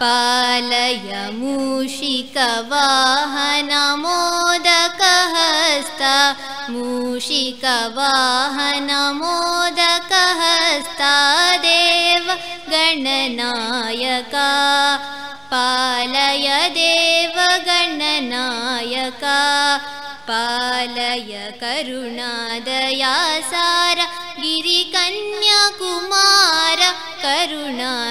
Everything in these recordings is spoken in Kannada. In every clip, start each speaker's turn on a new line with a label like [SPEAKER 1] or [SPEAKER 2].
[SPEAKER 1] पालय मूषिकवाहनमोदकहस्ता मूषिकवाहनमोदकहस्ता देवगणनायका पालय देवगणनायका पालय करुणादयासार गिरिकन्याकुमार करुणादयासार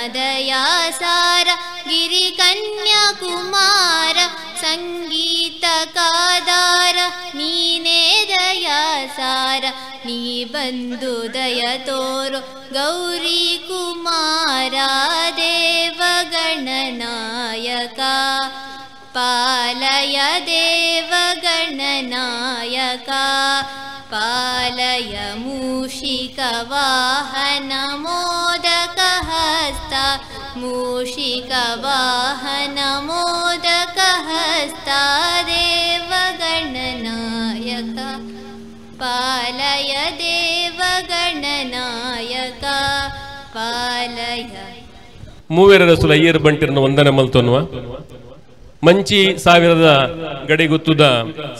[SPEAKER 1] गिरिकन्याकुमार संगीतकादार नीने दयासार नी बंधु दय तोरो गौरी कुमारा देवगणनायका पालय देवगणनायका पालय मूषिकवाहनमोदकहस्ता मूषिकवाहनमोदकहस्ता देवगणनायका पालय देवगणनायका पालय
[SPEAKER 2] ಮೂವೇರ ರಸೂಲ ಅಯ್ಯರ್ ಬಂಟಿರನ ವಂದನೆ ಮಲ್ತೋನ್ವ ಮಂಚಿ ಸಾವಿರದ ಗಡಿಗುತ್ತುದ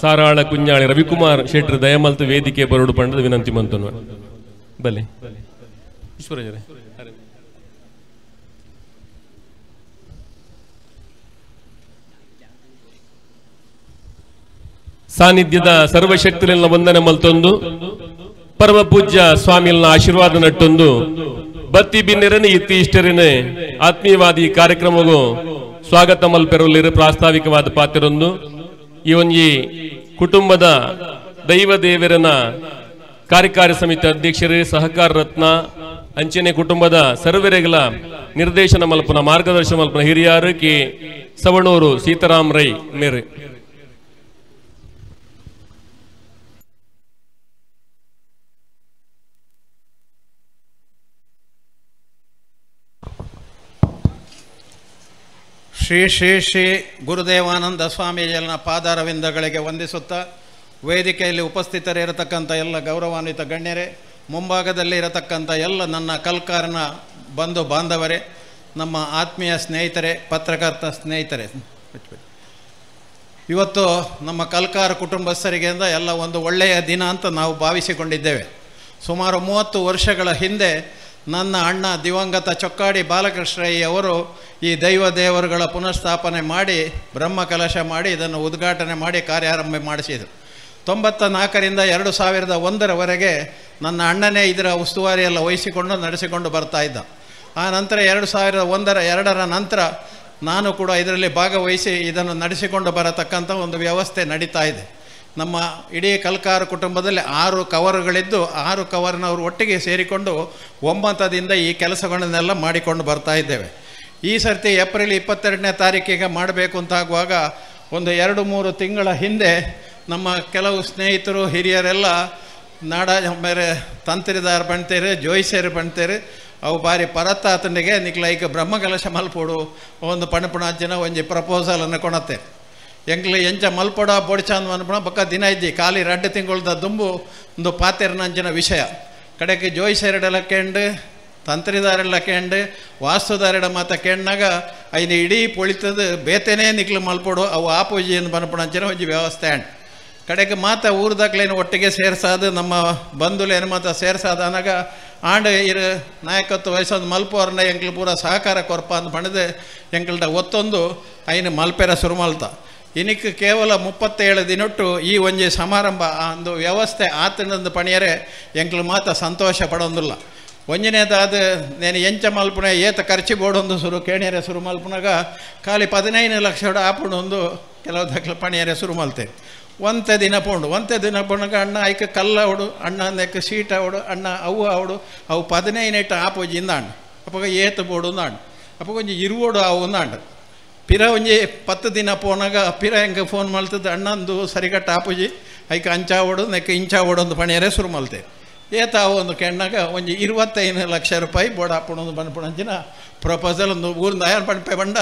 [SPEAKER 2] ಸಾರಾಳ ಕುಂಜಾಳಿ ರವಿಕುಮಾರ್ ಶೆಟ್ರ್ ದಯಮಲ್ತು ವೇದಿಕೆ ಬರೋಡು ಪಂಡದ ವಿನಂತಿ ಮಂತೋನ್ವ ಬಲೆ ಈಶ್ವರಜರೇ ಸಾನ್ನಿಧ್ಯದ ಸರ್ವಶಕ್ತಿಲಿನ ವಂದನೆ ಮಲ್ತೊಂದು ಪರಮ ಪೂಜ್ಯ ಸ್ವಾಮಿಲ್ನ ಆಶೀರ್ವಾದ ನಟ್ಟೊಂದು ಬತ್ತಿ ಬಿನ್ನಿರನೆ ಇತ್ತಿ ಇಷ್ಟರಿನೆ ಆತ್ಮೀಯವಾದಿ ಕಾರ್ಯಕ್ರಮಗೂ ಸ್ವಾಗತ ಮಲ್ಪೆರಲಿರು ಪ್ರಾಸ್ತಾವಿಕವಾದ ಪಾತ್ರರೊಂದು ಈ ಒಂಜಿ ಕುಟುಂಬದ ದೈವ ದೇವರನ ಕಾರ್ಯಕಾರಿ ಸಮಿತಿ ಅಧ್ಯಕ್ಷರೇ ಸಹಕಾರ ರತ್ನ ಅಂಚನೆ ಕುಟುಂಬದ ಸರ್ವರೆಗಳ ನಿರ್ದೇಶನ ಮಲ್ಪನ ಮಾರ್ಗದರ್ಶನ ಮಲ್ಪನ ಹಿರಿಯರು ಕೆ ಸವಣೂರು ಸೀತಾರಾಮ್ ರೈ ಮೇರೆ
[SPEAKER 3] ಶ್ರೀ ಶ್ರೀ ಶ್ರೀ ಗುರುದೇವಾನಂದ ಸ್ವಾಮೀಜಿಯಲ್ಲಿನ ಪಾದಾರವಿಂದಗಳಿಗೆ ವಂದಿಸುತ್ತಾ ವೇದಿಕೆಯಲ್ಲಿ ಉಪಸ್ಥಿತರಿರತಕ್ಕಂಥ ಎಲ್ಲ ಗೌರವಾನ್ವಿತ ಗಣ್ಯರೇ, ಮುಂಭಾಗದಲ್ಲಿ ಇರತಕ್ಕಂಥ ಎಲ್ಲ ನನ್ನ ಕಲ್ಕಾರನ ಬಂಧು ಬಾಂಧವರೇ, ನಮ್ಮ ಆತ್ಮೀಯ ಸ್ನೇಹಿತರೆ, ಪತ್ರಕರ್ತ ಸ್ನೇಹಿತರೆ, ಇವತ್ತು ನಮ್ಮ ಕಲ್ಕಾರ ಕುಟುಂಬಸ್ಥರಿಗೆ ಎಲ್ಲ ಒಂದು ಒಳ್ಳೆಯ ದಿನ ಅಂತ ನಾವು ಭಾವಿಸಿಕೊಂಡಿದ್ದೇವೆ. ಸುಮಾರು 30 ವರ್ಷಗಳ ಹಿಂದೆ ನನ್ನ ಅಣ್ಣ ದಿವಂಗತ ಚೊಕ್ಕಾಡಿ ಬಾಲಕೃಷ್ಣಯ್ಯವರು ಈ ದೈವ ದೇವರುಗಳ ಪುನಃಸ್ಥಾಪನೆ ಮಾಡಿ ಬ್ರಹ್ಮ ಕಲಶ ಮಾಡಿ ಇದನ್ನು ಉದ್ಘಾಟನೆ ಮಾಡಿ ಕಾರ್ಯಾರಂಭ ಮಾಡಿಸಿದರು. 94ರಿಂದ 2001ರವರೆಗೆ ನನ್ನ ಅಣ್ಣನೇ ಇದರ ಉಸ್ತುವಾರಿಯೆಲ್ಲ ವಹಿಸಿಕೊಂಡು ನಡೆಸಿಕೊಂಡು ಬರ್ತಾ ಇದ್ದ. ಆ ನಂತರ 2001ರ ನಂತರ ನಾನು ಕೂಡ ಇದರಲ್ಲಿ ಭಾಗವಹಿಸಿ ಇದನ್ನು ನಡೆಸಿಕೊಂಡು ಬರತಕ್ಕಂಥ ಒಂದು ವ್ಯವಸ್ಥೆ ನಡೀತಾ ಇದೆ. ನಮ್ಮ ಇಡೀ ಕಲ್ಕಾರ ಕುಟುಂಬದಲ್ಲಿ 6 ಕವರುಗಳಿದ್ದು 6 ಕವರ್ನವರು ಒಟ್ಟಿಗೆ ಸೇರಿಕೊಂಡು 9ದಿಂದ ಈ ಕೆಲಸಗಳನ್ನೆಲ್ಲ ಮಾಡಿಕೊಂಡು ಬರ್ತಾ ಇದ್ದೇವೆ. ಈ ಸರ್ತಿ ಏಪ್ರಿಲ್ 22ನೇ ತಾರೀಕಿಗೆ ಮಾಡಬೇಕು ಅಂತಾಗುವಾಗ ಒಂದು 2-3 ತಿಂಗಳ ಹಿಂದೆ ನಮ್ಮ ಕೆಲವು ಸ್ನೇಹಿತರು ಹಿರಿಯರೆಲ್ಲ ನಾಡ ಬೇರೆ ತಂತ್ರಿದಾರ ಬಣ್ತೇರಿ ಜೋಯಿಸೇರು ಬಣ್ತೇರಿ ಅವು ಬಾರಿ ಪರತ್ತಾತನಿಗೆ ನಿಕ್ಲೈಕ ಬ್ರಹ್ಮಕಲಶ ಮಲ್ಪೋಡು ಒಂದು ಪಣಪುಣಾಜ್ಜನ ಒಂಜಿ ಪ್ರಪೋಸಲನ್ನು ಕೊಣತ್ತೆ ಎಂಕ್ಲು ಎಂಚ ಮಲ್ಪೊಡ ಬೊಡ್ಚಾಂದ್ ಅನ್ಪಣ ಬಕ್ಕ ದಿನ ಇದ್ದಿ ಖಾಲಿ 2 ತಿಂಗಳದ ದುಂಬು ಒಂದು ಪಾತೆರನಂಚಿನ ವಿಷಯ ಕಡೆಗೆ ಜೋಯಿಸೇರಡೆಲ್ಲ ಕೇಂಡು ತಂತ್ರಿದಾರೆಲ್ಲ ಕೇಂಡು ವಾಸ್ತುದಾರೆಡ ಮಾತ ಕೇಂಡಾಗ ಐದು ಇಡೀ ಪೊಳಿತದ ಬೇತೆನೇ ನಿಕ್ಲು ಮಲ್ಪೊಡು ಅವು ಆಪೂಜಿಯನ್ನು ಬನ್ಪಣಂಚಿನ ಒಂಜಿ ವ್ಯವಸ್ಥೆ ಅಂಡ್ ಕಡೆಗೆ ಮಾತ ಊರ್ದಾಗ್ಲೇನು ಒಟ್ಟಿಗೆ ಸೇರ್ಸಾದು ನಮ್ಮ ಬಂಧುಲೇನು ಮಾತ ಸೇರ್ಸಾದ ಅನಾಗ ಆಂಡ್ ಇರು ನಾಯಕತ್ವ ವಯಸ್ಸೊಂದು ಮಲ್ಪೋರ್ನ ಎಂಕ್ಲು ಪೂರ ಸಹಕಾರ ಕೊರ್ಪ ಅಂತ ಪಣದು ಎಂಕ್ಲ್ದ ಒತ್ತೊಂದು ಐನು ಮಲ್ಪೆರ ಸುರುಮಲ್ತ ಇನಿಕ್ಕೆ ಕೇವಲ 37 ದಿನೊಟ್ಟು ಈ ಒಂಜಿ ಸಮಾರಂಭ ಒಂದು ವ್ಯವಸ್ಥೆ ಆತನೊಂದು ಪಣಿಯರೆ ಎಂಕ್ಲು ಮಾತ ಸಂತೋಷ ಪಡೋದಿಲ್ಲ. ಒಂಜನೇದಾದ ನೇನು ಎಂಚ ಮಲ್ಪುಣ ಏತ ಖರ್ಚು ಬೋಡೊಂದು ಸುರು ಕೇಣಿಯರೆ ಸುರು ಮಲ್ಪುನಾಗ ಖಾಲಿ 15 ಲಕ್ಷ ಆಪುಣೊಂದು ಕೆಲವು ದಕ್ಲ ಪಣಿಯರೆ ಸುರು ಮಲ್ತೆ ಒಂತೆ ದಿನ ಪೋಣಾಗ ಅಣ್ಣ ಐಕ ಕಲ್ಲ ಅವಡು ಅಣ್ಣ ನೆಕ್ಕ ಸೀಟ ಅವಡು ಅಣ್ಣ ಅವು ಅವಡು ಅವು 15 ಆಪೋಜಿಂದ ಅಣ್ಣ ಅಪ್ಪಾಗ ಏತ ಬೋಡು ಅಣ್ಣ ಅಪ್ಪ ಕೊಂಚ ಇರುವೋಡು ಅವು ಅಣ್ಣ ಪಿರ ಒಂಜಿ 10 ದಿನ ಪೋನಾಗ ಪಿರ ಹೆಂಗೆ ಫೋನ್ ಮಲ್ತದ್ದು ಅಣ್ಣಂದು ಸರಿಗಟ್ಟ ಆಪುಜಿ ಐಕ ಅಂಚಾವೋಡು ನೆಕ್ಕ ಇಂಚಾವೋಡು ಒಂದು ಪಣಿಯರೆ ಸುರು ಮಲ್ತೆ ಏತ ಅವು ಒಂದು ಕೆಣ್ಣಾಗ ಒಂಜಿ 25 ಲಕ್ಷ ರೂಪಾಯಿ ಬೋರ್ಡ್ ಹಾಪುಣೊಂದು ಬಣ್ಪುಣಂಚಿನ ಪ್ರಪೋಸಲ್ ಒಂದು ಊರಿಂದ ಯಾರು ಪಣ್ಪೆ ಬಂಡ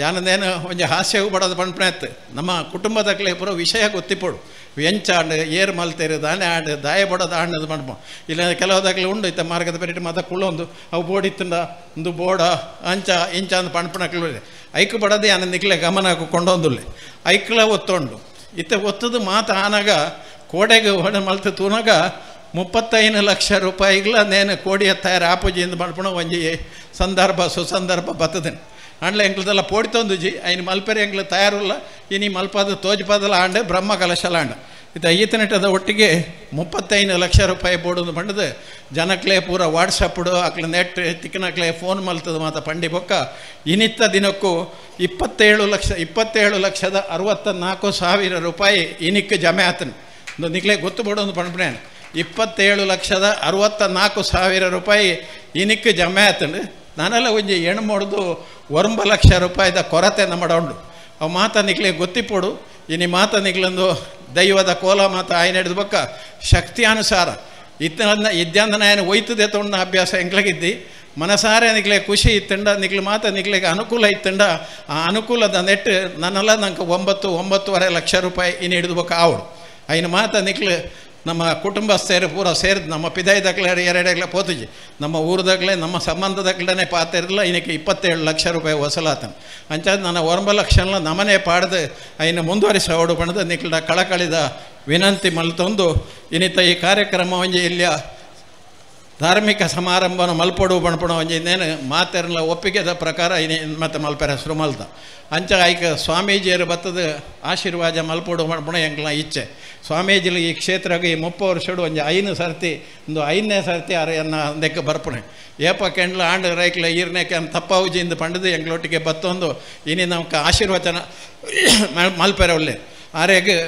[SPEAKER 3] ಯಾನದೇನು ಒಂಜಿ ಹಾಸ್ಯವು ಬಡೋದು ಪಣ್ಪಣೆತ್ತು ನಮ್ಮ ಕುಟುಂಬದಕ್ಲೆ ಪೂರ ವಿಷಯ ಗೊತ್ತಿಪ್ಪೋಡು ವ್ಯಂಚ ಆಂಡು ಏರು ಮಲ್ತೇರು ದಾನೆ ಆಂಡು ದಾಯ ಬಡೋದು ಆಂಡದು ಮಾಡ್ಬೋ ಇಲ್ಲ ಕೆಲವುದಾಗಲಿ ಉಂಡು ಇತ್ತ ಮಾರ್ಗದ ಪೆರಿಟ್ಟು ಮತ್ತೆ ಕುಳ್ಳೊಂದು ಅವು ಬೋಡಿತ್ತಂಡ ಒಂದು ಬೋಡ ಅಂಚ ಇಂಚ ಅಂದು ಪಣಪಣಕ್ಲು ಐಕು ಬಡದೆ ಅನ್ನ ನಿಕ್ಲೆ ಗಮನ ಕೊಂಡೊಂದುಲ್ಲೆ ಐಕ್ಲ ಒತ್ತೊಂಡು ಇತ್ತ ಒತ್ತದು ಮಾತು ಆನಾಗ ಕೋಡೆಗೆ ಹೊಡೆ ಮಲ್ತು ತೂನಾಗ 35 ಲಕ್ಷ ರೂಪಾಯಿಗಳ ನೇನು ಕೋಡಿಯ ತಯಾರು ಆಪೂಜಿಯಿಂದ ಮಾಡ್ಪಣ ಒಂಜಿ ಸಂದರ್ಭ ಸುಸಂದರ್ಭ ಬರ್ತದೇನೆ ಅಂಡ್ಲೆ ಎಂಗ್ಲದೆಲ್ಲ ಪೋಡಿತೊಂದುಜಿ ಐನು ಮಲ್ಪೆರೆ ಎಂಗ್ಲ ತಯಾರಿಲ್ಲ ಇನಿ ಮಲ್ಪದ ತೋಜ್ಪದಲ ಆಂಡೆ ಬ್ರಹ್ಮ ಕಲಶಲ ಆಂಡ ಇದು ಈತನೆಟ್ಟದ ಒಟ್ಟಿಗೆ 35 ಲಕ್ಷ ರೂಪಾಯಿ ಬೋಡೋದು ಬಂಡದು ಜನಕ್ಲೆ ಪೂರ ವಾಟ್ಸಪ್ಡು ಅಕ್ಲೆ ನೆಟ್ ತಿಕ್ಕನಕ್ಲೆ ಫೋನ್ ಮಲ್ತದ ಮಾತ ಪಂಡಿ ಬೊಕ್ಕ ಇನಿತ್ತ ದಿನಕ್ಕೂ 27,64,64 ರೂಪಾಯಿ ಇನಿಕ್ಕೆ ಜಮೆ ಆತನು ಒಂದು ನಿಕ್ಲೆ ಗೊತ್ತು ಬೋಡೋದು ಪಂಡ್ಪಣೇನು 27,64,64 ರೂಪಾಯಿ ಇನಿಕ್ಕೆ ಜಮೆ ಆತಂಡು ನಾನೆಲ್ಲ ಒಂಜಿ ಹೆಣ್ಣು ಮಾಡೋದು 1 ಲಕ್ಷ ರೂಪಾಯಿದ ಕೊರತೆ ನಮ್ಮಡೊಂಡು ಅವು ಮಾತ ನಿಕ್ಲೆ ಗೊತ್ತಿಪ್ಪೋಡು ಇನಿ ಮಾತ ನಿಕ್ಲಂದು ದೈವದ ಕೋಲ ಮಾತ ಆಯ್ನ ಹಿಡಿದು ಬಕ್ಕ ಶಕ್ತಿಯಾನುಸಾರ ಇದ್ದಂದನ ಏನು ಒಯ್ತದೆ ತೊಂಡ ಅಭ್ಯಾಸ ಎಂಗ್ಲಾಗಿದ್ದಿ ಮನಸಾರೆ ನಿಕ್ಲೆ ಖುಷಿ ಇತ್ತಂಡ ನಿಕ್ಲು ಮಾತ ನಿಕ್ಲೆಗೆ ಅನುಕೂಲ ಇತ್ತಂಡ ಆ ಅನುಕೂಲದ ನೆಟ್ಟು ನನ್ನೆಲ್ಲ ನಂಗೆ 9.5 ಲಕ್ಷ ರೂಪಾಯಿ ಇನ್ನು ಹಿಡಿದು ಬಕ್ಕ ಆವಡು ಐನು ಮಾತ ನಿಕ್ಲು ನಮ್ಮ ಕುಟುಂಬಸ್ಥರು ಪೂರ ಸೇರಿದು ನಮ್ಮ ಪಿದಾಯ್ದಾಗಲೇ ಎರಡೆಗ್ಲ ಪೋತುಜಿ ನಮ್ಮ ಊರದಾಗಲೇ ನಮ್ಮ ಸಂಬಂಧದಾಗಲೇ ಪಾತಿರಲಿಲ್ಲ ಇದಕ್ಕೆ 27 ಲಕ್ಷ ರೂಪಾಯಿ ವಸೂಲಾತನು ಅಂಚಾದ ನನ್ನ 1 ಲಕ್ಷನ ನಮನೆ ಪಾಡ್ದು ಐನ ಮುಂದುವರಿಸಿ ಅವಡು ಪಣದು ನಿಕ್ಲ ಕಳಕಳಿದ ವಿನಂತಿ ಮಲ್ತೊಂದು ಇನ್ನಿತ ಈ ಕಾರ್ಯಕ್ರಮ ಒಂಜಿ ಇಲ್ಲಿಯ ಧಾರ್ಮಿಕ ಸಮಾರಂಭನ ಮಲ್ಪಡು ಬಣ್ಪಣ ಒಂಜಿ ಇನ್ನೇನು ಮಾತೆರಲ್ಲ ಒಪ್ಪಿಗೆದ ಪ್ರಕಾರ ಇನ್ನು ಮತ್ತೆ ಮಲ್ಪೆರ ಸುರುಮಲ್ದ ಅಂಚ ಐಕ ಸ್ವಾಮೀಜಿಯರು ಬತ್ತದ ಆಶೀರ್ವಾದ ಮಲ್ಪಡು ಬಣ್ಪಣ ಎಂಗ್ಲ ಇಚ್ಛೆ ಸ್ವಾಮೀಜಿಲು ಈ ಕ್ಷೇತ್ರಕ್ಕೆ ಈ 30 ವರ್ಷಡು ಒಂಜಿ 5 ಸರ್ತಿ ಒಂದು 5ನೇ ಸರ್ತಿ ಅರೆಯನ್ನ ಒಂದಕ್ಕೆ ಬರ್ಪಣೆ ಏಪ ಕೆಂಡ್ಲ ಆಂಡ್ ರೈಕ್ಲ ಈರ್ನೇಕೆ ತಪ್ಪಾವುಜಿಯಿಂದ ಪಂಡದು ಎಂಗ್ಲೊಟ್ಟಿಗೆ ಬತ್ತೊಂದು ಇನಿ ನಮ್ಗೆ ಆಶೀರ್ವಚನ ಮಲ್ಪೆರ ಒಳ್ಳೆ ಆರೆಗೆ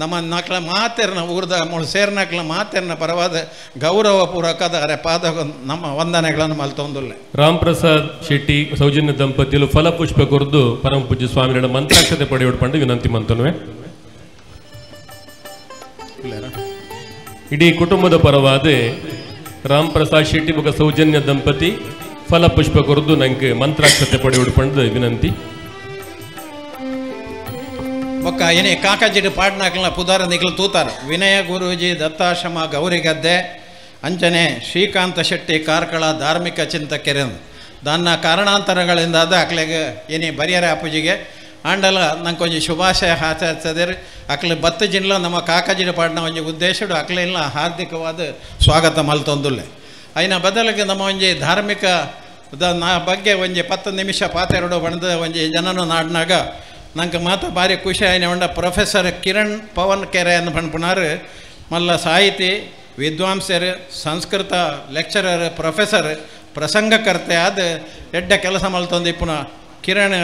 [SPEAKER 3] ನಮ್ಮ ನಕ್ಲ ಮಾತೆರ್ನ ಊರ್ದ ಮೂಳು ಸೇರ್ನಕ್ಲ ಮಾತೆರ್ನ ಪರವಾದ ಗೌರವಪೂರ್ವಕದ ಅರೆ ಪಾದ ನಮ್ಮ ವಂದನೆಗಳನ್ನು ಮಲ್ತೊಂದುಲ್ಲೆ.
[SPEAKER 2] ರಾಮ್ ಪ್ರಸಾದ್ ಶೆಟ್ಟಿ ಸೌಜನ್ಯ ದಂಪತಿಗಳು ಫಲಪುಷ್ಪ ಕೊರ್ದು ಪರಮ ಪೂಜ್ಯ ಸ್ವಾಮಿಗಳ ಮಂತ್ರಾಕ್ಷತೆ ಪಡೆಯುವುದು ವಿನಂತಿ ಮಂತನುವೆ. ಇಡೀ ಕುಟುಂಬದ ಪರವಾದ ರಾಮ್ ಪ್ರಸಾದ್ ಶೆಟ್ಟಿ ಬೊಕ ಸೌಜನ್ಯ ದಂಪತಿ ಫಲಪುಷ್ಪ ಕೊರ್ದು ನಂಗೆ ಮಂತ್ರಾಕ್ಷತೆ ಪಡೆಯುವುದು ವಿನಂತಿ.
[SPEAKER 3] ಬೊಕ್ಕ ಏನೇ ಕಾಕಜಿಡು ಪಾಡ್ನಾಕ್ಲ ಪುದಾರ ನಿಕ್ಲು ತೂತಾರ ವಿನಯ ಗುರೂಜಿ ದತ್ತಾಶ್ರಮ ಗೌರಿಗದ್ದೆ ಅಂಚನೆ ಶ್ರೀಕಾಂತ ಶೆಟ್ಟಿ ಕಾರ್ಕಳ ಧಾರ್ಮಿಕ ಚಿಂತಕೆರೆಂದು ನನ್ನ ಕಾರಣಾಂತರಗಳಿಂದ ಅಕ್ಲೆಗೆ ಏನೇ ಬರಿಯರೆ ಅಪ್ಪುಜಿಗೆ ಆಂಡಲ ನಂಗೆ ಒಂಜಿ ಶುಭಾಶಯ ಆಚರಿಸದೇರಿ ಅಕ್ಲೆ ಬತ್ತು ಜಿನ್ಲ ನಮ್ಮ ಕಾಕಜಿಡು ಪಾಡ್ನ ಒಂಜಿ ಉದ್ದೇಶಡು ಅಕ್ಲೆಲ್ಲ ಹಾರ್ದಿಕವಾದ ಸ್ವಾಗತ ಮಲ್ತೊಂದುಲ್ಲೆ ಐನ ಬದಲಿಗೆ ನಮ್ಮ ಒಂಜಿ ಧಾರ್ಮಿಕ ಬಗ್ಗೆ ಒಂಜಿ 10 ನಿಮಿಷ ಪಾತೆರಡು ಬಣ್ದ ಒಂಜಿ ಜನನು ನಾಡ್ನಾಗ ನಂಗೆ ಮಾತು ಭಾರಿ ಖುಷಿ ಆಯ್ನ ಉಂಡ ಪ್ರೊಫೆಸರ್ ಕಿರಣ್ ಪವನ್ ಕೆರೆ ಅನ್ನು ಪಣ್ಪುನಾರು ಮಲ್ಲ ಸಾಹಿತಿ ವಿದ್ವಾಂಸರು ಸಂಸ್ಕೃತ ಲೆಕ್ಚರರ್ ಪ್ರೊಫೆಸರ್ ಪ್ರಸಂಗಕರ್ತೆ ಆದ ಎಡ್ಡ ಕೆಲಸ ಮಲ್ತೊಂದು ಪುನಃ ಕಿರಣ್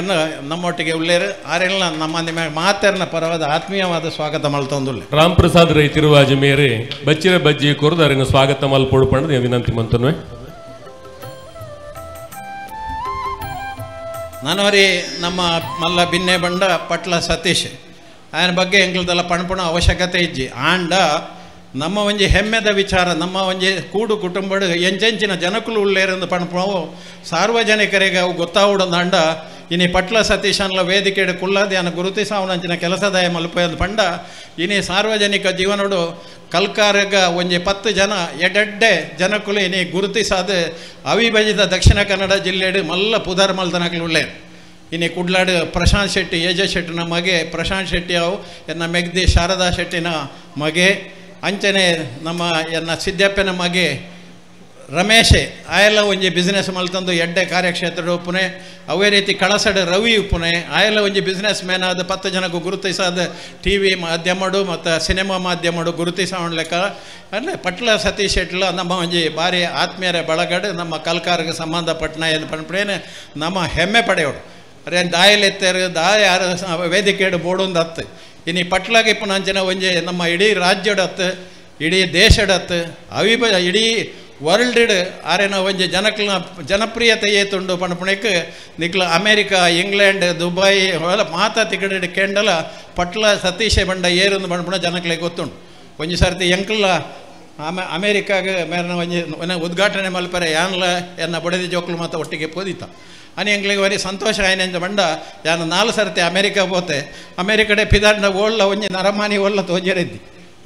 [SPEAKER 3] ನಮ್ಮೊಟ್ಟಿಗೆ ಉಳ್ಳೇರು ಆರೆಲ್ಲ ನಮ್ಮ ನಿಮ್ಮ ಮಾತೆರ್ನ ಪರವಾದ ಆತ್ಮೀಯವಾದ ಸ್ವಾಗತ ಮಲ್ತೊಂದುಲ್ಲೆ.
[SPEAKER 2] ರಾಮ್ ಪ್ರಸಾದ್ ರೈ ತಿರುವಾಜ ಮೇರೆ ಬಚ್ಚಿರ ಬಜ್ಜಿ ಕೊರ್ದು ಅರಿನ ಸ್ವಾಗತ ಮಲ್ಪೊಡು ಪಂಡ ವಿನಂತಿ ಮಂತನುವೆ.
[SPEAKER 3] ನಾನವರಿ ನಮ್ಮ ಮಲ್ಲ ಬಿನ್ನೆ ಬಂಡ ಪಟ್ಲ ಸತೀಶ್ ఆయన ಬಗ್ಗೆ ಎಂಗ್ಲದೆಲ್ಲ ಪಣ್ಪುಣ ಅವಶ್ಯಕತೆ ಇಜ್ಜಿ ಆಂಡ ನಮ್ಮ ಒಂಜಿ ಹೆಮ್ಮೆದ ವಿಚಾರ ನಮ್ಮ ಒಂಜಿ ಕೂಡು ಕುಟುಂಬಡು ಎಂಚೆಂಚಿನ ಜನಕುಲು ಉಳ್ಳೇರೆಂದು ಪಣ್ಪುಣವು ಸಾರ್ವಜನಿಕರಿಗೆ ಅವು ಗೊತ್ತಾವುಡೊಂದು ಅಂಡ ಇನಿ ಪಟ್ಲ ಸತೀಶ್ ಅನ್ನಲ ವೇದಿಕೆಡು ಕುಳ್ಳಾದಿ ಅನ್ನ ಗುರುತಿಸಾವನಂಚಿನ ಕೆಲಸದಾಯ ಮಲ್ಪೊಂದು ಪಂಡ ಇನಿ ಸಾರ್ವಜನಿಕ ಜೀವನಡು ಕಲ್ಕಾರಗ ಒಂಜಿ 10 ಜನ ಎಡೆಡ್ಡೆ ಜನಕುಲು ಇನಿ ಗುರುತಿಸಾದ ಅವಿಭಜಿತ ದಕ್ಷಿಣ ಕನ್ನಡ ಜಿಲ್ಲೆಡು ಮಲ್ಲ ಪುದರ್ ಮಲ್ತನಕ್ಲು ಉಳ್ಳೇ ಇನಿ ಕುಡ್ಲಾಡು ಪ್ರಶಾಂತ್ ಶೆಟ್ಟಿ ಏಜ ಶೆಟ್ಟಿನ ಮಗೆ ಪ್ರಶಾಂತ್ ಶೆಟ್ಟಿ ಅವು ಎನ್ನ ಮೆಗ್ದಿ ಶಾರದಾ ಶೆಟ್ಟಿನ ಮಗೆ ಅಂಚನೆ ನಮ್ಮ ಎನ್ನ ಸಿದ್ದಪ್ಪನ ಮಗೆ ರಮೇಶೆ ಆಯೆಲ್ಲ ಒಂಜಿ ಬಿಸ್ನೆಸ್ ಮಲ್ತಂದು ಎಡ್ಡೆ ಕಾರ್ಯಕ್ಷೇತ್ರ ಉಪ್ಪುನೆ ಅವೇ ರೀತಿ ಕಳಸಡ ರವಿ ಉಪ್ಪುನೆ ಆಯೆಲ್ಲ ಒಂಜಿ ಬಿಸ್ನೆಸ್ ಮ್ಯಾನ್ ಆದ 10 ಜನಕ್ಕೂ ಗುರುತಿಸಾದ TV ಮಾಧ್ಯಮಡು ಮತ್ತು ಸಿನಿಮಾ ಮಾಧ್ಯಮಡು ಗುರುತಿಸೋಣ ಲೆಕ್ಕ ಅಲ್ಲೇ ಪಟ್ಲ ಸತೀಶ್ ಶೆಟ್ಲ ನಮ್ಮ ಒಂಜಿ ಭಾರಿ ಆತ್ಮೀಯರ ಬಳಗಡು ನಮ್ಮ ಕಲ್ಕಾರಿಗೆ ಸಂಬಂಧಪಟ್ಟನ ಏನು ಪಣ್ಪಡೇನು ನಮ್ಮ ಹೆಮ್ಮೆ ಪಡೆಯೋಡು ಅರೆ ದಾಯಲೆತ್ತರು ದಾಯ ವೇದಿಕೆಡು ಬೋಡೊಂದು ಹತ್ತು ಇನ್ನು ಪಟ್ಲಾಗೆ ಪುನಂಚನ ಒಂಜಿ ನಮ್ಮ ಇಡೀ ರಾಜ್ಯಡತ್ತು ಇಡೀ ದೇಶಡತ್ತು ಇಡೀ ವರ್ಲ್ಡ್ ಆರೇನ ಒಂಜಿ ಜನಕ್ಲ ಜನಪ್ರಿಯತೆ ಏತುಂಡು ಪಣಪುಣಕ್ಕೆ ನಿಕ್ಲ ಅಮೇರಿಕಾ ಇಂಗ್ಲೆಂಡ್ ದುಬೈ ಅವೆಲ್ಲ ಮಾತಾ ತಿಕಡೆ ಕೆಂಡಲ ಪಟ್ಲ ಸತೀಶೆ ಬಂಡ ಏರೊಂದು ಪಣಪುಣ ಜನಕ್ಲೆ ಗೊತ್ತುಂಡು ಒಂಜಿ ಸರ್ತಿ ಎಂಕ್ಲ ಅಮೇರಿಕಾಗ ಮೇರನ ಒಂಜಿ ಉದ್ಘಾಟನೆ ಮಲ್ಪರೆ ಯಾನ್ಲ ಎನ್ನ ಬಡದಿ ಜೋಕ್ಲು ಮಾತ ಒಟ್ಟಿಗೆ ಪೋದಿತ అని ಎಂಗ್ಲಿಗೆ ವರಿ ಸಂತೋಷ ಆಯ್ನೆಂದು ಬಂಡ ಯಾನು 4 ಸರ್ತಿ ಅಮೇರಿಕಾ ಪೋತೆ ಅಮೇರಿಕಡೆ ಪಿದಾಡ್ನ ಓಳ್ಳ ಒಂಜಿ ನರಮಾನಿ ಒಳ್ಳ ತೋಜರೆದ್ದಿ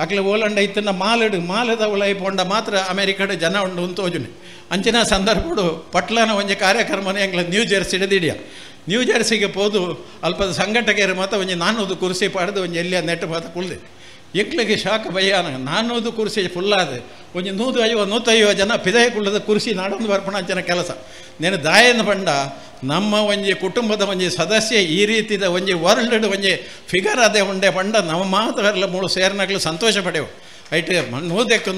[SPEAKER 3] ಅಕ್ಲೆ ಓಲಂಡ ಇತ್ತಿನ ಮಾಲದ ಉಳೈ ಪೊಂಡ ಮಾತ್ರ ಅಮೇರಿಕಡೆ ಜನ ಉಂಡು ತೋಜುನೆ ಅಂಚಿನ ಸಂದರ್ಭಡು ಪಟ್ಲನ ಒಂಜಿ ಕಾರ್ಯಕ್ರಮನ ಎಂಗ್ಲ ನ್ಯೂ ಜೆರ್ಸಿ ಹಿಡಿದಿಡಿಯ ನ್ಯೂ ಜೆರ್ಸಿಗೆ ಪೋದು ಅಲ್ಪದ ಸಂಘಟಕರು ಮಾತ ಒಂಜಿ 400 ಕುರ್ಸಿ ಪಡೆದು ಒಂಜಿ ಎಲ್ಲಿಯ ನೆಟ್ಟು ಮಾತ ಕುಳ್ದೆ ಎಂಕ್ಲಿಗೆ ಶಾಖ ಭಯಾನ 400 ಕುರ್ಸಿ ಫುಲ್ಲಾದ ಒಂಜಿ 150 ಜನ ಪಿದಯ ಕುಳ್ಳದ ಕುರ್ಸಿ ನಾಡೊಂದು ಬರ್ಪಣ ಅಂಚನ ಕೆಲಸ ನೇನು ದಾಯನ ಪಂಡ ನಮ್ಮ ಒಂಜಿ ಕುಟುಂಬದ ಒಂಜಿ ಸದಸ್ಯ ಈ ರೀತಿದ ಒಂಜಿ ವರ್ಲ್ಡ್ ಒಂಜಿ ಫಿಗರ್ ಅದೇ ಉಂಡೆ ಪಂಡ ನಮ್ಮ ಮಾತಲ್ಲ ಮೂಳು ಸೇರ್ನಾಗ್ಲು ಸಂತೋಷ ಪಡೆವು ಐಟ್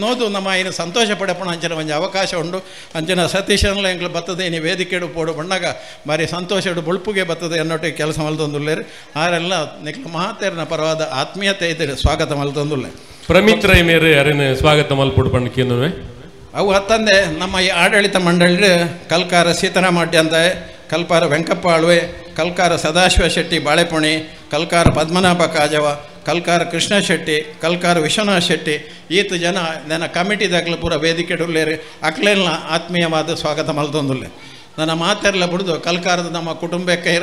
[SPEAKER 3] ನೋದು ನಮ್ಮ ಏನು ಸಂತೋಷ ಪಡೆಪಣ ಅಂಚನ ಒಂಜಿ ಅವಕಾಶ ಉಂಡು ಅಂಚನ ಸತೀಶನ್ಲ ಎಂಗ್ಲು ಬರ್ತದೆ ಇನ್ನು ವೇದಿಕೆಡು ಪೋಡು ಬಂಡಾಗ ಬಾರಿ ಸಂತೋಷಡು ಬುಳ್ಪುಗೆ ಬರ್ತದೆ ಅನ್ನೋಟಿಗೆ ಕೆಲಸ ಮಲ್ತೊಂದುಲ್ಲೇರು ಆರೆಲ್ಲ ನಿಕ್ಲ ಮಹಾತೇರ್ನ ಪರವಾದ ಆತ್ಮೀಯತೆ ಇದ್ದರೆ ಸ್ವಾಗತ ಮಲ್ತೊಂದುಲ್ಲೆ
[SPEAKER 2] ಪ್ರಮಿತ್ರ ಮೇರೆ ಅರೇನು ಸ್ವಾಗತ ಮಲ್ಪೊಡು ಪಂಡಕೇನು
[SPEAKER 3] ಅವು ಹತ್ತಂದೆ ನಮ್ಮ ಈ ಆಡಳಿತ ಮಂಡಳಿ ಕಲ್ಕಾರ ಸೀತಾರಾಮಡ್ಡಿ ಅಂತ ಕಲ್ಪಾರ ವೆಂಕಪ್ಪ ಆಳ್ವೆ ಕಲ್ಕಾರ ಸದಾಶಿವ ಶೆಟ್ಟಿ ಬಾಳೆಪುಣಿ ಕಲ್ಕಾರ ಪದ್ಮನಾಭ ಕಾಜವ ಕಲ್ಕಾರ ಕೃಷ್ಣ ಶೆಟ್ಟಿ ಕಲ್ಕಾರ ವಿಶ್ವನಾಥ್ ಶೆಟ್ಟಿ ಈತ ಜನ ನನ್ನ ಕಮಿಟಿದಾಗಲು ಪೂರ ವೇದಿಕೆ ಉಳ್ಳೇರಿ ಅಕ್ಲೆಲ್ಲ ಆತ್ಮೀಯವಾದ ಸ್ವಾಗತ ಮಲ್ತೊಂದುಲ್ಲೆ ನನ್ನ ಮಾತೆಲ್ಲ ಬಿಡ್ದು ಕಲ್ಕಾರದ ನಮ್ಮ ಕುಟುಂಬಕ್ಕೆ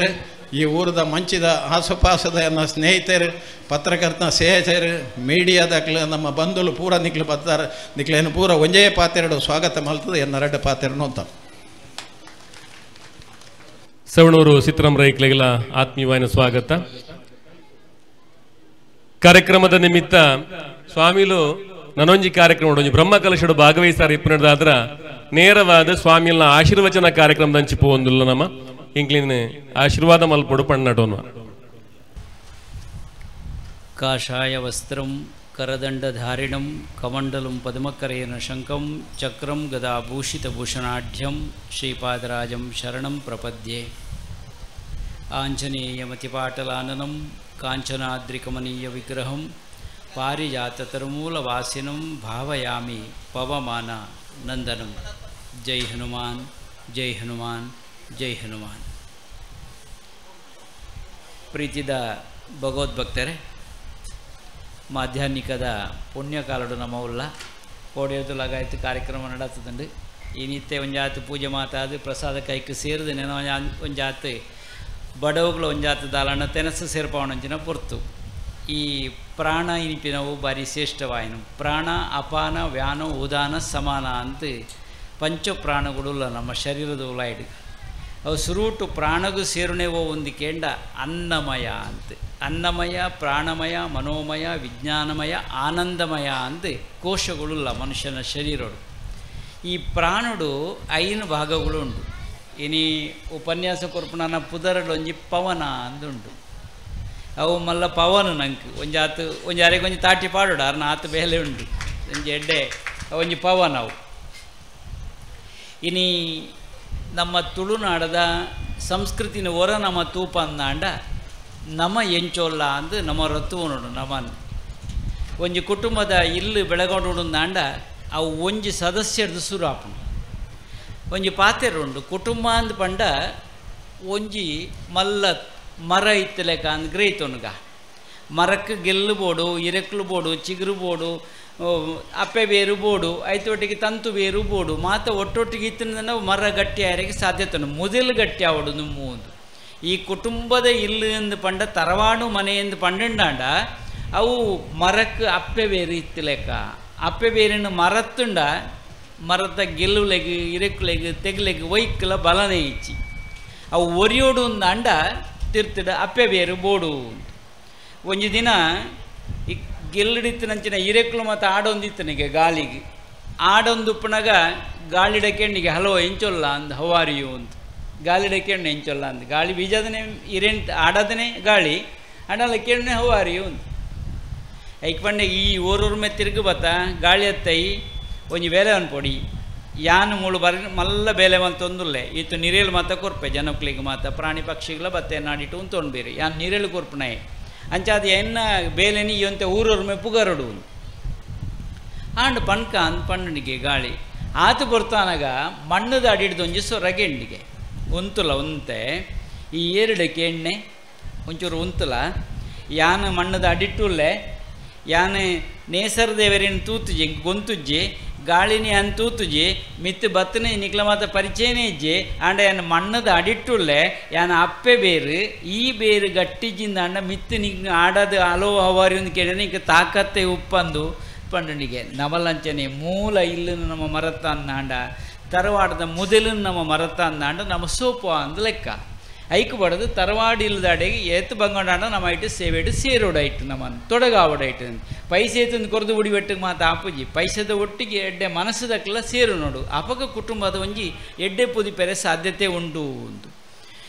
[SPEAKER 3] ಈ ಊರದ ಮಂಚಿದ ಆಸುಪಾಸದ ನನ್ನ ಸ್ನೇಹಿತರು ಪತ್ರಕರ್ತ ಸ್ನೇಹಿತರು ಮೀಡಿಯಾದಾಗಲು ನಮ್ಮ ಬಂಧುಗಳು ಪೂರ ನಿಕ್ಲು ಬರ್ತಾರೆ ನಿಕ್ಲೇನು ಪೂರ ಒಂಜೇ ಪಾತೆರಡು ಸ್ವಾಗತ ಮಲ್ತದೆ ಎನ್ನೆರಡು ಪಾತೆರಡು ಅಂತ
[SPEAKER 2] ಸವಣೂರು ಸಿತ್ರಂ ರೈಕ್ಲೆಗಳ ಆತ್ಮೀಯವಾದ ಸ್ವಾಗತ ಕಾರ್ಯಕ್ರಮದ ನಿಮಿತ್ತ ಸ್ವಾಮಿಲು ನನೊಂಜಿ ಕಾರ್ಯಕ್ರಮ ಒಂಜಿ ಬ್ರಹ್ಮ ಕಲಶಡು ಭಾಗವಹಿಸಾರ ಇಪ್ಪನದಾದ್ರ ನೇರವಾದ ಸ್ವಾಮಿಲ ಆಶೀರ್ವಚನ ಕಾರ್ಯಕ್ರಮದ ಹಂಚಿಪೋಂದುಲ್ಲ ನಮ್ಮ ಇಂಕ್ಲಿನ ಆಶೀರ್ವಾದ ಮಲ್ಪೊಡು ಪಣ್ಣಟೋನ್ವ
[SPEAKER 4] ಕಾಷಾಯ ವಸ್ತ್ರಂ ಕರದಂಡಧಾರಿಣಂ ಕಮಂಡಲಂ ಪದ್ಮಕರೇನ ಶಂಕಂ ಚಕ್ರಂ ಗದಾಭೂಷಿತಭೂಷಣಾಢ್ಯಂ ಶ್ರೀಪಾದರಾಜಂ ಶರಣಂ ಪ್ರಪದ್ಯೆ ಆಂಜನೇಯಮತಿಪಾಟಲಾನನಂ ಕಾಂಚನಾದ್ರಿಕಮನೀಯ ವಿಗ್ರಹಂ ಪಾರಿಜಾತತರುಮೂಲವಾಸಿನಂ ಭಾವಯಾಮಿ ಪವಮಾನ ನಂದನಂ. ಜೈ ಹನುಮಾನ್, ಜೈ ಹನುಮಾನ್, ಜೈ ಹನುಮಾನ್. ಪ್ರೀತಿದ ಭಗವದ್ಭಕ್ತರೇ, ಮಾಧ್ಯಾಹ್ನಿಕದ ಪುಣ್ಯಕಾಲಡು ನಮ್ಮವುಲ್ಲ ಕೋಡಿಯದು ಲಗಾಯ್ತು ಕಾರ್ಯಕ್ರಮ ನಡತದುಂಡು. ಈ ನಿತ್ಯ ಒಂಜಾತು ಪೂಜೆ ಮಾತಾದು ಪ್ರಸಾದ ಕೈക്ക് ಸೇರಿದ ನೆನ ಒಂಜಾತು ಬಡವುಗಳು ಒಂಜಾತು ದಾಲಣ್ಣ ತೆನಸು ಸೇರ್ಪವಣಂಚಿನ ಪೊರ್ತು. ಈ ಪ್ರಾಣ ಇನಿಪಿನವು ಬಾರಿ ಶ್ರೇಷ್ಠವಾಯಿನು. ಪ್ರಾಣ ಅಪಾನ ವ್ಯಾನ ಉದಾನ ಸಮಾನ ಅಂತ ಪಂಚ ಪ್ರಾಣಗಳುಲ್ಲ ನಮ್ಮ ಶರೀರದ ಉಲಾಯ್ಡು. ಅವು ಸುರುಟು ಪ್ರಾಣಗೂ ಸೇರುಣೆವೋ ಒಂದು ಕೇಂಡ ಅನ್ನಮಯ ಅಂತ. ಅನ್ನಮಯ, ಪ್ರಾಣಮಯ, ಮನೋಮಯ, ವಿಜ್ಞಾನಮಯ, ಆನಂದಮಯ ಅಂತ ಕೋಶಗಳುಲ್ಲ ಮನುಷ್ಯನ ಶರೀರಡು. ಈ ಪ್ರಾಣುಡು 5 ಭಾಗಗಳು ಉಂಟು. ಇನಿ ಉಪನ್ಯಾಸ ಕೊರ್ಪುನ ಪುದರಡು ಒಂಜಿ ಪವನ ಅಂದುಂಟು. ಅವು ಮಲ್ಲ ಪವನ ನಂಗೆ ಒಂಜಾರೆಗೆ ಒಂಜಿ ತಾಟಿ ಪಾಡೋಡು ಅರ್ನ ಆತು ಬೇಲೆ ಉಂಟು ಒಂಜಿ ಎಡ್ಡೆ ಒಂಜಿ ಪವನ. ಅವು ಇನಿ ನಮ್ಮ ತುಳುನಾಡದ ಸಂಸ್ಕೃತಿನ ಹೊರ ನಮ್ಮ ತೂಪ ಅಂದಾಂಡ ನಮ ಎಂಚೋಲ್ಲ ಅಂದು ನಮ್ಮ ರತ್ತುವನೋಡು. ನಮನ್ ಒಂಜಿ ಕುಟುಂಬದ ಇಲ್ಲು ಬೆಳಗೊಂಡು ದಾಂಡ ಅವು ಒಂಜಿ ಸದಸ್ಯರದು ಸುರಾಪುಂಡು. ಒಂಜಿ ಪಾತೆರು ಉಂಡು ಕುಟುಂಬ ಅಂದು ಪಂಡ ಒಂಜಿ ಮಲ್ಲ ಮರ ಇತ್ತಲೆಕ ಅಂದ್ ಗ್ರಹಿತೊನ್ಗ ಮರಕ್ಕೆ ಗೆಲ್ಲು ಬೋಡು, ಇರೆಕ್ಲು ಬೋಡು, ಚಿಗುರು ಬೋಡು, ಅಪ್ಪೆ ಬೇರು ಬೋಡು, ಐತೊಟ್ಟಿಗೆ ತಂತು ಬೇರು ಬೋಡು ಮಾತ ಒಟ್ಟೊಟ್ಟಿಗೆ ಇತ್ತಿನ ಮರ ಗಟ್ಟಿ ಆಯರಿಗೆ ಸಾಧ್ಯತೆ ಮೊದಲು ಗಟ್ಟಿ ಆವಡು ನುಮ್ಮುವುದು. ಈ ಕುಟುಂಬದ ಇಲ್ಲು ಎಂದು ಪಂಡ ತರವಾಡು ಮನೆ ಎಂದು ಪಂಡಾಂಡ ಅವು ಮರಕ್ಕೆ ಅಪ್ಪೆ ಬೇರು ಇತ್ತಲೆಕ ಅಪ್ಪೆ ಬೇರಿನ ಮರತ್ತುಂಡ ಮರದ ಗೆಲ್ಲುಲೆಗೆ ಇರೆಕ್ಲೆಗೆ ತೆಗ್ಲೆಗೆ ಒಯ್ಕಲ ಬಲನೇ ಇಚ್ಚಿ ಅವು ಒರಿಯೋಡು ಒಂದು ಅಂಡ ತಿರ್ತಿಡ ಅಪ್ಪೆ ಬೇರು ಬೋಡು. ಒಂಜಿ ದಿನ ಈ ಗೆಲ್ಲುಡಿತ್ತಿನಂಚಿನ ಇರೆಕ್ಲು ಮತ್ತು ಆಡೊಂದಿತ್ತನಿಗೆ ಗಾಳಿಗೆ ಆಡೊಂದುಪ್ಪನಾಗ ಗಾಳಿಡಕೆಣ್ಣಿಗೆ ಹಲೋ ಎಂಚೊಲ್ಲ ಅಂದು ಹವಾರಿಯು ಅಂತ ಗಾಳಿಡಕೆಣ್ಣೆ ಎಂಚೊಲ್ಲ ಅಂದು ಗಾಳಿ ಬೀಜದನೆ ಇರೆಂಟ್ ಆಡದನೆ ಗಾಳಿ ಆಡಲಕ್ಕೆಣ್ಣೆ ಹವಾರಿಯು ಅಂತ ಐಕ್ ಪಂಡೆ ಈ ಓರೂರ ಮೇಲೆ ತಿರುಗಿ ಬತ್ತ ಗಾಳಿ ಹತ್ತೈ ಒಂಜಿ ಬೇಲೆ ಅನ್ಪೊಡಿ ಯಾನು ಮೂಳು ಬರ ಮಲ್ಲ ಬೇಲೆ ಮಂತೊಂದುಲ್ಲೆ ಇತ್ತು ನೀರೇಳು ಮಾತ ಕೊರ್ಪೆ ಜನಕ್ಲಿಗೆ ಮಾತ ಪ್ರಾಣಿ ಪಕ್ಷಿಗಳ ಬತ್ತೆ ನಾಡಿಟ್ಟು ಉಂತೊಂಡ್ಬೇರಿ ಯಾನು ನೀರೇಳು ಕೊರ್ಪನಾಯ್ ಅಂಚಾದ ಎನ್ನ ಬೇಲೆನಿ ಇವಂತೆ ಊರೂರ ಮೇ ಪುಗರಡು ಆಂಡ್ ಪಣ್ಕ ಅಂದ್ ಪಣ್ಣನಿಗೆ ಗಾಳಿ ಆತು ಬರ್ತಾನಾಗ ಮಣ್ಣದ ಅಡಿಡ್ದೊಂಜಿ ಸೊರಗೆಣ್ಣಿಗೆ ಉಂತುಲ ಉಂತೆ ಈ ಏರಡಕ್ಕೆ ಎಣ್ಣೆ ಒಂಚೂರು ಉಂತುಲ ಯಾನು ಮಣ್ಣದ ಅಡಿಟ್ಟುಲ್ಲೆ ಯಾನು ನೇಸರ ದೇವರಿನ ತೂತುಜಿ ಗೊಂತುಜ್ಜಿ ಗಾಳಿನಿ ಅಂತೂತುಜಿ ಮಿತ್ತು ಬತ್ತನೆ ನಿಕ್ಲ ಮಾತ ಪರಿಚಯನೇ ಇಜ್ಜಿ ಆಂಡ ಯಾನ ಮಣ್ಣದ ಅಡಿಟ್ಟುಳ್ಳೆ ಯಾನ ಅಪ್ಪೆ ಬೇರು ಈ ಬೇರು ಗಟ್ಟಿಜಿಂದ ಅಂಡ ಮಿತ್ತು ನಿಗ್ ಆಡದು ಅಲೋ ಹವಾರಿ ಒಂದು ಕೇಳಿದ್ರೆ ನಿಂಗೆ ತಾಕತ್ತೆ ಉಪ್ಪಂದು ಪಂಡನಿಗೆ ನವಲಂಚನೆ ಮೂಲ ಇಲ್ಲನ್ನು ನಮ್ಮ ಮರತ ಅಂದಾಂಡ ತರವಾಡದ ಮೊದಲನ್ನು ನಮ್ಮ ಮರತ ಅಂದಾಂಡ ನಮ್ಮ ಸೋಪು ಅಂದ ಲೆಕ್ಕ ಐಕು ಬಡದು ತರವಾಡು ಇಲ್ಲದಾಡೆಗೆ ಎತ್ತು ಬಂಗೊಂಡಾಂಡ ನಮ್ಮ ಐಟು ಸೇವೆಡು ಸೇರೋಡಾಯ್ತು ನಮ್ಮನ್ನು ತೊಡಗಾವಡಾಯ್ತು ಪೈಸೆ ಎತ್ತೊಂದು ಕೊರದು ಉಡಿಬೆಟ್ಟಿಗೆ ಮಾತು ಆಪುಜಿ ಪೈಸದ ಒಟ್ಟಿಗೆ ಎಡ್ಡೆ ಮನಸ್ಸದಕ್ಕೆಲ್ಲ ಸೇರು ನೋಡು ಅಪಗ ಕುಟುಂಬದ ಒಂಜಿ ಎಡ್ಡೆ ಪುದಿಪೆರೆ ಸಾಧ್ಯತೆ ಉಂಟು ಅಂತು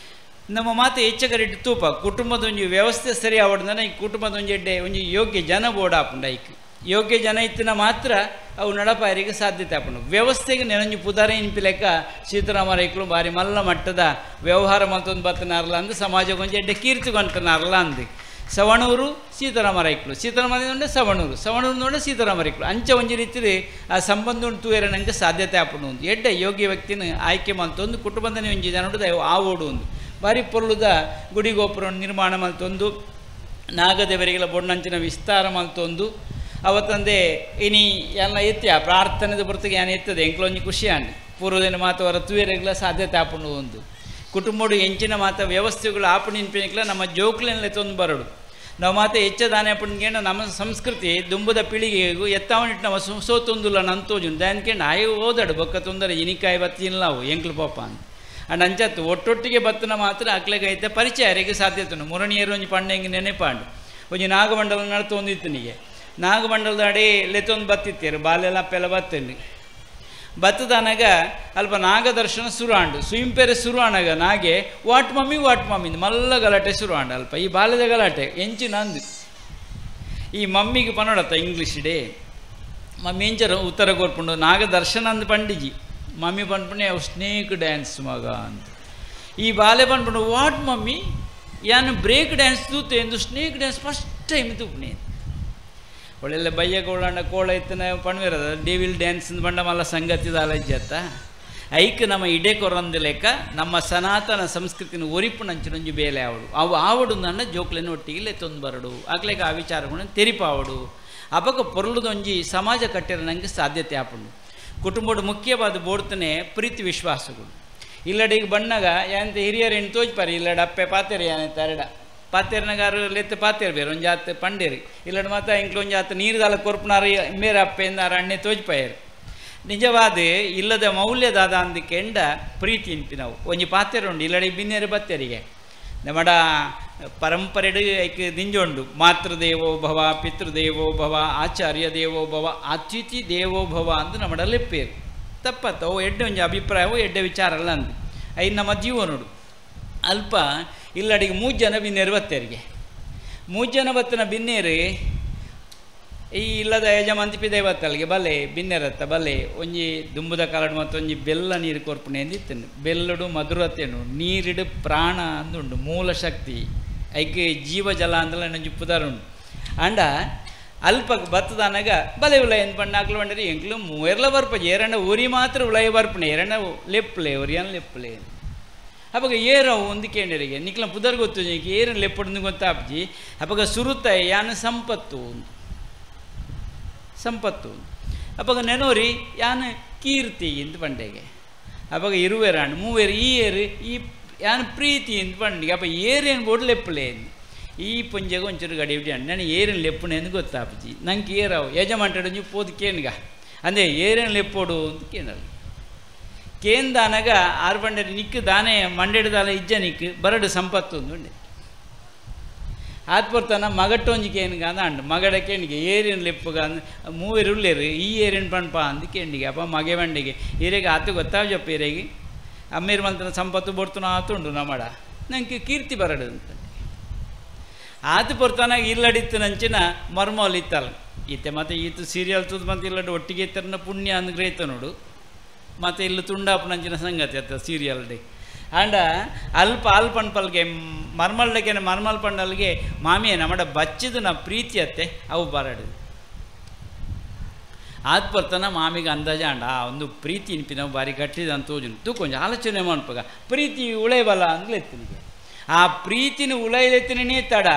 [SPEAKER 4] ನಮ್ಮ ಮಾತು ಹೆಚ್ಚಗರಿಟ್ಟು ತೂಪ ಕುಟುಂಬದ ಒಂಜಿ ವ್ಯವಸ್ಥೆ ಸರಿ ಆವಡ್ದನ ಈ ಕುಟುಂಬದ ಒಂಜಿ ಎಡ್ಡೆ ಒಂಜಿ ಯೋಗ್ಯ ಜನ ಬೋಡಾಪುಂಡ ಐಕ್ ಯೋಗ್ಯ ಜನ ಇತ್ತಿನ ಮಾತ್ರ ಅವು ನಡಪಾರಿಗೆ ಸಾಧ್ಯತೆ ಆಪುಂಡು ವ್ಯವಸ್ಥೆಗೆ ನೆನಂಜು ಪುದಾರ ಇನ್ಪಿ ಲೆಕ್ಕ ಸೀತಾರಾಮರೈಕ್ಳು ಬಾರಿ ಮಲ್ಲ ಮಟ್ಟದ ವ್ಯವಹಾರ ಮತ್ತೊಂದು ಬತ್ತನಾರಲ್ಲ ಅಂದು ಸಮಾಜಕ್ಕೆ ಒಂಜಿ ಎಡ್ಡೆ ಕೀರ್ತಿಗೊಂತನಾರಲ್ಲ ಅಂದು ಸವಣೂರು ಸೀತಾರಾಮರೈಕ್ಳು ಸೀತಾರಾಮರ ಸವಣೂರು ನೋಡ ಸೀತಾರಾಮರೈಕ್ಳು ಅಂಚ ಒಂಜಿ ರೀತಿಲಿ ಆ ಸಂಬಂಧ ಉಂಟು ನಂಗೆ ಸಾಧ್ಯತೆ ಆಪುಂಡು ಒಂದು ಎಡ್ಡೆ ಯೋಗ್ಯ ವ್ಯಕ್ತಿನ ಆಯ್ಕೆ ಮಲ್ತೊಂದು ಕುಟುಂಬದನೇ ಒಂಜಿ ಜನ ಆವೋಡು ಒಂದು ಬಾರಿ ಪೊರ್ಲುದ ಗುಡಿ ಗೋಪುರ ನಿರ್ಮಾಣ ಮಲ್ತೊಂದು ನಾಗದೇವರಿಗೆಲ್ಲ ಬೊಣ್ಣಂಚಿನ ವಿಸ್ತಾರ ಮಲ್ತೊಂದು ಅವತ್ತಂದೆ ಇನಿ ಎಲ್ಲ ಎತ್ತಿಯ ಪ್ರಾರ್ಥನೆದ ಹೊರತಿಗೆ ಏನು ಎತ್ತದೆ ಎಂಕ್ಲೊಂಜಿ ಖುಷಿ ಅಂಡಿ ಪೂರ್ವದಿನ ಮಾತು ಅವರ ತುವೇರೆಗಳ ಸಾಧ್ಯತೆ ಆಪುಂಡು ಒಂದು ಕುಟುಂಬಡು ಎಂಚಿನ ಮಾತ ವ್ಯವಸ್ಥೆಗಳು ಆಪುಂಡು ಇನ್ಪಿನಿಕ್ಲ ನಮ್ಮ ಜೋಕ್ಲೆಲ್ಲ ಎತ್ತೊಂದು ಬರಡು ನಾವು ಮಾತ ಹೆಚ್ಚದಾನೆ ಆಪುಂಡ್ಗೇಂಡ ನಮ್ಮ ಸಂಸ್ಕೃತಿ ದುಂಬುದ ಪೀಳಿಗೆಗೂ ಎತ್ತಾವಣಿಟ್ಟು ನಾವು ಸೋತೊಂದುಲ್ಲ ನಂತೋಜು ದಾನ್ಕೇಂಡು ಆಯ್ ಓದಾಡು ಬೊಕ್ಕ ತೊಂದರೆ ಇನಿಕಾಯಿ ಬತ್ತಿ ಇಲ್ಲವು ಎಂಕ್ಲು ಪಾಪ ಅಂತ ಅಂಡ್ ಅಂಚತ್ತು ಒಟ್ಟೊಟ್ಟಿಗೆ ಬತ್ತನ ಮಾತ್ರ ಅಕ್ಲೆಗೈತೆ ಪರಿಚಯ ಯಾರಿಗೆ ಸಾಧ್ಯತೆ ಮುರಣಿಯರು ಒಂಜಿ ಪಂಡ ಹೆಂಗೆ ನೆನೆಪಾಂಡು ಒಂಜಿ ನಾಗಮಂಡಲ ನಡ್ತೊಂದಿತ್ತನಿಗೆ ನಾಗಮಂಡಲದ ಅಡಿ ಲೆತ್ತೊಂದು ಬತ್ತಿತ್ತೇರು ಬಾಲ್ಯೆಲ್ಲ ಅಪ್ಪೆಲ್ಲ ಬತ್ತಲ್ಲಿ ಬತ್ತದನಾಗ ಅಲ್ಪ ನಾಗದರ್ಶನ ಸುರಾಂಡು ಸುಯಿಂಪೆರೆ ಸುರಾಣಗ ನಾಗೆ ವಾಟ್ ಮಮ್ಮಿ ಮಲ್ಲ ಗಲಾಟೆ ಸುರಾಂಡು ಅಲ್ಪ ಈ ಬಾಲ್ಯದ ಗಲಾಟೆ ಎಂಚು ನಂದು ಈ ಮಮ್ಮಿಗೆ ಪನೋಡತ್ತ ಇಂಗ್ಲೀಷ್ ಡೇ ಮಮ್ಮಿ ಎಂಚರು ಉತ್ತರ ಕೋರ್ಪುಂಡು ನಾಗದರ್ಶನ ಅಂದು ಪಂಡಿಜಿ ಮಮ್ಮಿ ಪಂಡ್ಪುಣೆ ಅವು ಸ್ನೇಕ್ ಡ್ಯಾನ್ಸ್ ಮಗ ಅಂತ ಈ ಬಾಲ್ಯ ಪಂಡ್ಪುಂಡು ವಾಟ್ ಮಮ್ಮಿ ಯಾನು ಬ್ರೇಕ್ ಡ್ಯಾನ್ಸ್ ತೂತೆ ಎಂದು ಸ್ನೇಕ್ ಡ್ಯಾನ್ಸ್ ಫಸ್ಟ್ ಟೈಮ್ ತೂಪ್ನೆ ಒಳ್ಳೆಲ್ಲ ಬಯ್ಯಗೋಳಂಡ ಕೋಳ ಇತ್ತನ ಪಣ್ವಿರದ ಡೇವಿಲ್ ಡ್ಯಾನ್ಸ್ ಬಂಡ ಮಲ್ಲ ಸಂಗತಿದ ಅಲಜ್ಜತ್ತ ಐಕ್ ನಮ್ಮ ಇಡೆ ಕೊರಂದ ಲೆಕ್ಕ ನಮ್ಮ ಸನಾತನ ಸಂಸ್ಕೃತಿನ ಒರಿಪುಣಂಚಿನೊಂಜು ಬೇಲೆ ಅವು ಆವಡು ನನ್ನ ಜೋಕ್ಲೆನ ಒಟ್ಟಿಗೆ ಲೆತ್ತೊಂದು ಬರಡು ಆಗ್ಲೇಕ ಆ ವಿಚಾರಗಳನ್ನು ತೆರಿಪಾವಡು ಅಪಕ ಪೊರ್ಲುದೊಂಜಿ ಸಮಾಜ ಕಟ್ಟಿರ ನನಗೆ ಸಾಧ್ಯತೆ ಆಪುಂಡು ಕುಟುಂಬದ ಮುಖ್ಯವಾದ ಬೋಡ್ತಾನೆ ಪ್ರೀತಿ ವಿಶ್ವಾಸಗಳು ಇಲ್ಲಡಿಗೆ ಬಣ್ಣಗ ಯಾಂತ ಹಿರಿಯರು ಹೆಣ್ಣು ತೋಜ್ಪಾರಿ ಇಲ್ಲಡ ಅಪ್ಪೆ ಪಾತೆರಿ ಯಾನೈತೆ ಅರಡ ಪಾತೆರ್ನಗಾರು ಲೆತ್ತ ಪಾತೆರ್ ಬೇರೆ ಒಂದು ಜಾತ ಪಂಡೇರಿ ಇಲ್ಲಡ ಮಾತ್ರ ಇಂಕ್ಲು ಒಂದು ಜಾತ ನೀರುದಾಲ ಕೊರ್ಪನಾರ ಮೇರೆ ಅಪ್ಪೆಂದಾರ ಅಣ್ಣೆ ತೋಜ್ಪಾಯರು ನಿಜವಾದ ಇಲ್ಲದ ಮೌಲ್ಯದಾದ ಅಂದಕ್ಕೆಂಡ ಪ್ರೀತಿ ಇಂಪಿ ನಾವು ಒಂಜಿ ಪಾತೆರು ಉಂಡು ಇಲ್ಲಡಿ ಬಿನ್ನೇರು ಬತ್ತೆರಿಗೆ ನಮ್ಮಡ ಪರಂಪರೆಡು ಐಕ್ ದಿಂಜೊಂಡು ಮಾತೃದೇವೋ ಭವ ಪಿತೃದೇವೋ ಭವ ಆಚಾರ್ಯ ದೇವೋ ಭವ ಅತಿಥಿ ದೇವೋ ಭವ ಅಂದು ನಮ್ಮಡ ಲೆಪ್ಪೇರು ತಪ್ಪತ್ತ ಅವು ಎಡ್ಡೆ ಒಂಜಿ ಅಭಿಪ್ರಾಯವೋ ಎಡ್ಡೆ ವಿಚಾರ ಅಲ್ಲ ಅಂದು ಐದು ನಮ್ಮ ಜೀವನೋಡು ಅಲ್ಪ ಇಲ್ಲಡಿಗೆ 3 ಜನ ಬಿನ್ನೇರು ಬತ್ತೇರಿಗೆ 3 ಜನ ಬತ್ತನ ಬಿನ್ನೇರು ಈ ಇಲ್ಲದ ಯಜಮಾಂತಿಪಿ ದೇವತ್ತಲ್ಲಿಗೆ ಬಲೆ ಬಿನ್ನೆರತ್ತ ಬಲೆ ಒಂಜಿ ದುಂಬುದ ಕಾಲಡು ಮತ್ತೊಂಜಿ ಬೆಲ್ಲ ನೀರು ಕೊರ್ಪುಣೆ ಎಂದಿತ್ತನು ಬೆಲ್ಲಡು ಮಧುರತೆನು ನೀರಿಡು ಪ್ರಾಣ ಅಂದುಂಡು ಮೂಲ ಶಕ್ತಿ ಐಕೆ ಜೀವಜಲ ಅಂದಲ್ಲ ನಂಜಿ ಪುದಾರ ಉಂಡು ಅಂಡ ಅಲ್ಪ ಬತ್ತದನಾಗ ಬಲೆ ಉಲಯ ಎಂದು ಪಂಡ ಆಕಲು ಬಂಡರಿ ಎಂಕ್ಲು ಮೂವೆರ್ಲ ಬರ್ಪಜಿ ಏರಣ್ಣ ಊರಿ ಮಾತ್ರ ಉಲಯ ಬರ್ಪಣೆ ಏರಣ್ಣ ಲೆಪ್ಪಲೆ ಒರಿಯನ್ ಲೆಪ್ಪಲೆ ಅವಾಗ ಏರವು ಒಂದು ಕೇಂದ್ರಿಗೆ ನಿಕ್ಲ ಪುದರ್ ಗೊತ್ತು ಏರನ್ ಲೆಪ್ಪಡು ಗೊತ್ತಾಪ್ಜಿ ಅವಾಗ ಸುರುತ್ತ ಯಾನ ಸಂಪತ್ತು ಅವಾಗ ನೆನೋರಿ ಯಾನು ಕೀರ್ತಿ ಇಂದು ಪಂಡೆಗೆ ಅವಾಗ ಇರುವೆರಾಂಡು ಮೂವೇರು ಈ ಏರು ಈ ಯಾನು ಪ್ರೀತಿ ಇಂದು ಪಂಡಿಗೆ ಅಪ್ಪ ಏರೇನು ಬೋಡು ಲೆಪ್ಪಲೆ ಈ ಪುಂಜೆಗೆ ಒಂಚೂರು ಗಡಿ ಬಿಟ್ಟು ನಾನು ಏರೇನು ಲೆಪ್ಪಣೆ ಎಂದು ಗೊತ್ತಾಪಜಿ ನಂಗೆ ಏರಾವು ಯಜಮಾಂಟಡು ನೀವು ಪೋದು ಕೇನ್ಗ ಅಂದೆ ಏರೇನು ಲೆಪ್ಪೋಡು ಅಂತ ಕೇಳಲ್ಲ ಕೇಂದಾನಾಗ ಆರು ಬಂಡರಿ ನಿಕ್ಕು ದಾನೆ ಮಂಡೆಡ್ದಾಲ ಇಜ್ಜ ನಿಕ್ಕು ಬರಡು ಸಂಪತ್ತು ಒಂದು ಆತ್ಪರ್ತಾನ ಮಗಟ್ಟೊಂಜಿ ಕೇನ್ಗ ಅಂದ ಮಗಡ ಕೇಣಿಗೆ ಏರಿನ ಲೆಪ್ಪುಗ ಮೂವೇರು ಉಳ್ಳೇರು ಈ ಏರಿನ ಪಣ್ಪ ಅಂದು ಕೇಂಡಿಗೆ ಅಪ್ಪ ಮಗೆ ಬಂಡಿಗೆ ಈರೆಗೆ ಆತು ಗೊತ್ತಾವಜಪ್ಪ ಈರೆಗೆ ಅಮ್ಮೀರ್ ಮಂತ್ರ ಸಂಪತ್ತು ಬೊಡ್ತನ ಆತುಂಡು ನಮ್ಮಡ ನಂಗೆ ಕೀರ್ತಿ ಬರಡು ಅಂತ ಆತು ಪೊರ್ತಾನಾಗ ಇಲ್ಲಡಿತ್ತು ನಂಚಿನ ಮರ್ಮೋಲ್ ಇತ್ತಲ್ಲ ಈತೆ ಮತ್ತು ಈತು ಸೀರಿಯಲ್ ತುದು ಮತ್ತು ಇಲ್ಲಡು ಒಟ್ಟಿಗೆ ಇತ್ತರನ ಪುಣ್ಯ ಅಂದ್ ಗ್ರಹಿತ ನೋಡು ಮತ್ತು ಇಲ್ಲಿ ತುಂಡಾಪು ನಂಚಿನ ಸಂಗತಿ ಅತ್ತ ಸೀರಿಯಲ್ ಡೇ ಅಂಡ ಅಲ್ಪ ಅಲ್ಪಣ್ಪಲ್ಗೆ ಮರ್ಮಲ್ಡಕ್ಕೆ ಮರ್ಮಲ್ ಪಂಡಲ್ಗೆ ಮಾಮಿಯ ನಮ್ಮಡ ಬಚ್ಚಿದು ನಾ ಪ್ರೀತಿ ಅತ್ತೆ ಅವು ಬರಡು ಆತ್ಪರ್ತನ ಮಾಮಿಗೆ ಅಂದಾಜ ಅಂಡ ಒಂದು ಪ್ರೀತಿ ಇನ್ಪಿ ನಾವು ಬಾರಿ ಗಟ್ಟಿದ ಅಂತ ತೋಜು ತೂ ಕೊಂಚ ಆಲೋಚನೆ ಮಾಡ್ಪಾಗ ಪ್ರೀತಿ ಉಳೆಯಬಲ್ಲ ಅಂದ್ಲು ಎತ್ತನಿಗೆ ಆ ಪ್ರೀತಿನ ಉಳೆಯಲೆತ್ತನೇ ತಡ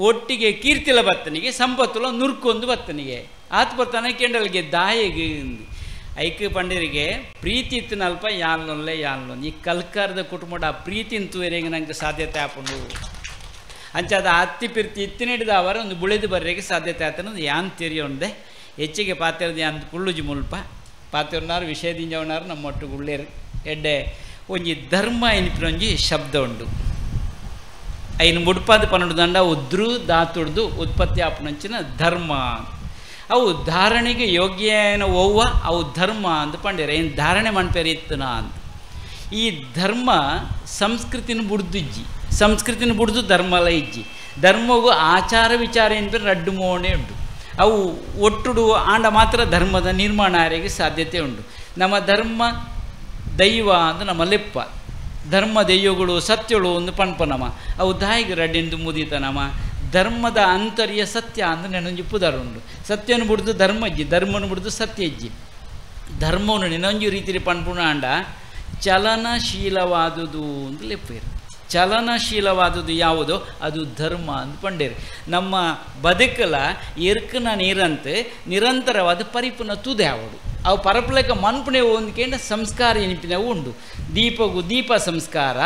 [SPEAKER 4] ಒಟ್ಟಿಗೆ ಕೀರ್ತಿಲ ಬತ್ತನಿಗೆ ಸಂಪತ್ತುಲ ನುರ್ಕೊಂದು ಬತ್ತನಿಗೆ ಆತ್ಪರ್ತನ ಕೆಂಡಲ್ಗೆ ದಾಯಿಗೆ ಐಕೆ ಪಂಡಿರಿಗೆ ಪ್ರೀತಿ ಇತ್ತಿನಲ್ಪ ಯಾಲ್ನೊಲ್ಲೆ ಯಾಲ್ನೊಂದು ಈ ಕಲ್ಕಾರದ ಕುಟುಂಬದ ಆ ಪ್ರೀತಿನ ತೂರಿಗೆ ನಂಗೆ ಸಾಧ್ಯತೆ ಹಾಕೊಂಡು ಅಂಚಾದ ಹತ್ತಿ ಪಿರ್ತಿ ಇತ್ತಿನಿಡಿದ ಅವರ ಒಂದು ಬುಳಿದು ಬರ್ರಿಗೆ ಸಾಧ್ಯತೆ ಆತನದು ಯಾನ್ ತಿರಿಯೊಂದೆ ಹೆಚ್ಚಿಗೆ ಪಾತಿರದ ಯಾನ್ ಕುಳ್ಳುಜಿ ಮುಲ್ಪ ಪಾತಿರ್ನಾರು ವಿಷಯದಿಂಜವನಾರು ನಮ್ಮ ಒಟ್ಟು ಗುಳ್ಳೇರು ಎಡ್ಡೆ ಒಂಜಿ ಧರ್ಮ ಎನಿಪಿನೊಂಜಿ ಶಬ್ದ ಉಂಡು ಐನು ಮುಡ್ಪಾದ ಪನ್ನೊಂದು ದಂಡ ಉದ್ರು ಧಾತುಡ್ದು ಉತ್ಪತ್ತಿ ಆಪನಂಚಿನ ಧರ್ಮ ಅವು ಧಾರಣೆಗೆ ಯೋಗ್ಯನ ಓವ್ವ ಅವು ಧರ್ಮ ಅಂತ ಪಂಡಿರ ಏನು ಧಾರಣೆ ಮಣ್ಪೇರಿ ಇತ್ತನ ಅಂತ ಈ ಧರ್ಮ ಸಂಸ್ಕೃತಿನ ಬುಡ್ದಿಜ್ಜಿ ಸಂಸ್ಕೃತಿನ ಬುಡ್ದು ಧರ್ಮಲ ಇಜ್ಜಿ ಧರ್ಮಗೂ ಆಚಾರ ವಿಚಾರ ಏನ್ಪೇರು ರಡ್ಡು ಮೋಣೆ ಉಂಟು ಅವು ಒಟ್ಟುಡು ಆಂಡ ಮಾತ್ರ ಧರ್ಮದ ನಿರ್ಮಾಣ ಆರೆಗೆ ಸಾಧ್ಯತೆ ಉಂಟು ನಮ್ಮ ಧರ್ಮ ದೈವ ಅಂತ ನಮ್ಮ ಲೆಪ್ಪ ಧರ್ಮ ದೈವಗಳು ಸತ್ಯಗಳು ಒಂದು ಪಣ್ಪನಮ ಅವು ದಾಯಿಗೆ ರಡ್ಡೆಂದು ಮುದಿತನಮ ಧರ್ಮದ ಅಂತರ್ಯ ಸತ್ಯ ಅಂದ್ರೆ ನೆನೊಂಜಿ ಪುದರ್ ಉಂಡು ಸತ್ಯನ ಬಿಡ್ದು ಧರ್ಮ ಇಜ್ಜಿ ಧರ್ಮನ ಬಿಡ್ದು ಸತ್ಯ ಇಜ್ಜಿ ಧರ್ಮವನ್ನು ನೆನೊಂಜಿ ರೀತಿಲಿ ಪಣ್ಪುಣ ಆಂಡ ಚಲನಶೀಲವಾದುದು ಅಂತ ಲೆಪ್ಪೇರು ಚಲನಶೀಲವಾದುದು ಯಾವುದೋ ಅದು ಧರ್ಮ ಅಂತ ಪಂಡೇರು ನಮ್ಮ ಬದುಕಲ ಎರ್ಕನ ನೀರಂತೆ ನಿರಂತರವಾದ ಪರಿಪುನ ತುದೆ ಯಾವಡು ಅವು ಪರಪಲೆಕ ಮನ್ಪುಣೆ ಒಂದ್ಕೇಂಡ ಸಂಸ್ಕಾರ ಎನಿಪಿನವು ಉಂಡು ದೀಪಗೂ ದೀಪ ಸಂಸ್ಕಾರ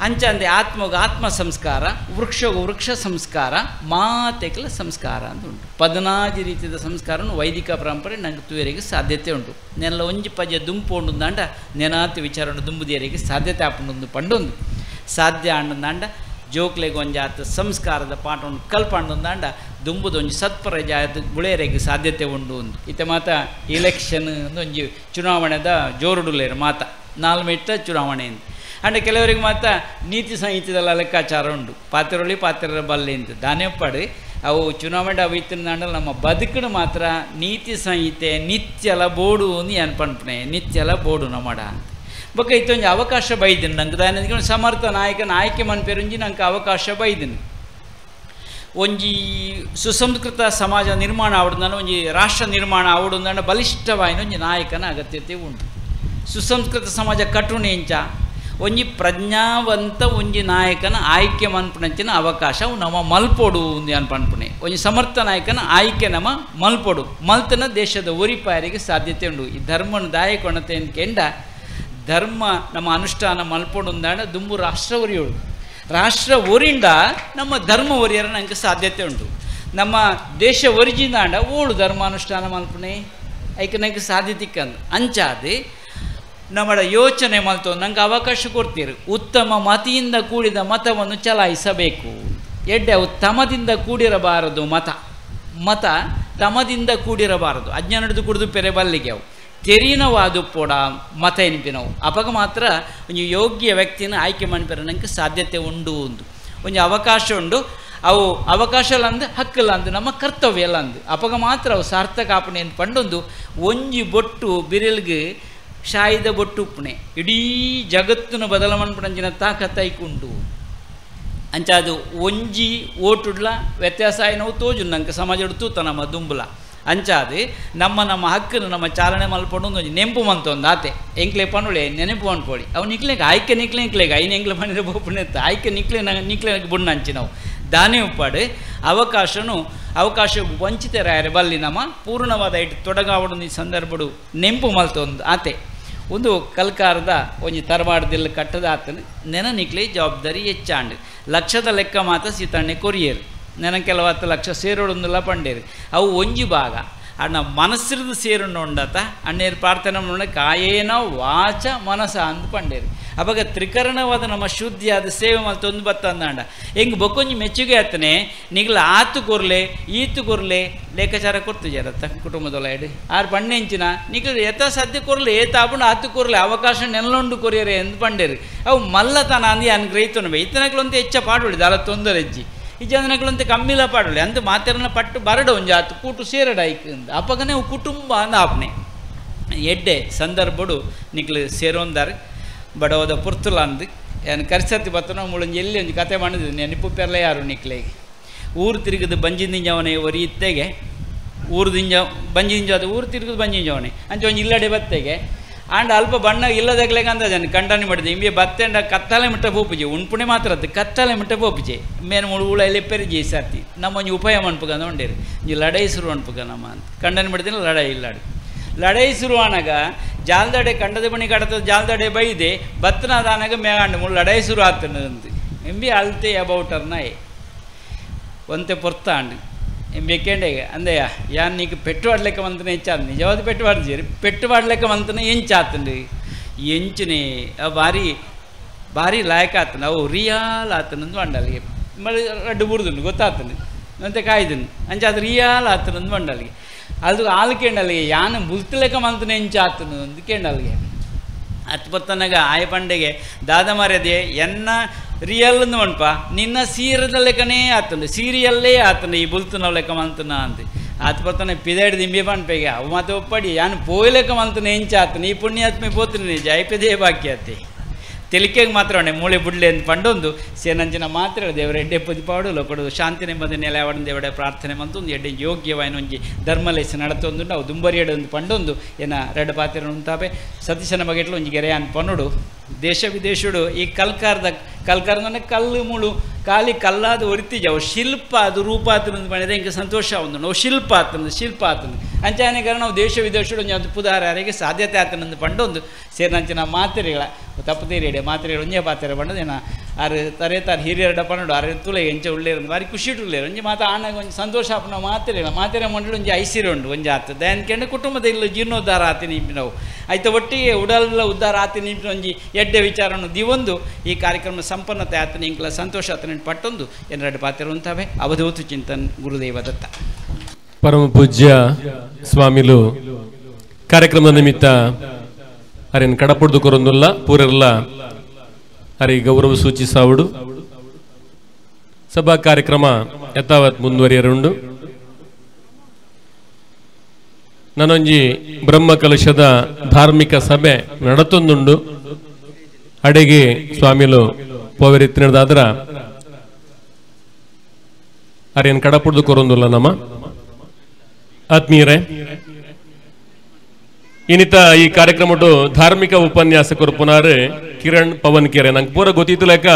[SPEAKER 4] ಅಂಚಂದೆ ಆತ್ಮಗೂ ಆತ್ಮ ಸಂಸ್ಕಾರ ವೃಕ್ಷಗೂ ವೃಕ್ಷ ಸಂಸ್ಕಾರ ಮಾತೆಕಲ ಸಂಸ್ಕಾರ ಅಂತ ಉಂಟು 14 ರೀತಿಯ ಸಂಸ್ಕಾರವನ್ನು ವೈದಿಕ ಪರಂಪರೆ ನಂಗೆ ತೂಯರಿಗೆ ಸಾಧ್ಯತೆ ಉಂಟು ನೆಲ್ಲ ಒಂಜಿ ಪದ್ಯ ದುಂಪು ಉಂಡುಂದಾಂಡ ನೆನಾತಿ ವಿಚಾರ ದುಂಬುದಿಯರಿಗೆ ಸಾಧ್ಯತೆ ಆಪುಂಡು ಪಂಡೊಂದು ಸಾಧ್ಯ ಅಂಡುಂದಾಂಡ ಜೋಕ್ಲೆಗೆ ಒಂಜಾತ ಸಂಸ್ಕಾರದ ಪಾಠ ಉಂಟು ಕಲ್ಪಂಡುಂದಾಂಡ ದುಂಬುದೊಂಜಿ ಸತ್ಪರಜಾತ ಗುಳೇರಿಗೆ ಸಾಧ್ಯತೆ ಉಂಡು ಒಂದು ಇತ ಮಾತ ಇಲೆಕ್ಷನ್ ಒಂಜಿ ಚುನಾವಣೆದ ಜೋರುಡುಲೇರು ಮಾತ 4 ಮೆಟ್ಟ ಚುನಾವಣೆ ಅಂತ ಅಂಡ್ ಕೆಲವರಿಗೆ ಮಾತ್ರ ನೀತಿ ಸಂಹಿತೆದಲ್ಲ ಲೆಕ್ಕಾಚಾರ ಉಂಟು ಪಾತ್ರೊಳಿ ಪಾತ್ರ ಬಲ್ಲೆ ಅಂತ ದಾನೆಪ್ಪಡು ಅವು ಚುನಾವಣೆ ಅವು ಇತ್ತಿನ ನಮ್ಮ ಬದುಕಣ ಮಾತ್ರ ನೀತಿ ಸಂಹಿತೆ ನಿತ್ಯಲ ಬೋಡು ಅಂತ ಏನು ಪಂಪನೆ ನಿತ್ಯಲ ಬೋಡು ನಮ್ಮಡ ಅಂತ ಬೊಕ್ಕ ಇತ್ತೊಂದು ಅವಕಾಶ ಬೈದಿನಿ ನಂಗೆ ದಾನ ಸಮರ್ಥ ನಾಯಕನ ಆಯ್ಕೆ ಮನ್ಪೇರುಂಜಿ ನಂಗೆ ಅವಕಾಶ ಬೈದಿನಿ ಒಂಜಿ ಸುಸಂಸ್ಕೃತ ಸಮಾಜ ನಿರ್ಮಾಣ ಆವಡ್ದಾನ ಒಂಜಿ ರಾಷ್ಟ್ರ ನಿರ್ಮಾಣ ಆವಡುಂದಾಂಡ ಬಲಿಷ್ಠವಾಯಿನ ಒಂಜಿ ನಾಯಕನ ಅಗತ್ಯತೆ ಉಂಟು ಸುಸಂಸ್ಕೃತ ಸಮಾಜ ಕಟುಣೆ ಇಂಚ ಒಂಜಿ ಪ್ರಜ್ಞಾವಂತ ಒಂಜಿ ನಾಯಕನ ಆಯ್ಕೆ ಮನ್ಪುನಂಚಿನ ಅವಕಾಶ ಅವು ನಮ್ಮ ಮಲ್ಪೊಡು ಒಂದು ಅನ್ಪನ್ಪುಣೆ ಒಂಜಿ ಸಮರ್ಥ ನಾಯಕನ ಆಯ್ಕೆ ನಮ್ಮ ಮಲ್ಪೊಡು ಮಲ್ತನ ದೇಶದ ಒರಿಪಾಯರಿಗೆ ಸಾಧ್ಯತೆ ಉಂಡು ಈ ಧರ್ಮನ ದಾಯಕೊಣತೆ ಕೆಂಡ ಧರ್ಮ ನಮ್ಮ ಅನುಷ್ಠಾನ ಮಲ್ಪೊಡುಂದಾಂಡ ದುಂಬು ರಾಷ್ಟ್ರ ಒರಿಯೋಳು ರಾಷ್ಟ್ರ ಒರಿಂಡ ನಮ್ಮ ಧರ್ಮ ಒರಿಯರ ನಂಗೆ ಸಾಧ್ಯತೆ ಉಂಟು ನಮ್ಮ ದೇಶ ಒರಿಜಿಂದಾಂಡ ಓಳು ಧರ್ಮಾನುಷ್ಠಾನ ಮಲ್ಪನೆ ಐಕೆ ನಂಗೆ ಸಾಧ್ಯತಿಕ್ಕಂದು ಅಂಚಾದೆ ನಮ್ಮ ಯೋಚನೆ ಮಲ್ತು ನಂಗೆ ಅವಕಾಶ ಕೊಡ್ತೀರಿ ಉತ್ತಮ ಮತಿಯಿಂದ ಕೂಡಿದ ಮತವನ್ನು ಚಲಾಯಿಸಬೇಕು ಎಡ್ಡೆ ಅವು ತಮದಿಂದ ಕೂಡಿರಬಾರದು ಮತ ತಮದಿಂದ ಕೂಡಿರಬಾರದು ಅಜ್ಞಾನದ್ದು ಕುಡಿದು ಪೆರೆ ಬಲ್ಲಿಗೆ ಅವು ತೆರಿನವಾದು ಪೋಡ ಮತ ಎನಿಪಿನವು ಅಪಗ ಮಾತ್ರ ಒಂದು ಯೋಗ್ಯ ವ್ಯಕ್ತಿನ ಆಯ್ಕೆ ಮನ್ಪೆರ ನಂಗೆ ಸಾಧ್ಯತೆ ಉಂಡು ಒಂದು ಒಂದು ಅವಕಾಶ ಉಂಡು ಅವು ಅವಕಾಶಲಂದು ಹಕ್ಕಲಂದು ನಮ್ಮ ಕರ್ತವ್ಯ ಎಲ್ಲ ಅಂದು ಅಪಗ ಮಾತ್ರ ಅವು ಸಾರ್ಥಕ ಆಪಣೆ ಏನು ಪಂಡೊಂದು ಒಂಜಿ ಬೊಟ್ಟು ಬಿರಿಲ್ಗೆ ಶಾಯಿದ ಬೊಟ್ಟು ಉಪ್ಪಣೆ ಇಡೀ ಜಗತ್ತನ್ನು ಬದಲ ಮನ್ಪಣಂಜಿನ ತಾಕತ್ತೈಕುಂಡು ಅಂಚ ಅದು ಒಂಜಿ ಓಟುಡ್ಲ ವ್ಯತ್ಯಾಸ ಏನವು ತೋಜು ನಂಗೆ ಸಮಾಜ ತೂತ ನಮ್ಮ ದುಂಬುಲ ಅಂಚಾದೆ ನಮ್ಮ ಹಕ್ಕನ್ನು ನಮ್ಮ ಚಾಲನೆ ಮಲ್ಪೊಂಡು ಒಂದು ನೆಂಪು ಮಂತೊಂದು ಆತೆ ಎಂಕ್ಲೆ ಪಂಡುಳೆ ನೆನಪು ಅನ್ಕೊಳ್ಳಿ ಅವು ನಿಕ್ಲೆಗೆ ಆಯ್ಕೆ ನಿಕ್ಲೆಗೆ ಐನು ಎಂಕ್ಲೆ ಪಂಡಿರ ಬೋಪುಣೆ ಆಯ್ಕೆ ನಿಕ್ಲೆ ಬುಣ್ಣ ಹಂಚಿ ನಾವು ದಾನೆ ಉಪ್ಪಾಡು ಅವಕಾಶ ವಂಚಿತರಾಯರೆ ಬಲ್ಲಿ ನಮ್ಮ ಪೂರ್ಣವಾದ ಇಟ್ಟು ತೊಡಗಾವಡು ಈ ಸಂದರ್ಭಡು ನೆಂಪು ಮಲ್ತೊಂದು ಆತೆ ಒಂದು ಕಲ್ಕಾರದ ಒಂಜಿ ತರವಾಡದಿಲ್ಲ ಕಟ್ಟದ ಆತನು ನೆನ ನಿಕ್ಲೆ ಜವಾಬ್ದಾರಿ ಹೆಚ್ಚಾಂಡು ಲಕ್ಷದ ಲೆಕ್ಕ ಮಾತ್ರ ಸೀತಣ್ಣೆ ಕೊರಿಯರು ನೆನ ಕೆಲವತ್ತು ಲಕ್ಷ ಸೇರೋಡೊಂದುಲ್ಲ ಪಂಡೇರು ಅವು ಒಂಜಿ ಭಾಗ ಅಣ್ಣ ಮನಸ್ಸಿರದು ಸೇರುಂಡು ಉಂಡತ ಅಣ್ಣೇರು ಪ್ರಾರ್ಥನೆ ನೋಡ ಕಾಯೇನ ವಾಚ ಮನಸ ಅಂದು ಪಂಡೇರು ಅವಾಗ ತ್ರಿಕರಣವಾದ ನಮ್ಮ ಶುದ್ಧಿಯಾದ ಸೇವೆ ಮಲ್ತು ಒಂದು ಬತ್ತಂದಾಂಡ ಹೆಂಗೆ ಬೊಕ್ಕೊಂಜಿ ಮೆಚ್ಚುಗೆ ಆತನೆ ನಿಗ್ಲ ಆತು ಕೊರ್ಲೆ ಈತು ಕೊರ್ಲೆ ಲೆಕ್ಕಾಚಾರ ಕೊಡ್ತು ಜರತ್ತ ಕುಟುಂಬದೊಳಗಡೆ ಆರು ಪಣ್ಣೆ ಹೆಂಚಿನ ನಿಗ್ಲು ಯಥಾಸಾಧ್ಯ ಕೊರ್ಲೆ ಏತಾಪುಂಡು ಆತು ಕೊರ್ಲೆ ಅವಕಾಶ ನೆಲ್ಲೊಂಡು ಕೊರಿಯರೆ ಎಂದು ಪಂಡೇರು ಅವು ಮಲ್ಲತನ ಅಂದಿ ಅನ್ಗ್ರಹಿತನು ಇತನಗಳಂತೆ ಹೆಚ್ಚ ಪಾಡುಳಿದ ಅಲ್ಲ ತೊಂದರೆಜ್ಜಿ ಈ ಜನಗಳಂತೆ ಕಮ್ಮಿಲ ಪಾಡಲಿ ಅಂತ ಮಾತೆರನ್ನ ಪಟ್ಟು ಬರಡು ಒಂಜಾತು ಕೂಟು ಸೇರಡಾಯ್ಕಂದು ಅಪ್ಪಗನೇ ಕುಟುಂಬ ಅಂದ ಆಪ್ನೆ ಎಡ್ಡೆ ಸಂದರ್ಭಡು ನಿಕ್ಲು ಸೇರೊಂದಾರೆ ಬಡವದ ಪುರ್ತುಲ ಅಂದು ಏನು ಕರ್ಸತಿ ಬತ್ತನೋ ಮುಳಂಜಿ ಎಲ್ಲಿ ಒಂದು ಕತೆ ಮಾಡಿದ್ರು ನೆನಪು ಪೆರ್ಲ ಯಾರು ನಿಕ್ಲೆಗೆ ಊರು ತಿರುಗಿದು ಬಂಜಿಂದಿಂಜವನೆ ಒರಿ ಇತ್ತೆಗೆ ಊರ್ದಿಂಜ ಬಂಜಿಂಜ ಅದು ಊರು ತಿರುಗಿದು ಬಂಜಿಂಜವನೆ ಅಂಚ ಒಂದು ಇಲ್ಲಡೆ ಬತ್ತೆಗೆ ಆಂಡ ಅಲ್ಪ ಬಣ್ಣ ಇಲ್ಲದಾಗ್ಲೆಗೆ ಅಂದ ಜನ ಕಂಡನೆ ಮಾಡಿದೆ ಇಂಬೆ ಬತ್ತೆಂಡ ಕತ್ತಲೆ ಮಿಟ್ಟ ಪೋಪುಜೆ ಉಣ್ಪುಣೆ ಮಾತ್ರ ಅದು ಕತ್ತಲೆ ಮಿಟ್ಟ ಪೋಪುಜೆ ಮೇನು ಉಳ ಎಲೆಪ್ಪೆರಿ ಜೈ ಸಾತಿ ನಮ್ಮ ಒಂಜಿ ಉಪಾಯ ಮನ್ಪುಗ ನೋಡೇರಿ ಈ ಲಡೈ ಸುರು ಅನ್ಪುಗ ನಮ್ಮ ಅಂತ ಕಂಡನೆ ಮಾಡಿದ್ರೆ ಲಡೈ ಇಲ್ಲಾಡು ಲಡೈ ಶುರುವಾನಾಗ ಜಾಲ್ದಡೆ ಕಂಡದ ಬಣಿ ಕಡತದ ಜಾಲ್ದಡೆ ಬೈದೆ ಬತ್ತನಾದಾನಾಗ ಮೇಗಾಂಡು ಮುಳ್ಳು ಲಡೈ ಶುರು ಆಗ್ತಾನೆ ಅಂತ ಎಂಬಿ ಅಲ್ತೆ ಅಬೌಟರ್ ನಾಯಿ ಒಂತೆ ಪೊರ್ತಾಂಡು ಎಂಬೇಕೇಂಡೆಗೆ ಅಂದಯ್ಯ ಯಾನ್ ನೀకు పెట్టుబడులెక్క వంతనే ఇచ్చాను నిజవాది పెట్టుబడి చేరి పెట్టుబడులెక్క వంతనే ఎంచాతండి ఎంచునే భారీ భారీ లాయక్ ఆತನ ಅವು ರಿಯಾಲ್ ಆತನಂದು ಮಂಡಲಿಗೆ ಮಳೆ ರಡ್ಡು ಬುಡ್ದುಂಡು ಗೊತ್ತಾತಂದು ಅಂತೆ ಕಾಯ್ದನು ಅಂಚೆ ಅದು ರಿಯಾಲ್ ಆತನಂದು ಮಂಡಲಿಗೆ ಅದು ಹಾಲು ಕೇಂಡಲಿಗೆ ಯಾನು ಬುಲ್ತಲೆಕ್ಕ ಮಂತನೆ ಎಂಚಾತನು ಅಂದು ಕೇಂಡಲಿಗೆ ಹತ್ತು ಪತ್ತನಾಗ ಆಯ ಪಂಡೆಗೆ ದಾದ ಮರ್ಯಾದೆ ಎನ್ನ ರಿಯಲ್ ಅಂದ್ಮಣ್ಪ ನಿನ್ನ ಸೀರದ ಲೆಕ್ಕನೇ ಆತಂದು ಸೀರಿಯಲ್ಲೇ ಆತಂದು ಈ ಬುಲ್ತನ ಲೆಕ್ಕ ಮಂತನ ಅಂತ ಹತ್ತು ಪತ್ತನ ಪಿದಾಡಿ ದಿಂಬೆ ಪಂಪೆಗೆ ಅವು ಮತ್ತೆ ಒಪ್ಪಡಿ ಯಾನು ಪೋಯ್ ಲೆಕ್ಕ ಮಂತನ ಎಂಚಾತನು ಈ ಪುಣ್ಯಾತ್ಮೆ ಪೋತೀನಿ ಜಯಪದೇ ಬಾಕ್ಯಾತೆ ತೆಲಿಕೆಗೆ ಮಾತ್ರ ಮೂಳೆ ಬುಡ್ಲೆ ಅಂತ ಪಂಡೊಂದು ಸೇನಂಚಿನ ಮಾತ್ರ ದೇವರ ಎಡ್ಡೆ ಪದಿ ಪಾಡು ಕೊಡೋದು ಶಾಂತಿ ನೆಮ್ಮದಿ ನೆಲೆ ಅವಡ ದೇವಡೆ ಪ್ರಾರ್ಥನೆ ಮಂತೊಂದು ಎಡ್ಡೆ ಯೋಗ್ಯವಾಯಿನ ಒಂಜಿ ಧರ್ಮಲೇಶ ನಡತೊಂದು ನಾವು ದುಂಬರಿ ಎಡೊಂದು ಪಂಡೊಂದು ಏನ ರೆಡ್ ಪಾತ್ರ ಉಂತಾಪೆ ಸತೀಶನ ಬಗೆಟ್ಲು ಒಂಜಿ ಗೆರೆ ಅನ್ ಪನ್ನುಡು ದೇಶ ವಿದೇಶಡು ಈ ಕಲ್ಕಾರನ ಕಲ್ಲು ಮುಳು ಖಾಲಿ ಕಲ್ಲಾದ ಒರಿತಿಜ ಅವು ಶಿಲ್ಪ ಅದು ರೂಪ ಆತನಂದು ಮಾಡಿದ್ರೆ ಹಿಂಗೆ ಸಂತೋಷ ಒಂದು ನಾವು ಶಿಲ್ಪ ಆತನದು ಅಂಚಾನೆಗಾರ ನಾವು ದೇಶ ವಿದೇಶಡು ಒಂಜಿ ಅದು ಪುದಾರಿಗೆ ಸಾಧ್ಯತೆ ಆತನಂದು ಪಂಡೊಂದು ಸೇರಿನಂಚಿನ ಮಾತ್ರೆಗಳ ತಪ್ಪದೇರಿ ಮಾತ್ರೆಗಳು ಒಂಜೇ ಪಾತ್ರೆ ಪಂಡದು ಏನ ಆರು ತರೇತಾರು ಹಿರಿಯರಡ ಪನ್ನಡು ಆರು ತುಲೆ ಎಂಚ ಉಳ್ಳೇರು ಬಾರಿ ಖುಷಿ ಉಳ್ಳೇರು ಒಂಜಿ ಮಾತು ಆನಾಗ ಒಂಜಿ ಸಂತೋಷ ಆಪನ ಮಾತ್ರೆ ಮಂಡಳಿ ಒಂಜಿ ಐಸಿರು ಉಂಡು ಒಂಜಿ ಆತ ದಯನ್ಕೆಂಡು ಕುಟುಂಬದ ಇಲ್ಲ ಜೀರ್ಣೋದ್ಧಾರ ಆತಿ ನಿಂಪಿ ನಾವು ಆಯ್ತು ಒಟ್ಟಿಗೆ ಉಡಲ್ಲ ಉದ್ಧಾರ ಆತಿ ನಿಂಪಿ ಒಂಜಿ ಎಡ್ಡೆ ವಿಚಾರವನ್ನು ದಿವೊಂದು ಈ ಕಾರ್ಯಕ್ರಮ ಸಂಪನ್ನತೆ ಆತನ ಇಂಕ್ಲ ಸಂತೋಷ ಆತನ ಪಟ್ಟೊಂದು ಎರಡು ಪಾತ್ರ ಉಂತಾವೆ ಅವಧೂತು ಚಿಂತನ್ ಗುರುದೇವ ದತ್ತ
[SPEAKER 2] ಪರಮ ಪೂಜ್ಯ ಸ್ವಾಮಿಲು ಕಾರ್ಯಕ್ರಮದ ನಿಮಿತ್ತ ಅರೇನು ಕಡಪುಡ್ದು ಕೊರೊಂದುಲ್ಲ ಪೂರೆಲ್ಲ ಅರಿ ಗೌರವ ಸೂಚಿಸಾವುಡು ಸಭಾ ಕಾರ್ಯಕ್ರಮ ಯಥಾವತ್ ಮುಂದುವರಿಯರುಂಡು ನಾನೊಂಜಿ ಬ್ರಹ್ಮ ಕಲಶದ ಧಾರ್ಮಿಕ ಸಭೆ ನಡತೊಂದುಂಡು ಅಡೆಗೆ ಸ್ವಾಮಿಲು ಪೋವೆರಿತ್ತಿನದಾದ್ರ ಅರೇನು ಕಡಪುಡ್ದು ಕೊರೊಂದುಲ್ಲ ನಮ್ಮ ಆತ್ಮೀಯರೇ ಇನ್ನಿತ ಈ ಕಾರ್ಯಕ್ರಮ ಧಾರ್ಮಿಕ ಉಪನ್ಯಾಸಕರು ಪುನಾರ್ ಕಿರಣ್ ಪವನ್ ಕೆರೆ ನಂಗೆ ಪೂರ ಗೊತ್ತಿತ್ತು ಲೆಕ್ಕ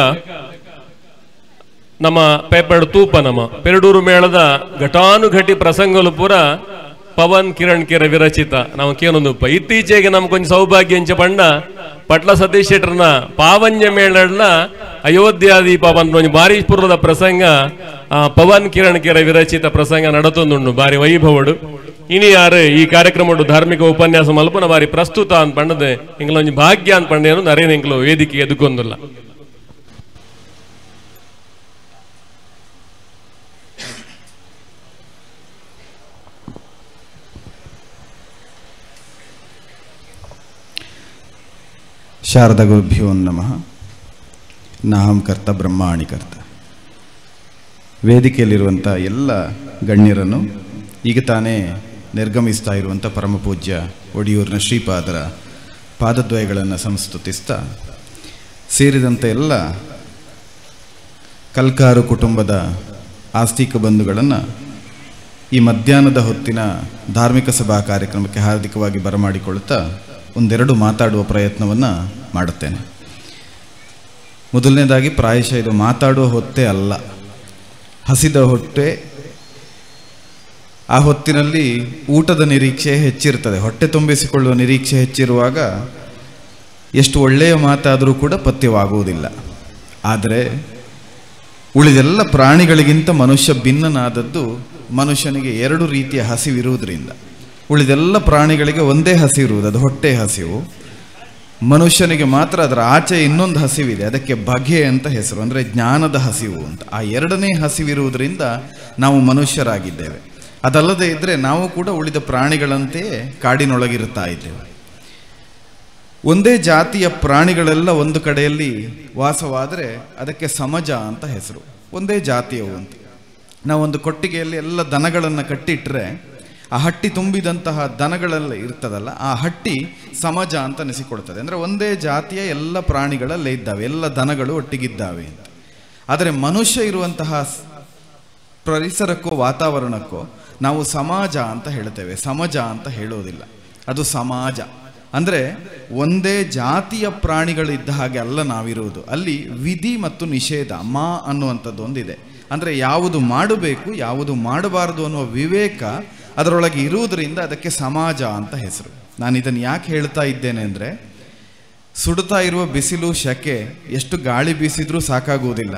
[SPEAKER 2] ನಮ್ಮ ಪೇಪರ್ ತೂಪ ನಮ್ಮ ಪೆರಡೂರು ಮೇಳದ ಘಟಾನುಘಟಿ ಪ್ರಸಂಗಲು ಪೂರ ಪವನ್ ಕಿರಣ್ ಕೆರೆ ವಿರಚಿತ ನಾವು ಕೇಳೊಂದುಪ್ಪ ಇತ್ತೀಚೆಗೆ ನಮ್ಗೊಂದು ಸೌಭಾಗ್ಯ ಎಂಚ ಪಂಡ ಪಟ್ಲ ಸತೀಶ್ ಶೆಟ್ಟರ್ನ ಪಾವಂಜ ಮೇಳಡ್ನ ಅಯೋಧ್ಯಾದೀಪ ಬಂದ ಬಾರೀಪುರದ ಪ್ರಸಂಗ ಪವನ್ ಕಿರಣ್ ಕೆರೆ ವಿರಚಿತ ಪ್ರಸಂಗ ನಡತೊಂದುಂಡು ಬಾರಿ ವೈಭವಡು ಇನಿ ಯಾರು ಈ ಕಾರ್ಯಕ್ರಮ ಧಾರ್ಮಿಕ ಉಪನ್ಯಾಸ ಮಲ್ಪನ ಬಾರಿ ಪ್ರಸ್ತುತ ಅಂತ ಪಂಡದೆ ಇಂಗ್ಲೊಂದು ಭಾಗ್ಯ ಅಂತ ಪಂಡ ಏನು ಅರೇನು ಇಂಗ್ಲು ವೇದಿಕೆ ಎದುಕೊಂದಿಲ್ಲ
[SPEAKER 5] ಶಾರದಾ ಗುರುಭ್ಯೋ ನಮಃ. ನಾಹಂ ಕರ್ತ ಬ್ರಹ್ಮಾಣಿ ಕರ್ತ. ವೇದಿಕೆಯಲ್ಲಿರುವಂಥ ಎಲ್ಲ ಗಣ್ಯರನ್ನು ಈಗ ತಾನೇ ನಿರ್ಗಮಿಸ್ತಾ ಇರುವಂಥ ಪರಮಪೂಜ್ಯ ಒಡಿಯೂರಿನ ಶ್ರೀಪಾದರ ಪಾದದ್ವಯಗಳನ್ನು ಸಂಸ್ತುತಿಸ್ತಾ ಸೇರಿದಂಥ ಎಲ್ಲ ಕಲ್ಕಾರು ಕುಟುಂಬದ ಆಸ್ತಿಕ ಬಂಧುಗಳನ್ನು ಈ ಮಧ್ಯಾಹ್ನದ ಹೊತ್ತಿನ ಧಾರ್ಮಿಕ ಸಭಾ ಕಾರ್ಯಕ್ರಮಕ್ಕೆ ಹಾರ್ದಿಕವಾಗಿ ಬರಮಾಡಿಕೊಳ್ಳುತ್ತಾ ಒಂದೆರಡು ಮಾತಾಡುವ ಪ್ರಯತ್ನವನ್ನು ಮಾಡುತ್ತೇನೆ. ಮೊದಲನೇದಾಗಿ ಪ್ರಾಯಶಃ ಇದು ಮಾತಾಡುವ ಹೊತ್ತೇ ಅಲ್ಲ, ಹಸಿದ ಹೊಟ್ಟೆ. ಆ ಹೊತ್ತಿನಲ್ಲಿ ಊಟದ ನಿರೀಕ್ಷೆ ಹೆಚ್ಚಿರ್ತದೆ, ಹೊಟ್ಟೆ ತುಂಬಿಸಿಕೊಳ್ಳುವ ನಿರೀಕ್ಷೆ ಹೆಚ್ಚಿರುವಾಗ ಎಷ್ಟು ಒಳ್ಳೆಯ ಮಾತಾದರೂ ಕೂಡ ಪಥ್ಯವಾಗುವುದಿಲ್ಲ. ಆದರೆ ಉಳಿದೆಲ್ಲ ಪ್ರಾಣಿಗಳಿಗಿಂತ ಮನುಷ್ಯ ಭಿನ್ನನಾದದ್ದು ಮನುಷ್ಯನಿಗೆ ಎರಡು ರೀತಿಯ ಹಸಿವಿರುವುದರಿಂದ. ಉಳಿದೆಲ್ಲ ಪ್ರಾಣಿಗಳಿಗೆ ಒಂದೇ ಹಸಿವಿರುವುದು, ಅದು ಹೊಟ್ಟೆ ಹಸಿವು. ಮನುಷ್ಯನಿಗೆ ಮಾತ್ರ ಅದರ ಆಚೆ ಇನ್ನೊಂದು ಹಸಿವಿದೆ, ಅದಕ್ಕೆ ಬಗೆ ಅಂತ ಹೆಸರು, ಅಂದರೆ ಜ್ಞಾನದ ಹಸಿವು ಅಂತ. ಆ ಎರಡನೇ ಹಸಿವಿರುವುದರಿಂದ ನಾವು ಮನುಷ್ಯರಾಗಿದ್ದೇವೆ. ಅದಲ್ಲದೆ ಇದ್ದರೆ ನಾವು ಕೂಡ ಉಳಿದ ಪ್ರಾಣಿಗಳಂತೆಯೇ ಕಾಡಿನೊಳಗಿರುತ್ತಾ ಇದ್ದೇವೆ. ಒಂದೇ ಜಾತಿಯ ಪ್ರಾಣಿಗಳೆಲ್ಲ ಒಂದು ಕಡೆಯಲ್ಲಿ ವಾಸವಾದರೆ ಅದಕ್ಕೆ ಸಮಜ ಅಂತ ಹೆಸರು, ಒಂದೇ ಜಾತಿಯವು ಅಂತ. ನಾವೊಂದು ಕೊಟ್ಟಿಗೆಯಲ್ಲಿ ಎಲ್ಲ ದನಗಳನ್ನು ಕಟ್ಟಿಟ್ಟರೆ ಆ ಹಟ್ಟಿ ತುಂಬಿದಂತಹ ದನಗಳೆಲ್ಲ ಇರ್ತದಲ್ಲ, ಆ ಹಟ್ಟಿ ಸಮಜ ಅಂತ ಅನಿಸಿಕೊಡ್ತದೆ. ಅಂದರೆ ಒಂದೇ ಜಾತಿಯ ಎಲ್ಲ ಪ್ರಾಣಿಗಳಲ್ಲೇ ಇದ್ದಾವೆ, ಎಲ್ಲ ದನಗಳು ಒಟ್ಟಿಗಿದ್ದಾವೆ ಅಂತ. ಆದರೆ ಮನುಷ್ಯ ಇರುವಂತಹ ಪರಿಸರಕ್ಕೋ ವಾತಾವರಣಕ್ಕೋ ನಾವು ಸಮಾಜ ಅಂತ ಹೇಳ್ತೇವೆ, ಸಮಜ ಅಂತ ಹೇಳೋದಿಲ್ಲ. ಅದು ಸಮಾಜ ಅಂದರೆ ಒಂದೇ ಜಾತಿಯ ಪ್ರಾಣಿಗಳಿದ್ದ ಹಾಗೆ ಅಲ್ಲ ನಾವಿರುವುದು. ಅಲ್ಲಿ ವಿಧಿ ಮತ್ತು ನಿಷೇಧ, ಮಾ ಅನ್ನುವಂಥದ್ದು ಒಂದಿದೆ. ಅಂದರೆ ಯಾವುದು ಮಾಡಬೇಕು ಯಾವುದು ಮಾಡಬಾರದು ಅನ್ನುವ ವಿವೇಕ ಅದರೊಳಗೆ ಇರುವುದರಿಂದ ಅದಕ್ಕೆ ಸಮಾಜ ಅಂತ ಹೆಸರು. ನಾನು ಇದನ್ನು ಯಾಕೆ ಹೇಳ್ತಾ ಇದ್ದೇನೆ ಅಂದರೆ, ಸುಡುತ್ತಾ ಇರುವ ಬಿಸಿಲು, ಶೆಕೆ, ಎಷ್ಟು ಗಾಳಿ ಬೀಸಿದ್ರೂ ಸಾಕಾಗುವುದಿಲ್ಲ.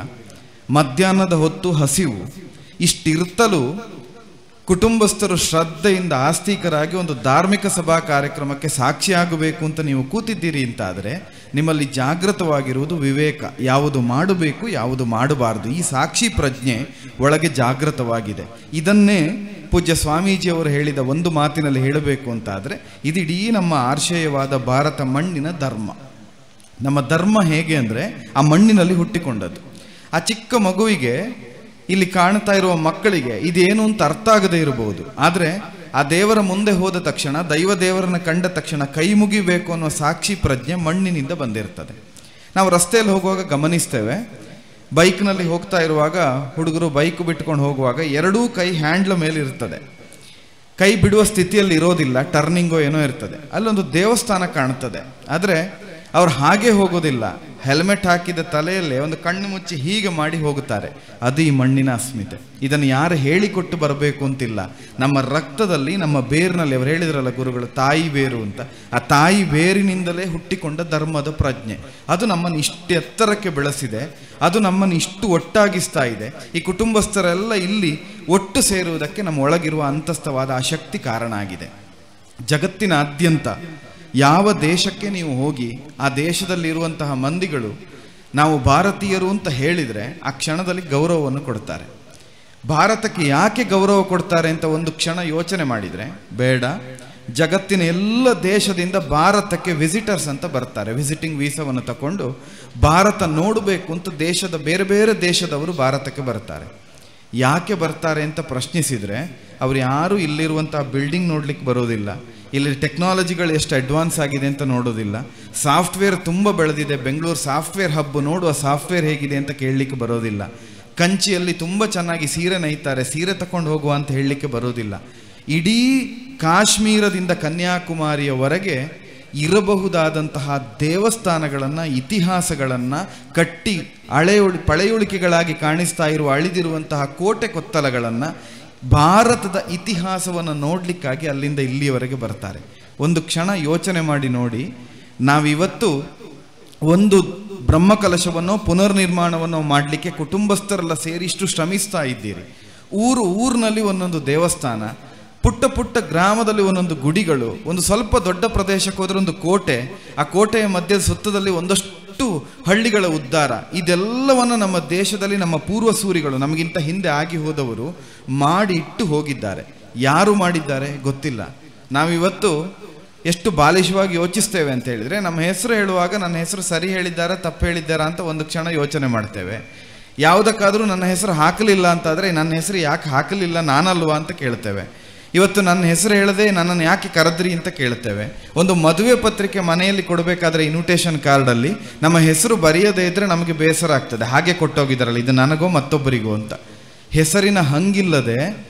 [SPEAKER 5] ಮಧ್ಯಾಹ್ನದ ಹೊತ್ತು ಹಸಿವು, ಇಷ್ಟಿರ್ತಲೂ ಕುಟುಂಬಸ್ಥರು ಶ್ರದ್ಧೆಯಿಂದ ಆಸ್ತಿಕರಾಗಿ ಒಂದು ಧಾರ್ಮಿಕ ಸಭಾ ಕಾರ್ಯಕ್ರಮಕ್ಕೆ ಸಾಕ್ಷಿಯಾಗಬೇಕು ಅಂತ ನೀವು ಕೂತಿದ್ದೀರಿ ಅಂತಾದರೆ ನಿಮ್ಮಲ್ಲಿ ಜಾಗೃತವಾಗಿರುವುದು ವಿವೇಕ. ಯಾವುದು ಮಾಡಬೇಕು, ಯಾವುದು ಮಾಡಬಾರದು, ಈ ಸಾಕ್ಷಿ ಪ್ರಜ್ಞೆ ಒಳಗೆ ಜಾಗೃತವಾಗಿದೆ. ಇದನ್ನೇ ಪೂಜ್ಯ ಸ್ವಾಮೀಜಿಯವರು ಹೇಳಿದ ಒಂದು ಮಾತಿನಲ್ಲಿ ಹೇಳಬೇಕು ಅಂತಾದರೆ, ಇದಿಡೀ ನಮ್ಮ ಆರ್ಷೇಯವಾದ ಭಾರತ ಮಣ್ಣಿನ ಧರ್ಮ. ನಮ್ಮ ಧರ್ಮ ಹೇಗೆ ಅಂದರೆ ಆ ಮಣ್ಣಿನಲ್ಲಿ ಹುಟ್ಟಿಕೊಂಡದ್ದು. ಆ ಚಿಕ್ಕ ಮಗುವಿಗೆ, ಇಲ್ಲಿ ಕಾಣ್ತಾ ಇರುವ ಮಕ್ಕಳಿಗೆ ಇದೇನು ಅಂತ ಅರ್ಥ ಆಗದೇ ಇರಬಹುದು, ಆದರೆ ಆ ದೇವರ ಮುಂದೆ ಹೋದ ತಕ್ಷಣ, ದೈವ ದೇವರನ್ನು ಕಂಡ ತಕ್ಷಣ ಕೈ ಮುಗಿಬೇಕು ಅನ್ನೋ ಸಾಕ್ಷಿ ಪ್ರಜ್ಞೆ ಮಣ್ಣಿನಿಂದ ಬಂದಿರ್ತದೆ. ನಾವು ರಸ್ತೆಯಲ್ಲಿ ಹೋಗುವಾಗ ಗಮನಿಸ್ತೇವೆ, ಬೈಕ್ನಲ್ಲಿ ಹೋಗ್ತಾ ಇರುವಾಗ ಹುಡುಗರು ಬೈಕ್ ಬಿಟ್ಕೊಂಡು ಹೋಗುವಾಗ ಎರಡೂ ಕೈ ಹ್ಯಾಂಡ್ಲ ಮೇಲೆ ಇರ್ತದೆ, ಕೈ ಬಿಡುವ ಸ್ಥಿತಿಯಲ್ಲಿ ಇರೋದಿಲ್ಲ, ಟರ್ನಿಂಗೋ ಏನೋ ಇರ್ತದೆ. ಅಲ್ಲೊಂದು ದೇವಸ್ಥಾನ ಕಾಣ್ತದೆ, ಆದರೆ ಅವ್ರು ಹಾಗೆ ಹೋಗೋದಿಲ್ಲ, ಹೆಲ್ಮೆಟ್ ಹಾಕಿದ ತಲೆಯಲ್ಲೇ ಒಂದು ಕಣ್ಣು ಮುಚ್ಚಿ ಹೀಗೆ ಮಾಡಿ ಹೋಗುತ್ತಾರೆ. ಅದು ಈ ಮಣ್ಣಿನ ಅಸ್ಮಿತೆ. ಇದನ್ನು ಯಾರು ಹೇಳಿಕೊಟ್ಟು ಬರಬೇಕು ಅಂತಿಲ್ಲ, ನಮ್ಮ ರಕ್ತದಲ್ಲಿ, ನಮ್ಮ ಬೇರಿನಲ್ಲಿ. ಅವರು ಹೇಳಿದ್ರಲ್ಲ ಗುರುಗಳು, ತಾಯಿ ಬೇರು ಅಂತ, ಆ ತಾಯಿ ಬೇರಿನಿಂದಲೇ ಹುಟ್ಟಿಕೊಂಡ ಧರ್ಮದ ಪ್ರಜ್ಞೆ. ಅದು ನಮ್ಮನ್ನು ಇಷ್ಟು ಎತ್ತರಕ್ಕೆ ಬೆಳೆಸಿದೆ, ಅದು ನಮ್ಮನ್ನು ಇಷ್ಟು ಒಟ್ಟಾಗಿಸ್ತಾ ಇದೆ. ಈ ಕುಟುಂಬಸ್ಥರೆಲ್ಲ ಇಲ್ಲಿ ಒಟ್ಟು ಸೇರುವುದಕ್ಕೆ ನಮ್ಮ ಒಳಗಿರುವ ಅಂತಸ್ಥವಾದ ಆ ಶಕ್ತಿ ಕಾರಣ ಆಗಿದೆ. ಜಗತ್ತಿನಾದ್ಯಂತ ಯಾವ ದೇಶಕ್ಕೆ ನೀವು ಹೋಗಿ ಆ ದೇಶದಲ್ಲಿರುವಂತಹ ಮಂದಿಗಳು ನಾವು ಭಾರತೀಯರು ಅಂತ ಹೇಳಿದರೆ ಆ ಕ್ಷಣದಲ್ಲಿ ಗೌರವವನ್ನು ಕೊಡ್ತಾರೆ. ಭಾರತಕ್ಕೆ ಯಾಕೆ ಗೌರವ ಕೊಡ್ತಾರೆ ಅಂತ ಒಂದು ಕ್ಷಣ ಯೋಚನೆ ಮಾಡಿದರೆ, ಬೇಡ, ಜಗತ್ತಿನ ಎಲ್ಲ ದೇಶದಿಂದ ಭಾರತಕ್ಕೆ ವಿಸಿಟರ್ಸ್ ಅಂತ ಬರ್ತಾರೆ. ವಿಸಿಟಿಂಗ್ ವೀಸಾವನ್ನು ತಗೊಂಡು ಭಾರತ ನೋಡಬೇಕು ಅಂತ ದೇಶದ ಬೇರೆ ಬೇರೆ ದೇಶದವರು ಭಾರತಕ್ಕೆ ಬರ್ತಾರೆ. ಯಾಕೆ ಬರ್ತಾರೆ ಅಂತ ಪ್ರಶ್ನಿಸಿದರೆ, ಅವ್ರು ಯಾರೂ ಇಲ್ಲಿರುವಂಥ ಬಿಲ್ಡಿಂಗ್ ನೋಡ್ಲಿಕ್ಕೆ ಬರೋದಿಲ್ಲ, ಇಲ್ಲಿ ಟೆಕ್ನಾಲಜಿಗಳು ಎಷ್ಟು ಅಡ್ವಾನ್ಸ್ ಆಗಿದೆ ಅಂತ ನೋಡೋದಿಲ್ಲ, ಸಾಫ್ಟ್ವೇರ್ ತುಂಬ ಬೆಳೆದಿದೆ, ಬೆಂಗಳೂರು ಸಾಫ್ಟ್ವೇರ್ ಹಬ್ಬು, ನೋಡುವ ಸಾಫ್ಟ್ವೇರ್ ಹೇಗಿದೆ ಅಂತ ಕೇಳಲಿಕ್ಕೆ ಬರೋದಿಲ್ಲ, ಕಂಚಿಯಲ್ಲಿ ತುಂಬ ಚೆನ್ನಾಗಿ ಸೀರೆ ನೇಯ್ತಾರೆ, ಸೀರೆ ತಗೊಂಡು ಹೋಗುವ ಅಂತ ಹೇಳಲಿಕ್ಕೆ ಬರೋದಿಲ್ಲ. ಇಡೀ ಕಾಶ್ಮೀರದಿಂದ ಕನ್ಯಾಕುಮಾರಿಯವರೆಗೆ ಇರಬಹುದಾದಂತಹ ದೇವಸ್ಥಾನಗಳನ್ನು, ಇತಿಹಾಸಗಳನ್ನು ಕಟ್ಟಿ ಪಳೆಯುಳಿಕೆಗಳಾಗಿ ಕಾಣಿಸ್ತಾ ಇರುವ ಅಳಿದಿರುವಂತಹ ಕೋಟೆ ಕೊತ್ತಲಗಳನ್ನು, ಭಾರತದ ಇತಿಹಾಸವನ್ನು ನೋಡಲಿಕ್ಕಾಗಿ ಅಲ್ಲಿಂದ ಇಲ್ಲಿಯವರೆಗೆ ಬರ್ತಾರೆ. ಒಂದು ಕ್ಷಣ ಯೋಚನೆ ಮಾಡಿ ನೋಡಿ, ನಾವಿವತ್ತು ಒಂದು ಬ್ರಹ್ಮಕಲಶವನ್ನು ಪುನರ್ನಿರ್ಮಾಣವನ್ನು ಮಾಡಲಿಕ್ಕೆ ಕುಟುಂಬಸ್ಥರೆಲ್ಲ ಸೇರಿ ಇಷ್ಟು ಶ್ರಮಿಸ್ತಾ ಇದ್ದೀರಿ. ಊರಿನಲ್ಲಿ ಒಂದೊಂದು ದೇವಸ್ಥಾನ, ಪುಟ್ಟ ಪುಟ್ಟ ಗ್ರಾಮದಲ್ಲಿ ಒಂದೊಂದು ಗುಡಿಗಳು, ಒಂದು ಸ್ವಲ್ಪ ದೊಡ್ಡ ಪ್ರದೇಶಕ್ಕೆ ಹೋದರೆ ಒಂದು ಕೋಟೆ, ಆ ಕೋಟೆಯ ಮಧ್ಯದ ಸುತ್ತದಲ್ಲಿ ಒಂದಷ್ಟು ಹಳ್ಳಿಗಳ ಉದ್ಧಾರ. ಇದೆಲ್ಲವನ್ನು ನಮ್ಮ ದೇಶದಲ್ಲಿ ನಮ್ಮ ಪೂರ್ವಸೂರಿಗಳು, ನಮಗಿಂತ ಹಿಂದೆ ಆಗಿ ಹೋದವರು ಮಾಡಿ ಇಟ್ಟು ಹೋಗಿದ್ದಾರೆ. ಯಾರು ಮಾಡಿದ್ದಾರೆ ಗೊತ್ತಿಲ್ಲ. ನಾವಿವತ್ತು ಎಷ್ಟು ಬಾಲಿಶವಾಗಿ ಯೋಚಿಸ್ತೇವೆ ಅಂತ ಹೇಳಿದರೆ, ನಮ್ಮ ಹೆಸರು ಹೇಳುವಾಗ ನನ್ನ ಹೆಸರು ಸರಿ ಹೇಳಿದ್ದಾರಾ ತಪ್ಪು ಹೇಳಿದ್ದಾರಾ ಅಂತ ಒಂದು ಕ್ಷಣ ಯೋಚನೆ ಮಾಡ್ತೇವೆ. ಯಾವುದಕ್ಕಾದರೂ ನನ್ನ ಹೆಸರು ಹಾಕಲಿಲ್ಲ ಅಂತಾದರೆ, ನನ್ನ ಹೆಸರು ಯಾಕೆ ಹಾಕಲಿಲ್ಲ, ನಾನಲ್ವಾ ಅಂತ ಕೇಳ್ತೇವೆ. ಇವತ್ತು ನನ್ನ ಹೆಸರು ಹೇಳದೆ ನನ್ನನ್ನು ಯಾಕೆ ಕರೆದ್ರಿ ಅಂತ ಕೇಳ್ತೇವೆ. ಒಂದು ಮದುವೆ ಪತ್ರಿಕೆ ಮನೆಯಲ್ಲಿ ಕೊಡಬೇಕಾದ್ರೆ ಇನ್ವಿಟೇಷನ್ ಕಾರ್ಡಲ್ಲಿ ನಮ್ಮ ಹೆಸರು ಬರೆಯದೇ ಇದ್ದರೆ ನಮಗೆ ಬೇಸರ ಆಗ್ತದೆ, ಹಾಗೆ ಕೊಟ್ಟೋಗಿದ್ದಾರಲ್ಲ, ಇದು ನನಗೋ ಮತ್ತೊಬ್ಬರಿಗೋ ಅಂತ. ಹೆಸರಿನ ಹಂಗಿಲ್ಲದೆ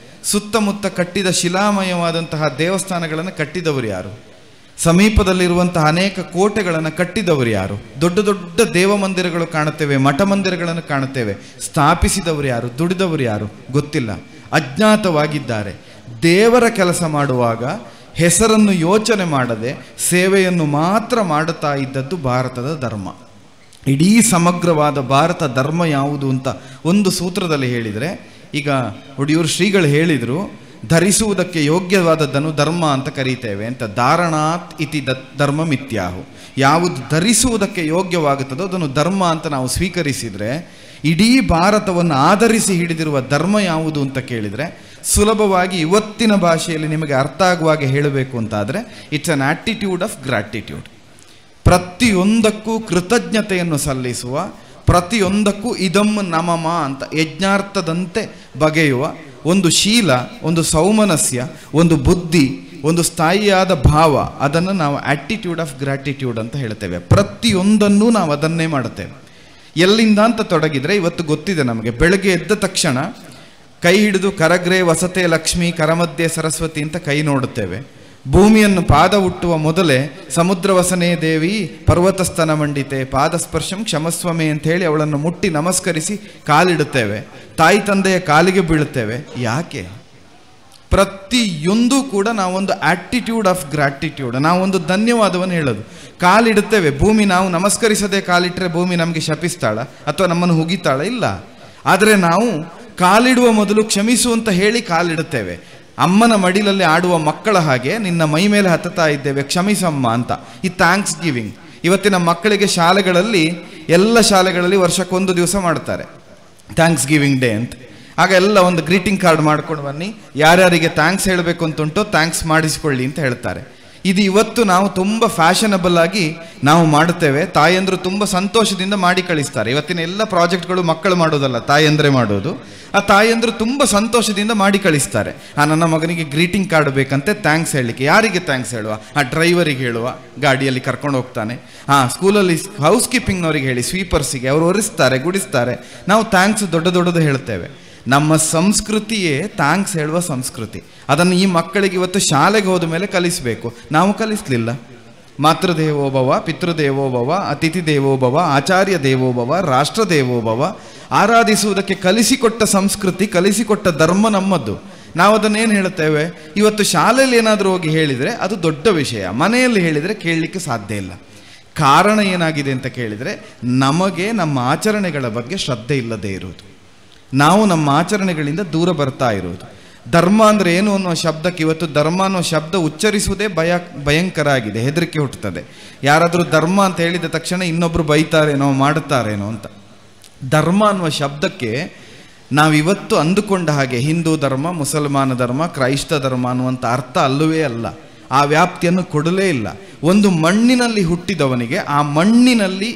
[SPEAKER 5] ಸುತ್ತಮುತ್ತ ಕಟ್ಟಿದ ಶಿಲಾಮಯವಾದಂತಹ ದೇವಸ್ಥಾನಗಳನ್ನು ಕಟ್ಟಿದವರು ಯಾರು? ಸಮೀಪದಲ್ಲಿರುವಂತಹ ಅನೇಕ ಕೋಟೆಗಳನ್ನು ಕಟ್ಟಿದವರು ಯಾರು? ದೊಡ್ಡ ದೊಡ್ಡ ದೇವ ಮಂದಿರಗಳು ಕಾಣುತ್ತೇವೆ, ಮಠ ಮಂದಿರಗಳನ್ನು ಕಾಣುತ್ತೇವೆ. ಸ್ಥಾಪಿಸಿದವರು ಯಾರು? ದುಡಿದವರು ಯಾರು? ಗೊತ್ತಿಲ್ಲ, ಅಜ್ಞಾತವಾಗಿದ್ದಾರೆ. ದೇವರ ಕೆಲಸ ಮಾಡುವಾಗ ಹೆಸರನ್ನು ಯೋಚನೆ ಮಾಡದೆ ಸೇವೆಯನ್ನು ಮಾತ್ರ ಮಾಡುತ್ತಾ ಇದ್ದದ್ದು ಭಾರತದ ಧರ್ಮ. ಇಡೀ ಸಮಗ್ರವಾದ ಭಾರತ ಧರ್ಮ ಯಾವುದು ಅಂತ ಒಂದು ಸೂತ್ರದಲ್ಲಿ ಹೇಳಿದರೆ, ಈಗ ಒಡಿಯೂರು ಶ್ರೀಗಳು ಹೇಳಿದರು, ಧರಿಸುವುದಕ್ಕೆ ಯೋಗ್ಯವಾದದ್ದನ್ನು ಧರ್ಮ ಅಂತ ಕರೀತೇವೆ ಅಂತ. ಧಾರಣಾತ್ ಇತಿ ಧರ್ಮ ಮಿಥ್ಯಾಹು. ಯಾವುದು ಧರಿಸುವುದಕ್ಕೆ ಯೋಗ್ಯವಾಗುತ್ತದೋ ಅದನ್ನು ಧರ್ಮ ಅಂತ ನಾವು ಸ್ವೀಕರಿಸಿದರೆ, ಇಡೀ ಭಾರತವನ್ನು ಆಧರಿಸಿ ಹಿಡಿದಿರುವ ಧರ್ಮ ಯಾವುದು ಅಂತ ಕೇಳಿದರೆ, ಸುಲಭವಾಗಿ ಇವತ್ತಿನ ಭಾಷೆಯಲ್ಲಿ ನಿಮಗೆ ಅರ್ಥ ಆಗುವಾಗೆ ಹೇಳಬೇಕು ಅಂತಾದರೆ, it's an attitude of gratitude. ಪ್ರತಿಯೊಂದಕ್ಕೂ ಕೃತಜ್ಞತೆಯನ್ನು ಸಲ್ಲಿಸುವ, ಪ್ರತಿಯೊಂದಕ್ಕೂ ಇದಂ ನಮಮ ಅಂತ ಯಜ್ಞಾರ್ಥದಂತೆ ಬಗೆಯುವ ಒಂದು ಶೀಲ, ಒಂದು ಸೌಮನಸ್ಯ, ಒಂದು ಬುದ್ಧಿ, ಒಂದು ಸ್ಥಾಯಿಯಾದ ಭಾವ, ಅದನ್ನು ನಾವು ಆಟಿಟ್ಯೂಡ್ ಆಫ್ ಗ್ರಾಟಿಟ್ಯೂಡ್ ಅಂತ ಹೇಳ್ತೇವೆ. ಪ್ರತಿಯೊಂದನ್ನೂ ನಾವು ಅದನ್ನೇ ಮಾಡುತ್ತೇವೆ. ಎಲ್ಲಿಂದ ಅಂತ ತೊಡಗಿದರೆ, ಇವತ್ತು ಗೊತ್ತಿದೆ ನಮಗೆ, ಬೆಳಗ್ಗೆ ಎದ್ದ ತಕ್ಷಣ ಕೈ ಹಿಡಿದು ಕರಗ್ರೆ ವಸತೆ ಲಕ್ಷ್ಮಿ ಕರಮಧ್ಯೆ ಸರಸ್ವತಿ ಅಂತ ಕೈ ನೋಡುತ್ತೇವೆ. ಭೂಮಿಯನ್ನು ಪಾದ ಹುಟ್ಟುವ ಮೊದಲೇ ಸಮುದ್ರ ವಸನೇ ದೇವಿ ಪರ್ವತಸ್ತನ ಮಂಡಿತೆ ಪಾದಸ್ಪರ್ಶಂ ಕ್ಷಮಸ್ವಮೆ ಅಂತ ಹೇಳಿ ಅವಳನ್ನು ಮುಟ್ಟಿ ನಮಸ್ಕರಿಸಿ ಕಾಲಿಡುತ್ತೇವೆ. ತಾಯಿ ತಂದೆಯ ಕಾಲಿಗೆ ಬೀಳುತ್ತೇವೆ. ಯಾಕೆ? ಪ್ರತಿಯೊಂದು ಕೂಡ ನಾವೊಂದು ಆಟಿಟ್ಯೂಡ್ ಆಫ್ ಗ್ರಾಟಿಟ್ಯೂಡ್, ನಾವೊಂದು ಧನ್ಯವಾದವನ್ನು ಹೇಳೋದು. ಕಾಲಿಡುತ್ತೇವೆ, ಭೂಮಿ ನಾವು ನಮಸ್ಕರಿಸದೆ ಕಾಲಿಟ್ಟರೆ ಭೂಮಿ ನಮಗೆ ಶಪಿಸ್ತಾಳ ಅಥವಾ ನಮ್ಮನ್ನು ಹುಗಿತಾಳ? ಇಲ್ಲ. ಆದರೆ ನಾವು ಕಾಲಿಡುವ ಮೊದಲು ಕ್ಷಮಿಸು ಅಂತ ಹೇಳಿ ಕಾಲಿಡುತ್ತೇವೆ. ಅಮ್ಮನ ಮಡಿಲಲ್ಲಿ ಆಡುವ ಮಕ್ಕಳ ಹಾಗೆ ನಿನ್ನ ಮೈ ಮೇಲೆ ಹತ್ತುತ್ತಾ ಇದ್ದೇವೆ, ಕ್ಷಮಿಸಮ್ಮ ಅಂತ. ಈ ಥ್ಯಾಂಕ್ಸ್ ಗಿವಿಂಗ್ ಇವತ್ತಿನ ಮಕ್ಕಳಿಗೆ ಶಾಲೆಗಳಲ್ಲಿ, ಎಲ್ಲ ಶಾಲೆಗಳಲ್ಲಿ ವರ್ಷಕ್ಕೊಂದು ದಿವಸ ಮಾಡ್ತಾರೆ ಥ್ಯಾಂಕ್ಸ್ ಗಿವಿಂಗ್ ಡೇ ಅಂತ. ಆಗ ಎಲ್ಲ ಒಂದು ಗ್ರೀಟಿಂಗ್ ಕಾರ್ಡ್ ಮಾಡ್ಕೊಂಡು ಬನ್ನಿ, ಯಾರ್ಯಾರಿಗೆ ಥ್ಯಾಂಕ್ಸ್ ಹೇಳಬೇಕು ಅಂತುಂಟು ಥ್ಯಾಂಕ್ಸ್ ಮಾಡಿಸಿಕೊಳ್ಳಿ ಅಂತ ಹೇಳ್ತಾರೆ. ಇದು ಇವತ್ತು ನಾವು ತುಂಬ ಫ್ಯಾಷನಬಲ್ ಆಗಿ ನಾವು ಮಾಡುತ್ತೇವೆ. ತಾಯಂದರು ತುಂಬ ಸಂತೋಷದಿಂದ ಮಾಡಿ ಕಳಿಸ್ತಾರೆ. ಇವತ್ತಿನ ಎಲ್ಲ ಪ್ರಾಜೆಕ್ಟ್ಗಳು ಮಕ್ಕಳು ಮಾಡೋದಲ್ಲ, ತಾಯಂದ್ರೆ ಮಾಡೋದು. ಆ ತಾಯಂದರು ತುಂಬ ಸಂತೋಷದಿಂದ ಮಾಡಿ ಕಳಿಸ್ತಾರೆ. ನನ್ನ ಮಗನಿಗೆ ಗ್ರೀಟಿಂಗ್ ಕಾರ್ಡ್ ಬೇಕಂತೆ, ಥ್ಯಾಂಕ್ಸ್ ಹೇಳಲಿಕ್ಕೆ. ಯಾರಿಗೆ ಥ್ಯಾಂಕ್ಸ್ ಹೇಳುವ? ಆ ಡ್ರೈವರಿಗೆ ಹೇಳುವ, ಗಾಡಿಯಲ್ಲಿ ಕರ್ಕೊಂಡು ಹೋಗ್ತಾನೆ. ಸ್ಕೂಲಲ್ಲಿ ಹೌಸ್ ಕೀಪಿಂಗ್ನವರಿಗೆ ಹೇಳಿ, ಸ್ವೀಪರ್ಸಿಗೆ, ಅವರು ಒರೆಸ್ತಾರೆ, ಗುಡಿಸ್ತಾರೆ. ನಾವು ಥ್ಯಾಂಕ್ಸ್ ದೊಡ್ಡದು ಹೇಳ್ತೇವೆ. ನಮ್ಮ ಸಂಸ್ಕೃತಿಯೇ ಥ್ಯಾಂಕ್ಸ್ ಹೇಳುವ ಸಂಸ್ಕೃತಿ. ಅದನ್ನು ಈ ಮಕ್ಕಳಿಗೆ ಇವತ್ತು ಶಾಲೆಗೆ ಹೋದ ಮೇಲೆ ಕಲಿಸಬೇಕು. ನಾವು ಕಲಿಸಲಿಲ್ಲ. ಮಾತೃದೇವೋಭವ, ಪಿತೃದೇವೋಭವ, ಅತಿಥಿ ದೇವೋಭವ, ಆಚಾರ್ಯ ದೇವೋಭವ, ರಾಷ್ಟ್ರ ದೇವೋಭವ ಆರಾಧಿಸುವುದಕ್ಕೆ ಕಲಿಸಿಕೊಟ್ಟ ಸಂಸ್ಕೃತಿ, ಕಲಿಸಿಕೊಟ್ಟ ಧರ್ಮ ನಮ್ಮದ್ದು. ನಾವು ಅದನ್ನೇನು ಹೇಳುತ್ತೇವೆ? ಇವತ್ತು ಶಾಲೆಯಲ್ಲಿ ಏನಾದರೂ ಹೋಗಿ ಹೇಳಿದರೆ ಅದು ದೊಡ್ಡ ವಿಷಯ, ಮನೆಯಲ್ಲಿ ಹೇಳಿದರೆ ಕೇಳಲಿಕ್ಕೆ ಸಾಧ್ಯ ಇಲ್ಲ. ಕಾರಣ ಏನಾಗಿದೆ ಅಂತ ಕೇಳಿದರೆ, ನಮಗೆ ನಮ್ಮ ಆಚರಣೆಗಳ ಬಗ್ಗೆ ಶ್ರದ್ಧೆ ಇಲ್ಲದೆ ಇರುವುದು. ನಾವು ನಮ್ಮ ಆಚರಣೆಗಳಿಂದ ದೂರ ಬರ್ತಾ ಇರೋದು. ಧರ್ಮ ಅಂದರೆ ಏನು ಅನ್ನುವ ಶಬ್ದಕ್ಕೆ ಇವತ್ತು ಧರ್ಮ ಅನ್ನೋ ಶಬ್ದ ಉಚ್ಚರಿಸುವುದೇ ಭಯಂಕರ ಆಗಿದೆ, ಹೆದರಿಕೆ ಹುಟ್ಟುತ್ತದೆ. ಯಾರಾದರೂ ಧರ್ಮ ಅಂತ ಹೇಳಿದ ತಕ್ಷಣ ಇನ್ನೊಬ್ಬರು ಬೈತಾರೇನೋ, ಮಾಡುತ್ತಾರೇನೋ ಅಂತ. ಧರ್ಮ ಅನ್ನುವ ಶಬ್ದಕ್ಕೆ ನಾವಿವತ್ತು ಅಂದುಕೊಂಡ ಹಾಗೆ ಹಿಂದೂ ಧರ್ಮ, ಮುಸಲ್ಮಾನ ಧರ್ಮ, ಕ್ರೈಸ್ತ ಧರ್ಮ ಅನ್ನುವಂಥ ಅರ್ಥ ಅಲ್ಲವೇ ಅಲ್ಲ. ಆ ವ್ಯಾಪ್ತಿಯನ್ನು ಕೊಡಲೇ ಇಲ್ಲ. ಒಂದು ಮಣ್ಣಿನಲ್ಲಿ ಹುಟ್ಟಿದವನಿಗೆ ಆ ಮಣ್ಣಿನಲ್ಲಿ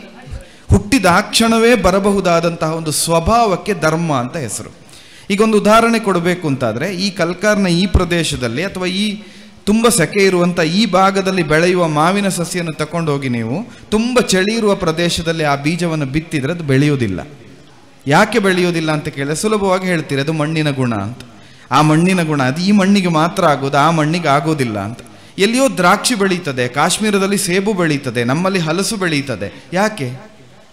[SPEAKER 5] ಹುಟ್ಟಿದ ಆ ಕ್ಷಣವೇ ಬರಬಹುದಾದಂತಹ ಒಂದು ಸ್ವಭಾವಕ್ಕೆ ಧರ್ಮ ಅಂತ ಹೆಸರು. ಈಗ ಒಂದು ಉದಾಹರಣೆ ಕೊಡಬೇಕು ಅಂತಾದರೆ, ಈ ಕಲ್ಕಾರ್ನ ಈ ಪ್ರದೇಶದಲ್ಲಿ ಅಥವಾ ಈ ತುಂಬ ಸೆಕೆ ಇರುವಂಥ ಈ ಭಾಗದಲ್ಲಿ ಬೆಳೆಯುವ ಮಾವಿನ ಸಸಿಯನ್ನು ತಗೊಂಡೋಗಿ ನೀವು ತುಂಬ ಚಳಿ ಇರುವ ಪ್ರದೇಶದಲ್ಲಿ ಆ ಬೀಜವನ್ನು ಬಿತ್ತಿದರೆ ಅದು ಬೆಳೆಯೋದಿಲ್ಲ. ಯಾಕೆ ಬೆಳೆಯೋದಿಲ್ಲ ಅಂತ ಕೇಳಿದ್ರೆ ಸುಲಭವಾಗಿ ಹೇಳ್ತೀರಿ, ಅದು ಮಣ್ಣಿನ ಗುಣ ಅಂತ. ಆ ಮಣ್ಣಿನ ಗುಣ ಅದು ಈ ಮಣ್ಣಿಗೆ ಮಾತ್ರ ಆಗೋದು, ಆ ಮಣ್ಣಿಗೆ ಆಗೋದಿಲ್ಲ ಅಂತ. ಎಲ್ಲಿಯೋ ದ್ರಾಕ್ಷಿ ಬೆಳೀತದೆ, ಕಾಶ್ಮೀರದಲ್ಲಿ ಸೇಬು ಬೆಳೀತದೆ, ನಮ್ಮಲ್ಲಿ ಹಲಸು ಬೆಳೀತದೆ. ಯಾಕೆ?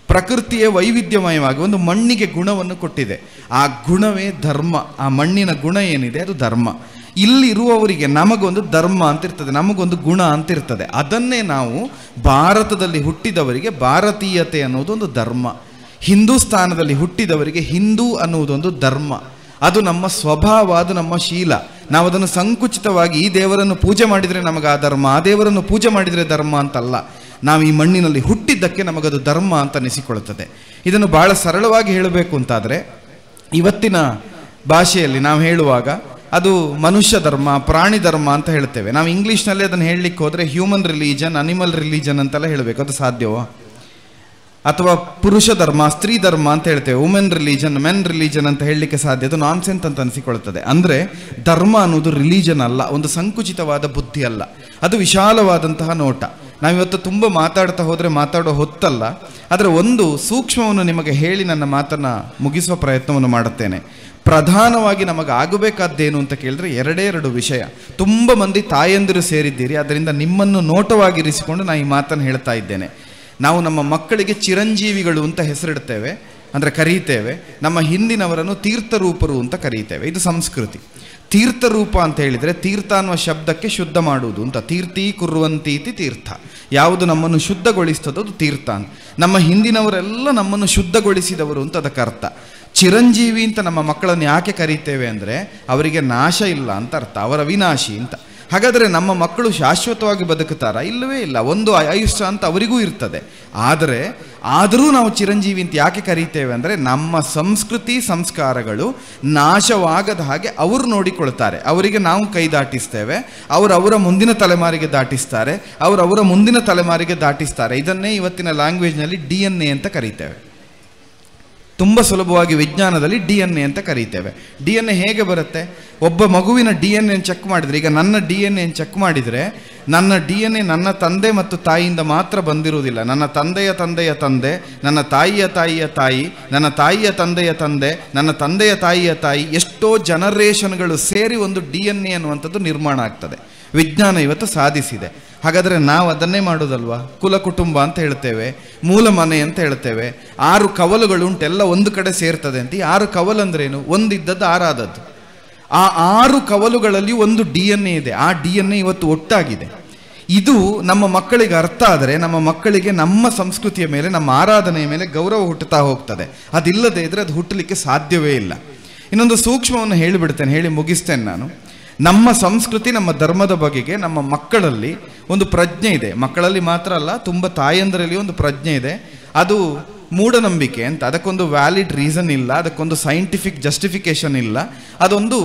[SPEAKER 5] ಪ್ರಕೃತಿಯೇ ವೈವಿಧ್ಯಮಯವಾಗಿ ಒಂದು ಮಣ್ಣಿಗೆ ಗುಣವನ್ನು ಕೊಟ್ಟಿದೆ. ಆ ಗುಣವೇ ಧರ್ಮ. ಆ ಮಣ್ಣಿನ ಗುಣ ಏನಿದೆ ಅದು ಧರ್ಮ. ಇಲ್ಲಿರುವವರಿಗೆ ನಮಗೊಂದು ಧರ್ಮ ಅಂತಿರ್ತದೆ, ನಮಗೊಂದು ಗುಣ ಅಂತಿರ್ತದೆ. ಅದನ್ನೇ ನಾವು ಭಾರತದಲ್ಲಿ ಹುಟ್ಟಿದವರಿಗೆ ಭಾರತೀಯತೆ ಅನ್ನೋದೊಂದು ಧರ್ಮ, ಹಿಂದೂಸ್ತಾನದಲ್ಲಿ ಹುಟ್ಟಿದವರಿಗೆ ಹಿಂದೂ ಅನ್ನುವುದೊಂದು ಧರ್ಮ. ಅದು ನಮ್ಮ ಸ್ವಭಾವ, ಅದು ನಮ್ಮ ಶೀಲ. ನಾವು ಅದನ್ನು ಸಂಕುಚಿತವಾಗಿ ಈ ದೇವರನ್ನು ಪೂಜೆ ಮಾಡಿದರೆ ನಮಗೆ ಆ ಧರ್ಮ, ಆ ದೇವರನ್ನು ಪೂಜೆ ಮಾಡಿದರೆ ಧರ್ಮ ಅಂತಲ್ಲ. ನಾವು ಈ ಮಣ್ಣಿನಲ್ಲಿ ಹುಟ್ಟಿದ್ದಕ್ಕೆ ನಮಗದು ಧರ್ಮ ಅಂತ ಅನಿಸಿಕೊಳ್ಳುತ್ತದೆ. ಇದನ್ನು ಬಹಳ ಸರಳವಾಗಿ ಹೇಳಬೇಕು ಅಂತಾದರೆ, ಇವತ್ತಿನ ಭಾಷೆಯಲ್ಲಿ ನಾವು ಹೇಳುವಾಗ ಅದು ಮನುಷ್ಯ ಧರ್ಮ, ಪ್ರಾಣಿ ಧರ್ಮ ಅಂತ ಹೇಳ್ತೇವೆ. ನಾವು ಇಂಗ್ಲೀಷ್ನಲ್ಲಿ ಅದನ್ನು ಹೇಳಲಿಕ್ಕೆ ಹೋದರೆ ಹ್ಯೂಮನ್ ರಿಲೀಜನ್, ಅನಿಮಲ್ ರಿಲೀಜನ್ ಅಂತೆಲ್ಲ ಹೇಳಬೇಕು. ಅದು ಸಾಧ್ಯವೋ? ಅಥವಾ ಪುರುಷ ಧರ್ಮ, ಸ್ತ್ರೀ ಧರ್ಮ ಅಂತ ಹೇಳ್ತೇವೆ. ವುಮೆನ್ ರಿಲೀಜನ್, ಮೆನ್ ರಿಲೀಜನ್ ಅಂತ ಹೇಳಲಿಕ್ಕೆ ಸಾಧ್ಯ? ಅದು ನಾನ್ಸೆನ್ಸ್ ಅಂತ ಅನಿಸಿಕೊಳ್ಳುತ್ತದೆ. ಅಂದರೆ ಧರ್ಮ ಅನ್ನೋದು ರಿಲೀಜನ್ ಅಲ್ಲ, ಒಂದು ಸಂಕುಚಿತವಾದ ಬುದ್ಧಿ ಅಲ್ಲ, ಅದು ವಿಶಾಲವಾದಂತಹ ನೋಟ. ನಾವಿವತ್ತು ತುಂಬ ಮಾತಾಡ್ತಾ ಹೋದರೆ ಮಾತಾಡೋ ಹೊತ್ತಲ್ಲ. ಆದರೆ ಒಂದು ಸೂಕ್ಷ್ಮವನ್ನು ನಿಮಗೆ ಹೇಳಿ ನನ್ನ ಮಾತನ್ನು ಮುಗಿಸುವ ಪ್ರಯತ್ನವನ್ನು ಮಾಡುತ್ತೇನೆ. ಪ್ರಧಾನವಾಗಿ ನಮಗೆ ಆಗಬೇಕಾದ್ದೇನು ಅಂತ ಕೇಳಿದ್ರೆ ಎರಡು ವಿಷಯ. ತುಂಬ ಮಂದಿ ತಾಯಂದಿರು ಸೇರಿದ್ದೀರಿ, ಅದರಿಂದ ನಿಮ್ಮನ್ನು ನೋಟವಾಗಿರಿಸಿಕೊಂಡು ನಾನು ಈ ಮಾತನ್ನು ಹೇಳ್ತಾ ಇದ್ದೇನೆ. ನಾವು ನಮ್ಮ ಮಕ್ಕಳಿಗೆ ಚಿರಂಜೀವಿಗಳು ಅಂತ ಹೆಸರಿಡ್ತೇವೆ, ಅಂದರೆ ಕರೀತೇವೆ. ನಮ್ಮ ಹಿಂದಿನವರನ್ನು ತೀರ್ಥರೂಪರು ಅಂತ ಕರೀತೇವೆ. ಇದು ಸಂಸ್ಕೃತಿ. ತೀರ್ಥರೂಪ ಅಂತ ಹೇಳಿದರೆ ತೀರ್ಥ ಅನ್ನುವ ಶಬ್ದಕ್ಕೆ ಶುದ್ಧ ಮಾಡುವುದು ಅಂತ. ತೀರ್ಥೀ ಕುರ್ವಂತೀತಿ ತೀರ್ಥ. ಯಾವುದು ನಮ್ಮನ್ನು ಶುದ್ಧಗೊಳಿಸ್ತದೋ ಅದು ತೀರ್ಥ ಅಂತ. ನಮ್ಮ ಹಿಂದಿನವರೆಲ್ಲ ನಮ್ಮನ್ನು ಶುದ್ಧಗೊಳಿಸಿದವರು ಅಂತ ಅದಕ್ಕೆ ಅರ್ಥ. ಚಿರಂಜೀವಿ ಅಂತ ನಮ್ಮ ಮಕ್ಕಳನ್ನು ಯಾಕೆ ಕರೀತೇವೆ ಅಂದರೆ ಅವರಿಗೆ ನಾಶ ಇಲ್ಲ ಅಂತ ಅರ್ಥ, ಅವರ ವಿನಾಶಿ ಅಂತ. ಹಾಗಾದರೆ ನಮ್ಮ ಮಕ್ಕಳು ಶಾಶ್ವತವಾಗಿ ಬದುಕುತ್ತಾರಾ? ಇಲ್ಲವೇ ಇಲ್ಲ. ಒಂದು ಆಯುಷ್ಯ ಅಂತ ಅವರಿಗೂ ಇರ್ತದೆ. ಆದರೂ ನಾವು ಚಿರಂಜೀವಿ ಅಂತ ಯಾಕೆ ಕರೀತೇವೆ ಅಂದರೆ ನಮ್ಮ ಸಂಸ್ಕೃತಿ ಸಂಸ್ಕಾರಗಳು ನಾಶವಾಗದ ಹಾಗೆ ಅವರು ನೋಡಿಕೊಳ್ತಾರೆ. ಅವರಿಗೆ ನಾವು ಕೈ ದಾಟಿಸ್ತೇವೆ, ಅವರ ಮುಂದಿನ ತಲೆಮಾರಿಗೆ ದಾಟಿಸ್ತಾರೆ, ಅವರ ಮುಂದಿನ ತಲೆಮಾರಿಗೆ ದಾಟಿಸ್ತಾರೆ. ಇದನ್ನೇ ಇವತ್ತಿನ ಲ್ಯಾಂಗ್ವೇಜ್ನಲ್ಲಿ DNA ಅಂತ ಕರೀತೇವೆ. ತುಂಬ ಸುಲಭವಾಗಿ ವಿಜ್ಞಾನದಲ್ಲಿ DNA ಅಂತ ಕರೀತೇವೆ. DNA ಹೇಗೆ ಬರುತ್ತೆ? ಒಬ್ಬ ಮಗುವಿನ DNA ಚೆಕ್ ಮಾಡಿದರೆ, ಈಗ ನನ್ನ DNA ಚೆಕ್ ಮಾಡಿದರೆ ನನ್ನ DNA ನನ್ನ ತಂದೆ ಮತ್ತು ತಾಯಿಯಿಂದ ಮಾತ್ರ ಬಂದಿರುವುದಿಲ್ಲ. ನನ್ನ ತಂದೆಯ ತಂದೆಯ ತಂದೆ, ನನ್ನ ತಾಯಿಯ ತಾಯಿಯ ತಾಯಿ, ನನ್ನ ತಾಯಿಯ ತಂದೆಯ ತಂದೆ, ನನ್ನ ತಂದೆಯ ತಾಯಿಯ ತಾಯಿ, ಎಷ್ಟೋ ಜನರೇಷನ್ಗಳು ಸೇರಿ ಒಂದು DNA ಅನ್ನುವಂಥದ್ದು ನಿರ್ಮಾಣ ಆಗ್ತದೆ. ವಿಜ್ಞಾನ ಇವತ್ತು ಸಾಧಿಸಿದೆ. ಹಾಗಾದರೆ ನಾವು ಅದನ್ನೇ ಮಾಡೋದಲ್ವಾ? ಕುಲ ಕುಟುಂಬ ಅಂತ ಹೇಳ್ತೇವೆ, ಮೂಲ ಮನೆ ಅಂತ ಹೇಳ್ತೇವೆ. 6 ಕವಲುಗಳು ಉಂಟು, ಎಲ್ಲ ಒಂದು ಕಡೆ ಸೇರ್ತದೆ ಅಂತ. ಈ 6 ಕವಲು ಅಂದ್ರೇನು? ಒಂದಿದ್ದದ್ದು 6 ಆದದ್ದು. ಆ 6 ಕವಲುಗಳಲ್ಲಿ ಒಂದು DNA ಇದೆ. ಆ DNA ಇವತ್ತು ಒಟ್ಟಾಗಿದೆ. ಇದು ನಮ್ಮ ಮಕ್ಕಳಿಗೆ ಅರ್ಥ ಆದರೆ ನಮ್ಮ ಮಕ್ಕಳಿಗೆ ನಮ್ಮ ಸಂಸ್ಕೃತಿಯ ಮೇಲೆ, ನಮ್ಮ ಆರಾಧನೆಯ ಮೇಲೆ ಗೌರವ ಹುಟ್ಟುತ್ತಾ ಹೋಗ್ತದೆ. ಅದಿಲ್ಲದೆ ಇದ್ರೆ ಅದು ಹುಟ್ಟಲಿಕ್ಕೆ ಸಾಧ್ಯವೇ ಇಲ್ಲ. ಇನ್ನೊಂದು ಸೂಕ್ಷ್ಮವನ್ನು ಹೇಳಿಬಿಡ್ತೇನೆ, ಹೇಳಿ ಮುಗಿಸ್ತೇನೆ ನಾನು. ನಮ್ಮ ಸಂಸ್ಕೃತಿ, ನಮ್ಮ ಧರ್ಮದ ಬಗೆಗೆ ನಮ್ಮ ಮಕ್ಕಳಲ್ಲಿ ಒಂದು ಪ್ರಜ್ಞೆ ಇದೆ. ಮಕ್ಕಳಲ್ಲಿ ಮಾತ್ರ ಅಲ್ಲ, ತುಂಬ ತಾಯಂದರಲ್ಲಿ ಒಂದು ಪ್ರಜ್ಞೆ ಇದೆ. ಅದು ಮೂಢನಂಬಿಕೆ ಅಂತ. ಅದಕ್ಕೊಂದು ವ್ಯಾಲಿಡ್ ರೀಸನ್ ಇಲ್ಲ, ಅದಕ್ಕೊಂದು ಸೈಂಟಿಫಿಕ್ ಜಸ್ಟಿಫಿಕೇಶನ್ ಇಲ್ಲ. ಅದೊಂದು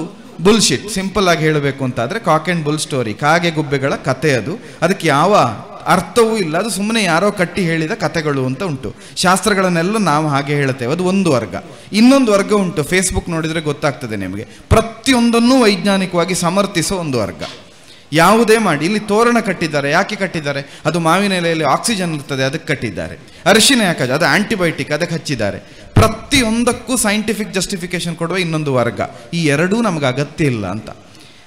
[SPEAKER 5] ಬುಲ್ಶಿಟ್. ಸಿಂಪಲ್ ಆಗಿ ಹೇಳಬೇಕು ಅಂತಾದರೆ ಕಾಕ್ ಆ್ಯಂಡ್ ಬುಲ್ ಸ್ಟೋರಿ, ಕಾಗೆ ಗುಬ್ಬೆಗಳ ಕತೆ ಅದು. ಅದಕ್ಕೆ ಯಾವ ಅರ್ಥವೂ ಇಲ್ಲ, ಅದು ಸುಮ್ಮನೆ ಯಾರೋ ಕಟ್ಟಿ ಹೇಳಿದ ಕತೆಗಳು ಅಂತ ಉಂಟು. ಶಾಸ್ತ್ರಗಳನ್ನೆಲ್ಲ ನಾವು ಹಾಗೆ ಹೇಳ್ತೇವೆ. ಅದು ಒಂದು ವರ್ಗ. ಇನ್ನೊಂದು ವರ್ಗ ಉಂಟು, ಫೇಸ್ಬುಕ್ ನೋಡಿದರೆ ಗೊತ್ತಾಗ್ತದೆ ನಿಮಗೆ, ಪ್ರತಿಯೊಂದನ್ನು ವೈಜ್ಞಾನಿಕವಾಗಿ ಸಮರ್ಥಿಸೋ ಒಂದು ವರ್ಗ. ಯಾವುದೇ ಮಾಡಿ, ಇಲ್ಲಿ ತೋರಣ ಕಟ್ಟಿದ್ದಾರೆ, ಯಾಕೆ ಕಟ್ಟಿದ್ದಾರೆ? ಅದು ಮಾವಿನ ಎಲೆಯಲ್ಲಿ ಆಕ್ಸಿಜನ್ ಇರ್ತದೆ, ಅದಕ್ಕೆ ಕಟ್ಟಿದ್ದಾರೆ. ಅರಿಶಿನ ಯಾಕೆ? ಅದು ಆಂಟಿಬಯೋಟಿಕ್, ಅದಕ್ಕೆ ಹಚ್ಚಿದ್ದಾರೆ. ಪ್ರತಿಯೊಂದಕ್ಕೂ ಸೈಂಟಿಫಿಕ್ ಜಸ್ಟಿಫಿಕೇಶನ್ ಕೊಡುವ ಇನ್ನೊಂದು ವರ್ಗ. ಈ ಎರಡೂ ನಮಗೆ ಅಗತ್ಯ ಇಲ್ಲ ಅಂತ.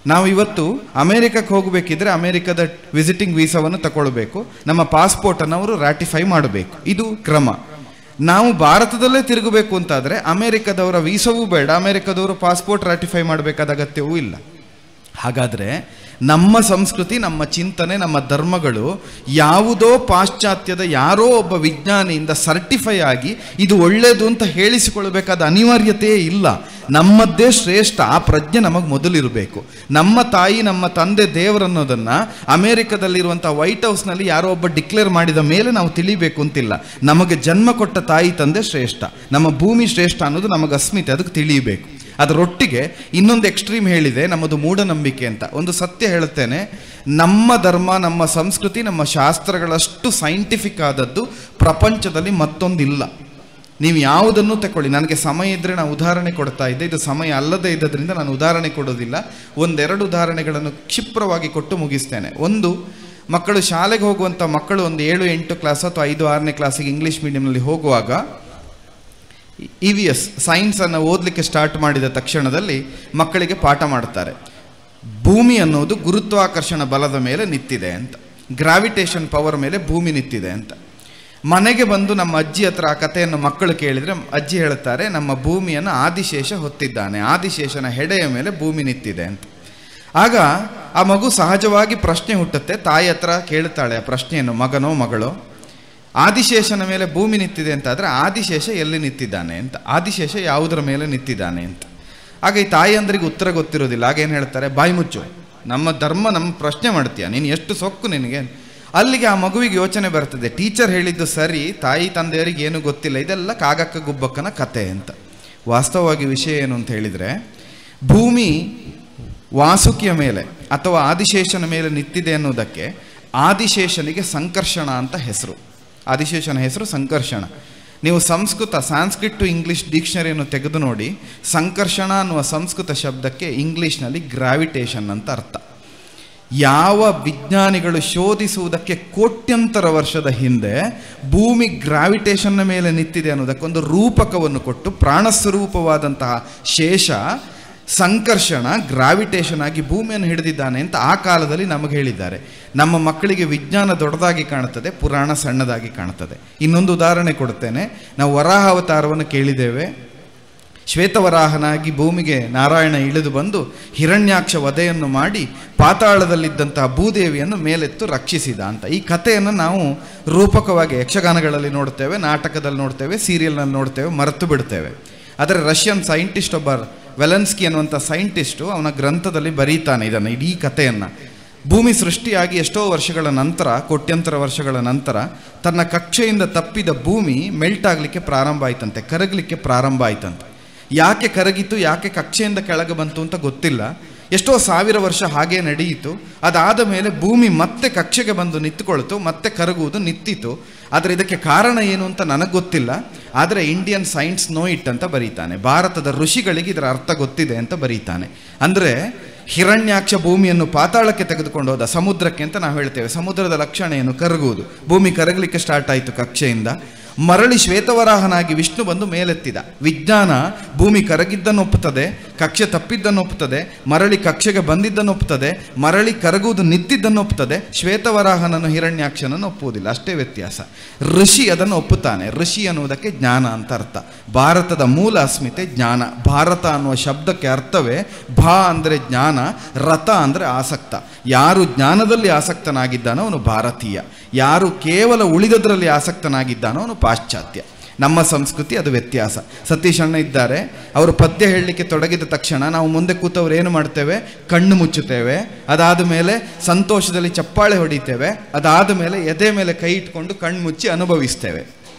[SPEAKER 5] ನಾವು ಇವತ್ತು ಅಮೇರಿಕಕ್ಕೆ ಹೋಗಬೇಕಿದ್ರೆ ಅಮೇರಿಕದ ವಿಸಿಟಿಂಗ್ ವೀಸಾವನ್ನು ತಗೊಳ್ಬೇಕು, ನಮ್ಮ ಪಾಸ್ಪೋರ್ಟನ್ನು ಅವರು ರ್ಯಾಟಿಫೈ ಮಾಡಬೇಕು. ಇದು ಕ್ರಮ. ನಾವು ಭಾರತದಲ್ಲೇ ತಿರುಗಬೇಕು ಅಂತಾದರೆ ಅಮೇರಿಕದವರ ವೀಸವೂ ಬೇಡ, ಅಮೇರಿಕದವರು ಪಾಸ್ಪೋರ್ಟ್ ರ್ಯಾಟಿಫೈ ಮಾಡಬೇಕಾದ ಅಗತ್ಯವೂ ಇಲ್ಲ. ಹಾಗಾದರೆ ನಮ್ಮ ಸಂಸ್ಕೃತಿ, ನಮ್ಮ ಚಿಂತನೆ, ನಮ್ಮ ಧರ್ಮಗಳು ಯಾವುದೋ ಪಾಶ್ಚಾತ್ಯದ ಯಾರೋ ಒಬ್ಬ ವಿಜ್ಞಾನಿಯಿಂದ ಸರ್ಟಿಫೈ ಆಗಿ ಇದು ಒಳ್ಳೆಯದು ಅಂತ ಹೇಳಿಸಿಕೊಳ್ಬೇಕಾದ ಅನಿವಾರ್ಯತೆಯೇ ಇಲ್ಲ. ನಮ್ಮದ್ದೇ ಶ್ರೇಷ್ಠ. ಆ ಪ್ರಜ್ಞೆ ನಮಗೆ ಮೊದಲಿರಬೇಕು. ನಮ್ಮ ತಾಯಿ, ನಮ್ಮ ತಂದೆ ದೇವರನ್ನೋದನ್ನು ಅಮೇರಿಕದಲ್ಲಿರುವಂಥ ವೈಟ್ ಹೌಸ್ನಲ್ಲಿ ಯಾರೋ ಒಬ್ಬ ಡಿಕ್ಲೇರ್ ಮಾಡಿದ ಮೇಲೆ ನಾವು ತಿಳಿಬೇಕು ಅಂತಿಲ್ಲ. ನಮಗೆ ಜನ್ಮ ಕೊಟ್ಟ ತಾಯಿ ತಂದೆ ಶ್ರೇಷ್ಠ, ನಮ್ಮ ಭೂಮಿ ಶ್ರೇಷ್ಠ ಅನ್ನೋದು ನಮಗೆ ಅಸ್ಮಿತೆ, ಅದಕ್ಕೆ ತಿಳಿಯಬೇಕು. ಅದರೊಟ್ಟಿಗೆ ಇನ್ನೊಂದು ಎಕ್ಸ್ಟ್ರೀಮ್ ಹೇಳಿದೆ, ನಮ್ಮದು ಮೂಢನಂಬಿಕೆ ಅಂತ. ಒಂದು ಸತ್ಯ ಹೇಳುತ್ತೇನೆ, ನಮ್ಮ ಧರ್ಮ, ನಮ್ಮ ಸಂಸ್ಕೃತಿ, ನಮ್ಮ ಶಾಸ್ತ್ರಗಳಷ್ಟು ಸೈಂಟಿಫಿಕ್ ಆದದ್ದು ಪ್ರಪಂಚದಲ್ಲಿ ಮತ್ತೊಂದಿಲ್ಲ. ನೀವು ಯಾವುದನ್ನು ತಗೊಳ್ಳಿ. ನನಗೆ ಸಮಯ ಇದ್ದರೆ ನಾನು ಉದಾಹರಣೆ ಕೊಡ್ತಾ ಇದ್ದೆ, ಇದು ಸಮಯ ಅಲ್ಲದೇ ಇದ್ದದ್ರಿಂದ ನಾನು ಉದಾಹರಣೆ ಕೊಡೋದಿಲ್ಲ. ಒಂದೆರಡು ಉದಾಹರಣೆಗಳನ್ನು ಕ್ಷಿಪ್ರವಾಗಿ ಕೊಟ್ಟು ಮುಗಿಸ್ತೇನೆ. ಒಂದು, ಮಕ್ಕಳು ಶಾಲೆಗೆ ಹೋಗುವಂಥ ಮಕ್ಕಳು ಒಂದು 7-8 ಕ್ಲಾಸ್ ಅಥವಾ 5-6ನೇ ಕ್ಲಾಸಿಗೆ ಇಂಗ್ಲೀಷ್ ಮೀಡಿಯಂನಲ್ಲಿ ಹೋಗುವಾಗ EVS ಸೈನ್ಸನ್ನು ಓದಲಿಕ್ಕೆ ಸ್ಟಾರ್ಟ್ ಮಾಡಿದ ತಕ್ಷಣದಲ್ಲಿ ಮಕ್ಕಳಿಗೆ ಪಾಠ ಮಾಡ್ತಾರೆ. ಭೂಮಿ ಅನ್ನೋದು ಗುರುತ್ವಾಕರ್ಷಣ ಬಲದ ಮೇಲೆ ನಿಂತಿದೆ ಅಂತ, ಗ್ರಾವಿಟೇಷನ್ ಪವರ್ ಮೇಲೆ ಭೂಮಿ ನಿಂತಿದೆ ಅಂತ. ಮನೆಗೆ ಬಂದು ನಮ್ಮ ಅಜ್ಜಿ ಹತ್ರ ಆ ಕಥೆಯನ್ನು ಮಕ್ಕಳು ಕೇಳಿದರೆ ಅಜ್ಜಿ ಹೇಳ್ತಾರೆ, ನಮ್ಮ ಭೂಮಿಯನ್ನು ಆದಿಶೇಷ ಹೊತ್ತಿದ್ದಾನೆ, ಆದಿಶೇಷನ ಹೆಡೆಯ ಮೇಲೆ ಭೂಮಿ ನಿಂತಿದೆ ಅಂತ. ಆಗ ಆ ಮಗು ಸಹಜವಾಗಿ ಪ್ರಶ್ನೆ ಹುಟ್ಟುತ್ತೆ, ತಾಯಿ ಹತ್ರ ಕೇಳ್ತಾಳೆ ಆ ಪ್ರಶ್ನೆಯನ್ನು, ಮಗನೋ ಮಗಳೋ, ಆದಿಶೇಷನ ಮೇಲೆ ಭೂಮಿ ನಿಂತಿದೆ ಅಂತಾದರೆ ಆದಿಶೇಷ ಎಲ್ಲಿ ನಿಂತಿದ್ದಾನೆ ಅಂತ, ಆದಿಶೇಷ ಯಾವುದರ ಮೇಲೆ ನಿಂತಿದ್ದಾನೆ ಅಂತ. ಆಗ ಈ ತಾಯಿಯಂದ್ರಿಗೆ ಉತ್ತರ ಗೊತ್ತಿರೋದಿಲ್ಲ. ಆಗೇನು ಹೇಳ್ತಾರೆ, ಬಾಯಿ ಮುಚ್ಚು, ನಮ್ಮ ಧರ್ಮ ನಮ್ಮ ಪ್ರಶ್ನೆ ಮಾಡ್ತೀಯ, ನೀನು ಎಷ್ಟು ಸೊಕ್ಕು ನಿನಗೆ. ಅಲ್ಲಿಗೆ ಆ ಮಗುವಿಗೆ ಯೋಚನೆ ಬರ್ತದೆ, ಟೀಚರ್ ಹೇಳಿದ್ದು ಸರಿ, ತಾಯಿ ತಂದೆಯರಿಗೆ ಏನು ಗೊತ್ತಿಲ್ಲ, ಇದೆಲ್ಲ ಕಾಗಕ್ಕ ಗುಬ್ಬಕ್ಕನ ಕತೆ ಅಂತ. ವಾಸ್ತವವಾಗಿ ವಿಷಯ ಏನು ಅಂತ ಹೇಳಿದರೆ, ಭೂಮಿ ವಾಸುಕಿಯ ಮೇಲೆ ಅಥವಾ ಆದಿಶೇಷನ ಮೇಲೆ ನಿಂತಿದೆ ಅನ್ನೋದಕ್ಕೆ ಆದಿಶೇಷನಿಗೆ ಸಂಕರ್ಷಣ ಅಂತ ಹೆಸರು. ಆದಿಶೇಷನ ಹೆಸರು ಸಂಕರ್ಷಣ. ನೀವು ಸಾಂಸ್ಕ್ರಿಟ್ ಟು ಇಂಗ್ಲೀಷ್ ಡಿಕ್ಷನರಿಯನ್ನು ತೆಗೆದು ನೋಡಿ, ಸಂಕರ್ಷಣ ಅನ್ನುವ ಸಂಸ್ಕೃತ ಶಬ್ದಕ್ಕೆ ಇಂಗ್ಲೀಷ್ನಲ್ಲಿ ಗ್ರಾವಿಟೇಷನ್ ಅಂತ ಅರ್ಥ. ಯಾವ ವಿಜ್ಞಾನಿಗಳು ಶೋಧಿಸುವುದಕ್ಕೆ ಕೋಟ್ಯಂತರ ವರ್ಷದ ಹಿಂದೆ ಭೂಮಿ ಗ್ರಾವಿಟೇಷನ್ನ ಮೇಲೆ ನಿಂತಿದೆ ಅನ್ನೋದಕ್ಕೊಂದು ರೂಪಕವನ್ನು ಕೊಟ್ಟು, ಪ್ರಾಣಸ್ವರೂಪವಾದಂತಹ ಶೇಷ ಸಂಕರ್ಷಣ ಗ್ರಾವಿಟೇಷನ್ ಆಗಿ ಭೂಮಿಯನ್ನು ಹಿಡಿದಿದ್ದಾನೆ ಅಂತ ಆ ಕಾಲದಲ್ಲಿ ನಮಗೆ ಹೇಳಿದ್ದಾರೆ. ನಮ್ಮ ಮಕ್ಕಳಿಗೆ ವಿಜ್ಞಾನ ದೊಡ್ಡದಾಗಿ ಕಾಣುತ್ತದೆ, ಪುರಾಣ ಸಣ್ಣದಾಗಿ ಕಾಣುತ್ತದೆ. ಇನ್ನೊಂದು ಉದಾಹರಣೆ ಕೊಡ್ತೇನೆ. ನಾವು ವರಾಹ ಅವತಾರವನ್ನು ಕೇಳಿದ್ದೇವೆ. ಶ್ವೇತವರಾಹನಾಗಿ ಭೂಮಿಗೆ ನಾರಾಯಣ ಇಳಿದು ಬಂದು ಹಿರಣ್ಯಾಕ್ಷ ವಧೆಯನ್ನು ಮಾಡಿ ಪಾತಾಳದಲ್ಲಿದ್ದಂತಹ ಭೂದೇವಿಯನ್ನು ಮೇಲೆತ್ತು ರಕ್ಷಿಸಿದ ಅಂತ. ಈ ಕಥೆಯನ್ನು ನಾವು ರೂಪಕವಾಗಿ ಯಕ್ಷಗಾನಗಳಲ್ಲಿ ನೋಡ್ತೇವೆ, ನಾಟಕದಲ್ಲಿ ನೋಡ್ತೇವೆ, ಸೀರಿಯಲ್ನಲ್ಲಿ ನೋಡ್ತೇವೆ, ಮರೆತು ಬಿಡ್ತೇವೆ. ಆದರೆ ರಷ್ಯನ್ ಸೈಂಟಿಸ್ಟ್ ಒಬ್ಬ ವೆಲೆನ್ಸ್ಕಿ ಅನ್ನುವಂಥ ಸೈಂಟಿಸ್ಟು ಅವನ ಗ್ರಂಥದಲ್ಲಿ ಬರೀತಾನೆ ಇದನ್ನು, ಇಡೀ ಕಥೆಯನ್ನು. ಭೂಮಿ ಸೃಷ್ಟಿಯಾಗಿ ಎಷ್ಟೋ ವರ್ಷಗಳ ನಂತರ, ಕೋಟ್ಯಂತರ ವರ್ಷಗಳ ನಂತರ, ತನ್ನ ಕಕ್ಷೆಯಿಂದ ತಪ್ಪಿದ ಭೂಮಿ ಮೆಲ್ಟ್ ಆಗಲಿಕ್ಕೆ ಪ್ರಾರಂಭ ಆಯ್ತಂತೆ, ಕರಗಲಿಕ್ಕೆ ಪ್ರಾರಂಭ ಆಯ್ತಂತೆ. ಯಾಕೆ ಕರಗಿತು, ಯಾಕೆ ಕಕ್ಷೆಯಿಂದ ಕೆಳಗೆ ಬಂತು ಅಂತ ಗೊತ್ತಿಲ್ಲ. ಎಷ್ಟೋ 1000 ವರ್ಷ ಹಾಗೇ ನಡೆಯಿತು. ಅದಾದ ಮೇಲೆ ಭೂಮಿ ಮತ್ತೆ ಕಕ್ಷೆಗೆ ಬಂದು ನಿಂತುಕೊಳ್ತು, ಮತ್ತೆ ಕರಗುವುದು ನಿಂತಿತು. ಆದರೆ ಇದಕ್ಕೆ ಕಾರಣ ಏನು ಅಂತ ನನಗೆ ಗೊತ್ತಿಲ್ಲ. ಆದರೆ ಇಂಡಿಯನ್ ಸೈನ್ಸ್ ನೋ ಇಟ್ ಅಂತ ಬರೀತಾನೆ. ಭಾರತದ ಋಷಿಗಳಿಗೆ ಇದರ ಅರ್ಥ ಗೊತ್ತಿದೆ ಅಂತ ಬರೀತಾನೆ. ಅಂದರೆ ಹಿರಣ್ಯಾಕ್ಷ ಭೂಮಿಯನ್ನು ಪಾತಾಳಕ್ಕೆ ತೆಗೆದುಕೊಂಡು ಹೋದ, ಸಮುದ್ರಕ್ಕೆ ಅಂತ ನಾವು ಹೇಳ್ತೇವೆ. ಸಮುದ್ರದ ಲಕ್ಷಣ ಏನು? ಕರಗುವುದು. ಭೂಮಿ ಕರಗಲಿಕ್ಕೆ ಸ್ಟಾರ್ಟ್ ಆಯಿತು ಕಕ್ಷೆಯಿಂದ. ಮರಳಿ ಶ್ವೇತವರಾಹನಾಗಿ ವಿಷ್ಣು ಬಂದು ಮೇಲೆತ್ತಿದ. ವಿಜ್ಞಾನ ಭೂಮಿ ಕರಗಿದ್ದನ್ನು ಒಪ್ಪುತ್ತದೆ, ಕಕ್ಷೆ ತಪ್ಪಿದ್ದನ್ನು ಒಪ್ಪುತ್ತದೆ, ಮರಳಿ ಕಕ್ಷೆಗೆ ಬಂದಿದ್ದನ್ನು ಒಪ್ಪುತ್ತದೆ, ಮರಳಿ ಕರಗುವುದು ನಿಂತಿದ್ದನ್ನು ಒಪ್ಪುತ್ತದೆ. ಶ್ವೇತವರಾಹನನ್ನು ಹಿರಣ್ಯಾಕ್ಷನನ್ನು ಒಪ್ಪುವುದಿಲ್ಲ, ಅಷ್ಟೇ ವ್ಯತ್ಯಾಸ. ಋಷಿ ಅದನ್ನು ಒಪ್ಪುತ್ತಾನೆ. ಋಷಿ ಅನ್ನುವುದಕ್ಕೆ ಜ್ಞಾನ ಅಂತ ಅರ್ಥ. ಭಾರತದ ಮೂಲ ಅಸ್ಮಿತೆ ಜ್ಞಾನ. ಭಾರತ ಅನ್ನುವ ಶಬ್ದಕ್ಕೆ ಅರ್ಥವೇ ಭಾ ಅಂದರೆ ಜ್ಞಾನ, ರಥ ಅಂದರೆ ಆಸಕ್ತ. ಯಾರು ಜ್ಞಾನದಲ್ಲಿ ಆಸಕ್ತನಾಗಿದ್ದಾನೋ ಅವನು ಭಾರತೀಯ, ಯಾರು ಕೇವಲ ಉಳಿದದ್ರಲ್ಲಿ ಆಸಕ್ತನಾಗಿದ್ದಾನೋ ಅವನು ಪಾಶ್ಚಾತ್ಯ. ನಮ್ಮ ಸಂಸ್ಕೃತಿ ಅದು ವ್ಯತ್ಯಾಸ. ಸತೀಶ್ ಅಣ್ಣ ಇದ್ದಾರೆ, ಅವರು ಪದ್ಯ ಹೇಳಲಿಕ್ಕೆ ತೊಡಗಿದ ತಕ್ಷಣ ನಾವು ಮುಂದೆ ಕೂತವ್ರು ಏನು ಮಾಡ್ತೇವೆ, ಕಣ್ಣು ಮುಚ್ಚುತ್ತೇವೆ. ಅದಾದ ಮೇಲೆ ಸಂತೋಷದಲ್ಲಿ ಚಪ್ಪಾಳೆ ಹೊಡಿತೇವೆ. ಅದಾದ ಮೇಲೆ ಎದೆ ಮೇಲೆ ಕೈ ಇಟ್ಕೊಂಡು ಕಣ್ಣು ಮುಚ್ಚಿ ಅನುಭವಿಸ್ತೇವೆ.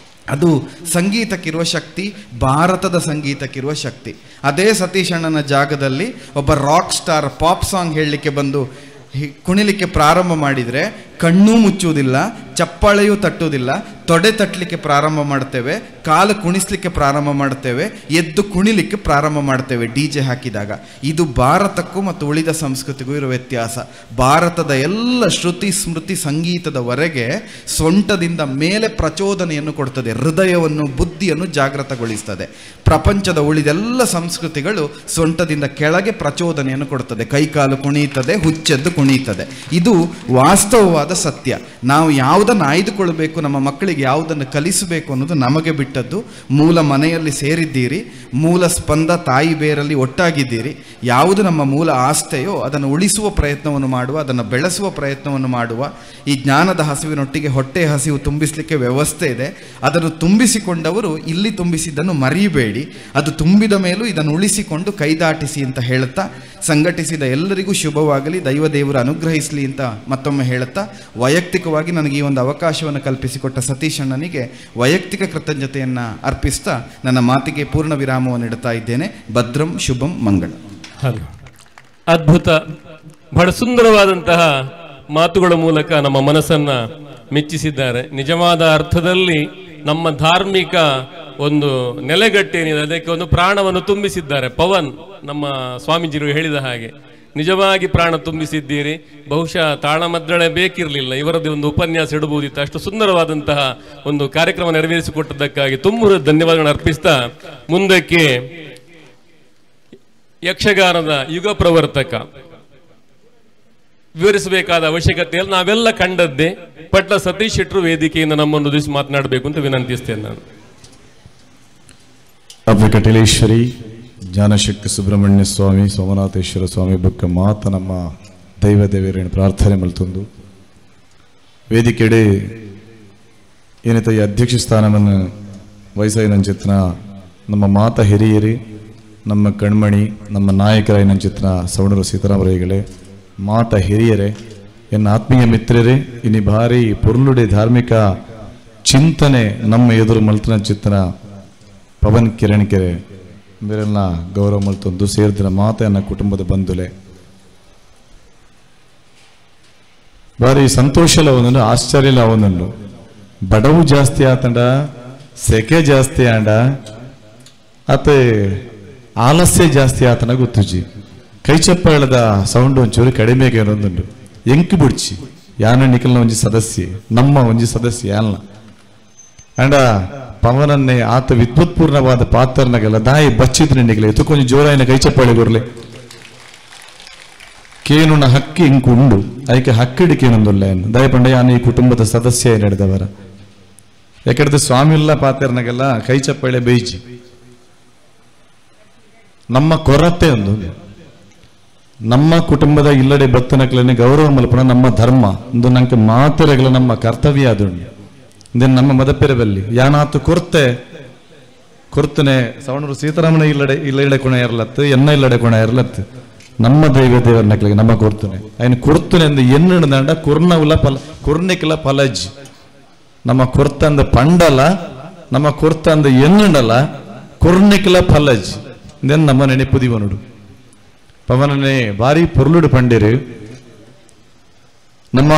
[SPEAKER 5] ಅದು ಸಂಗೀತಕ್ಕಿರುವ ಶಕ್ತಿ, ಭಾರತದ ಸಂಗೀತಕ್ಕಿರುವ ಶಕ್ತಿ. ಅದೇ ಸತೀಶ್ ಅಣ್ಣನ ಜಾಗದಲ್ಲಿ ಒಬ್ಬ ರಾಕ್ ಸ್ಟಾರ್ ಪಾಪ್ ಸಾಂಗ್ ಹೇಳಲಿಕ್ಕೆ ಬಂದು ಕುಣಿಲಿಕ್ಕೆ ಪ್ರಾರಂಭ ಮಾಡಿದರೆ ಕಣ್ಣೂ ಮುಚ್ಚುವುದಿಲ್ಲ, ಚಪ್ಪಾಳೆಯೂ ತಟ್ಟುವುದಿಲ್ಲ, ತೊಡೆ ತಟ್ಟಲಿಕ್ಕೆ ಪ್ರಾರಂಭ ಮಾಡ್ತೇವೆ, ಕಾಲು ಕುಣಿಸ್ಲಿಕ್ಕೆ ಪ್ರಾರಂಭ ಮಾಡ್ತೇವೆ, ಎದ್ದು ಕುಣಿಲಿಕ್ಕೆ ಪ್ರಾರಂಭ ಮಾಡ್ತೇವೆ DJ ಹಾಕಿದಾಗ. ಇದು ಭಾರತಕ್ಕೂ ಮತ್ತು ಉಳಿದ ಸಂಸ್ಕೃತಿಗೂ ಇರೋ ವ್ಯತ್ಯಾಸ. ಭಾರತದ ಎಲ್ಲ ಶ್ರುತಿ ಸ್ಮೃತಿ ಸಂಗೀತದವರೆಗೆ ಸೊಂಟದಿಂದ ಮೇಲೆ ಪ್ರಚೋದನೆಯನ್ನು ಕೊಡ್ತದೆ, ಹೃದಯವನ್ನು ಬುದ್ಧಿಯನ್ನು ಜಾಗೃತಗೊಳಿಸ್ತದೆ. ಪ್ರಪಂಚದ ಉಳಿದೆಲ್ಲ ಸಂಸ್ಕೃತಿಗಳು ಸೊಂಟದಿಂದ ಕೆಳಗೆ ಪ್ರಚೋದನೆಯನ್ನು ಕೊಡ್ತದೆ, ಕೈಕಾಲು ಕುಣಿಯುತ್ತದೆ, ಹುಚ್ಚೆದ್ದು ಕುಣಿಯುತ್ತದೆ. ಇದು ವಾಸ್ತವವಾದ ಸತ್ಯ. ನಾವು ಯಾವುದನ್ನು ಆಯ್ದುಕೊಳ್ಬೇಕು, ನಮ್ಮ ಮಕ್ಕಳಿಗೆ ಯಾವುದನ್ನು ಕಲಿಸಬೇಕು ಅನ್ನೋದು ನಮಗೆ ಬಿಟ್ಟದ್ದು. ಮೂಲ ಮನೆಯಲ್ಲಿ ಸೇರಿದ್ದೀರಿ, ಮೂಲ ಸ್ಪಂದ ತಾಯಿ ಬೇರಲ್ಲಿ ಒಟ್ಟಾಗಿದ್ದೀರಿ. ಯಾವುದು ನಮ್ಮ ಮೂಲ ಆಸ್ತೆಯೋ ಅದನ್ನು ಉಳಿಸುವ ಪ್ರಯತ್ನವನ್ನು ಮಾಡುವ, ಅದನ್ನು ಬೆಳೆಸುವ ಪ್ರಯತ್ನವನ್ನು ಮಾಡುವ. ಈ ಜ್ಞಾನದ ಹಸಿವಿನೊಟ್ಟಿಗೆ ಹೊಟ್ಟೆ ಹಸಿವು ತುಂಬಿಸಲಿಕ್ಕೆ ವ್ಯವಸ್ಥೆ ಇದೆ. ಅದನ್ನು ತುಂಬಿಸಿಕೊಂಡವರು ಇಲ್ಲಿ ತುಂಬಿಸಿದ್ದನ್ನು ಮರೆಯಬೇಡಿ. ಅದು ತುಂಬಿದ ಮೇಲೂ ಇದನ್ನು ಉಳಿಸಿಕೊಂಡು ಕೈದಾಟಿಸಿ ಅಂತ ಹೇಳುತ್ತಾ, ಸಂಘಟಿಸಿದ ಎಲ್ಲರಿಗೂ ಶುಭವಾಗಲಿ, ದೈವದೇವರು ಅನುಗ್ರಹಿಸಲಿ ಅಂತ ಮತ್ತೊಮ್ಮೆ ಹೇಳುತ್ತಾ, ವೈಯಕ್ತಿಕವಾಗಿ ನನಗೆ ಈ ಒಂದು ಅವಕಾಶವನ್ನು ಕಲ್ಪಿಸಿಕೊಟ್ಟ ಸತೀಶ್ ಅಣ್ಣನಿಗೆ ವೈಯಕ್ತಿಕ ಕೃತಜ್ಞತೆಯನ್ನು ಅರ್ಪಿಸ್ತಾ ನನ್ನ ಮಾತಿಗೆ ಪೂರ್ಣ ವಿರಾಮವನ್ನು ಇಡ್ತಾ ಇದ್ದೇನೆ. ಭದ್ರಂ ಶುಭಂ ಮಂಗಳ.
[SPEAKER 2] ಅದ್ಭುತ, ಬಹಳ ಸುಂದರವಾದಂತಹ ಮಾತುಗಳ ಮೂಲಕ ನಮ್ಮ ಮನಸ್ಸನ್ನ ಮೆಚ್ಚಿಸಿದ್ದಾರೆ. ನಿಜವಾದ ಅರ್ಥದಲ್ಲಿ ನಮ್ಮ ಧಾರ್ಮಿಕ ಒಂದು ನೆಲೆಗಟ್ಟೇನಿದೆ ಅದಕ್ಕೆ ಒಂದು ಪ್ರಾಣವನ್ನು ತುಂಬಿಸಿದ್ದಾರೆ. ಪವನ್ ನಮ್ಮ ಸ್ವಾಮೀಜಿರು ಹೇಳಿದ ಹಾಗೆ ನಿಜವಾಗಿ ಪ್ರಾಣ ತುಂಬಿಸಿದ್ದೀರಿ. ಬಹುಶಃ ತಾಳಮದ್ದಳೆ ಬೇಕಿರಲಿಲ್ಲ, ಇವರದ್ದು ಒಂದು ಉಪನ್ಯಾಸ ಇಡಬಹುದಿತ್ತು. ಅಷ್ಟು ಸುಂದರವಾದಂತಹ ಒಂದು ಕಾರ್ಯಕ್ರಮ ನೆರವೇರಿಸಿಕೊಟ್ಟದ್ದಕ್ಕಾಗಿ ತುಂಬ ಧನ್ಯವಾದಗಳನ್ನು ಅರ್ಪಿಸ್ತಾ ಮುಂದಕ್ಕೆ ಯಕ್ಷಗಾನದ ಯುಗ ಪ್ರವರ್ತಕ ವಿವರಿಸಬೇಕಾದ ಅವಶ್ಯಕತೆಯಲ್ಲಿ ನಾವೆಲ್ಲ ಕಂಡದ್ದೇ. ಪಟ್ಲ ಸತೀಶ್ ಶೆಟ್ರು ವೇದಿಕೆಯಿಂದ ನಮ್ಮನ್ನು ದಿವಸ ಮಾತನಾಡಬೇಕು ಅಂತ ವಿನಂತಿಸ್ತೇನೆ ನಾನು.
[SPEAKER 6] ಕಟೀಲೇಶ್ವರಿ ಜ್ಞಾನಶಕ್ತಿ ಸುಬ್ರಹ್ಮಣ್ಯ ಸ್ವಾಮಿ, ಸೋಮನಾಥೇಶ್ವರ ಸ್ವಾಮಿ ಬೊಕ್ಕ ಮಾತ ನಮ್ಮ ದೈವ ದೇವರೇನು ಪ್ರಾರ್ಥನೆ ಮಲ್ತೊಂದು ವೇದಿಕೆಡೆ ಏನೈತೆ ಈ ಅಧ್ಯಕ್ಷ ಸ್ಥಾನವನ್ನು ವಹಿಸಿನ ಚಿತ್ರ ನಮ್ಮ ಮಾತ ಹಿರಿಯರಿ, ನಮ್ಮ ಕಣ್ಮಣಿ, ನಮ್ಮ ನಾಯಕರ ಏನ ಚಿತ್ರ ಸವಣೂರು ಸೀತಾರಾಮರೈಗಳೇ, ಮಾತ ಹಿರಿಯರೇ, ಎನ್ನ ಆತ್ಮೀಯ ಮಿತ್ರರೇ, ಇನಿ ಭಾರಿ ಪುರ್ಲುಡಿ ಧಾರ್ಮಿಕ ಚಿಂತನೆ ನಮ್ಮ ಎದುರು ಮಲ್ತನ ಚಿತ್ರ ಪವನ್ ಕಿರಣ್ಕೆರೆ ಮೇರೆಲ್ಲ ಗೌರವ ಮಲ್ತೊಂದು ಸೇರಿದ ಮಾತೆ ನನ್ನ ಕುಟುಂಬದ ಬಂಧುಲೆ ಭಾರಿ ಸಂತೋಷಲ ಒಂದೊಂದು ಆಶ್ಚರ್ಯಲ ಒಂದೊಂದು ಬಡವು ಜಾಸ್ತಿ ಆತಂಡ, ಸೆಕೆ ಜಾಸ್ತಿ ಆಂಡ, ಅತ್ತೆ ಆಲಸ್ಯ ಜಾಸ್ತಿ ಆತನ ಗೊತ್ತುಜಿ. ಕೈ ಚಪ್ಪಾಳದ ಸೌಂಡ್ ಒಂಚೂರು ಕಡಿಮೆಗೆ ಅನ್ನೊಂದುಂಡು ಎಂಕಿ ಬಿಡ್ಚಿ ಯಾನ ನಿಖಲ್ನ ಒಂಜಿ ಸದಸ್ಯೆ, ನಮ್ಮ ಒಂಜಿ ಸದಸ್ಯೆ ಯಾಲ್ನ ಅಂಡ ಪವನನ್ನೇ ಆತ ವಿದ್ವತ್ಪೂರ್ಣವಾದ ಪಾತ್ರನಗೆಲ್ಲ ದಾಯಿ ಬಚ್ಚಿದ್ರೆ ನಿಗಲೆ ಕೊಂಚ ಜೋರಾಯಿನ ಕೈ ಚಪ್ಪಾಳೆ ಕೊರ್ಲೆ ಕೇನುನ ಹಕ್ಕಿ ಇಂಕುಂಡು ಅದಕ್ಕೆ ಹಕ್ಕಿಡಿಕೇನೊಂದುಲ್ಲ ದಯ ಪಂಡ ಯಾನ ಈ ಕುಟುಂಬದ ಸದಸ್ಯ ನಡೆದವರ ಯಾಕಂದ್ರೆ ಸ್ವಾಮಿಲ್ಲ ಪಾತ್ರನಗೆಲ್ಲ ಕೈ ಚಪ್ಪಾಳೆ ಬೇಯಿಸಿ ನಮ್ಮ ಕೊರತೆ ಒಂದು ನಮ್ಮ ಕುಟುಂಬದ ಇಲ್ಲಡೆ ಭಕ್ತನಕ್ಲನೆ ಗೌರವ ಮಲ್ಪನ ನಮ್ಮ ಧರ್ಮ ಒಂದು ನಂಗೆ ಮಾತರೆಗಳ ನಮ್ಮ ಕರ್ತವ್ಯ ಅದುಂಡು ಇದನ್ನು ನಮ್ಮ ಮದಪೆರಬಲ್ಲಿ ಯಾನಾತು ಕೊರ್ತನೆ ಸವಣೂರು ಸೀತಾರಾಮನ ಇಲ್ಲಡೆ ಕೊಣ ಇರಲತ್ತು, ಎನ್ನ ಇಲ್ಲಡೆ ಕೊಣ ಇರಲತ್ತು. ನಮ್ಮ ದೈವ ದೇವರ ನಕ್ಲಿಗೆ ನಮ್ಮ ಕೊರ್ತನೆ ಅಯ್ಯನ ಕೊರ್ತನೆ ಅಂದ ಎನ್ನಡ ಕುರ್ನವುಲ ಫಲ ಕುರ್ನಿಕ್ಲ ಫಲಜ್ ನಮ್ಮ ಕೊರ್ತಂದ ಪಂಡಲ ನಮ್ಮ ಕೊರ್ತಂದ ಎನ್ನಡಲ ಕುರ್ನಿಕ್ಲ ಫಲಜ್ ಇದನ್ನು ನಮ್ಮ ನೆನಪುದಿವ ನೋಡು. ಪವನನೆ ಭಾರಿ ಪೊರ್ಲುಡು ಪಂಡಿರು ನಮ್ಮ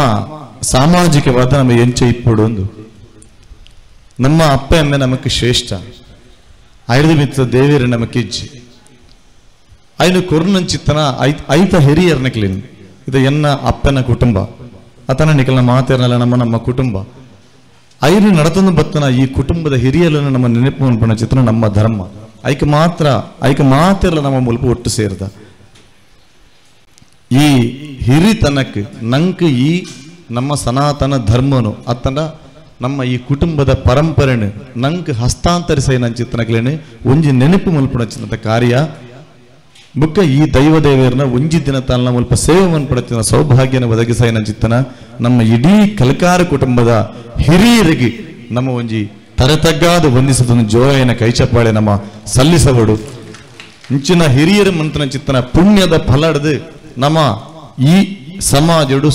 [SPEAKER 6] ಸಾಮಾಜಿಕವಾದ ನಮ್ಮ ಎಂಚ ಇಪ್ಪಡು ಒಂದು ನಮ್ಮ ಅಪ್ಪ ಅಮ್ಮ ನಮಕ್ಕೆ ಶ್ರೇಷ್ಠ ಐದು ಮಿತ್ರ ದೇವಿಯರ ನಮಕ್ಕೆ ಇಜ್ಜಿ ಐನು ಕೊರ್ನಂಚಿತ್ತನ ಐತ ಹಿರಿಯರ್ನಕ್ಲಿನ್ ಇದು ಎನ್ನ ಅಪ್ಪನ ಕುಟುಂಬ ಅತನ ನಿಕಲ್ನ ಮಾತೇರನಲ್ಲ ನಮ್ಮ ಕುಟುಂಬ ಐರು ನಡತಂದು ಬತ್ತನ ಈ ಕುಟುಂಬದ ಹಿರಿಯರನ್ನು ನಮ್ಮ ನೆನಪು ಅನ್ಪಣ ಚಿತ್ರ ನಮ್ಮ ಧರ್ಮ ಐಕ ಮಾತ್ರ ನಮ್ಮ ಮುಲ್ಪ ಒಟ್ಟು ಸೇರಿದ ಈ ಹಿರಿತನಕ್ಕೆ ನಂಗೆ ಈ ನಮ್ಮ ಸನಾತನ ಧರ್ಮನು ಅತ್ತಂಡ ನಮ್ಮ ಈ ಕುಟುಂಬದ ಪರಂಪರೆನು ನಂಗೆ ಹಸ್ತಾಂತರಿಸ ನನ್ನ ಚಿತ್ರಗಳೇನು ಒಂಜಿ ನೆನಪು ಮಲ್ಪಣ ಚಿನ್ನದ ಕಾರ್ಯ ಬುಕ್ಕ ಈ ದೈವದೇವರನ್ನ ಒಂಜಿ ದಿನ ತಾನ ಮುಲ್ಪ ಸೇವೆ ಮನ್ಪಡುತ್ತಿನ ಸೌಭಾಗ್ಯನ ಒದಗಿಸ ನನ್ನ ಚಿತ್ತನ ನಮ್ಮ ಇಡೀ ಕಲ್ಕಾರ ಕುಟುಂಬದ ಹಿರಿಯರಿಗೆ ನಮ್ಮ ಒಂಜಿ ತರತಗ್ಗಾದ ವಂದಿಸದೊಂದು ಜೋಯನ ಕೈಚಪ್ಪಾಳೆ ನಮ್ಮ ಸಲ್ಲಿಸಬಡು ಇಂಚಿನ ಹಿರಿಯರ ಮಂತ್ರನ ಚಿತ್ತನ ಪುಣ್ಯದ ಫಲಡ್ದು ನಮ್ಮ ಈ ಸಮಾಜಡು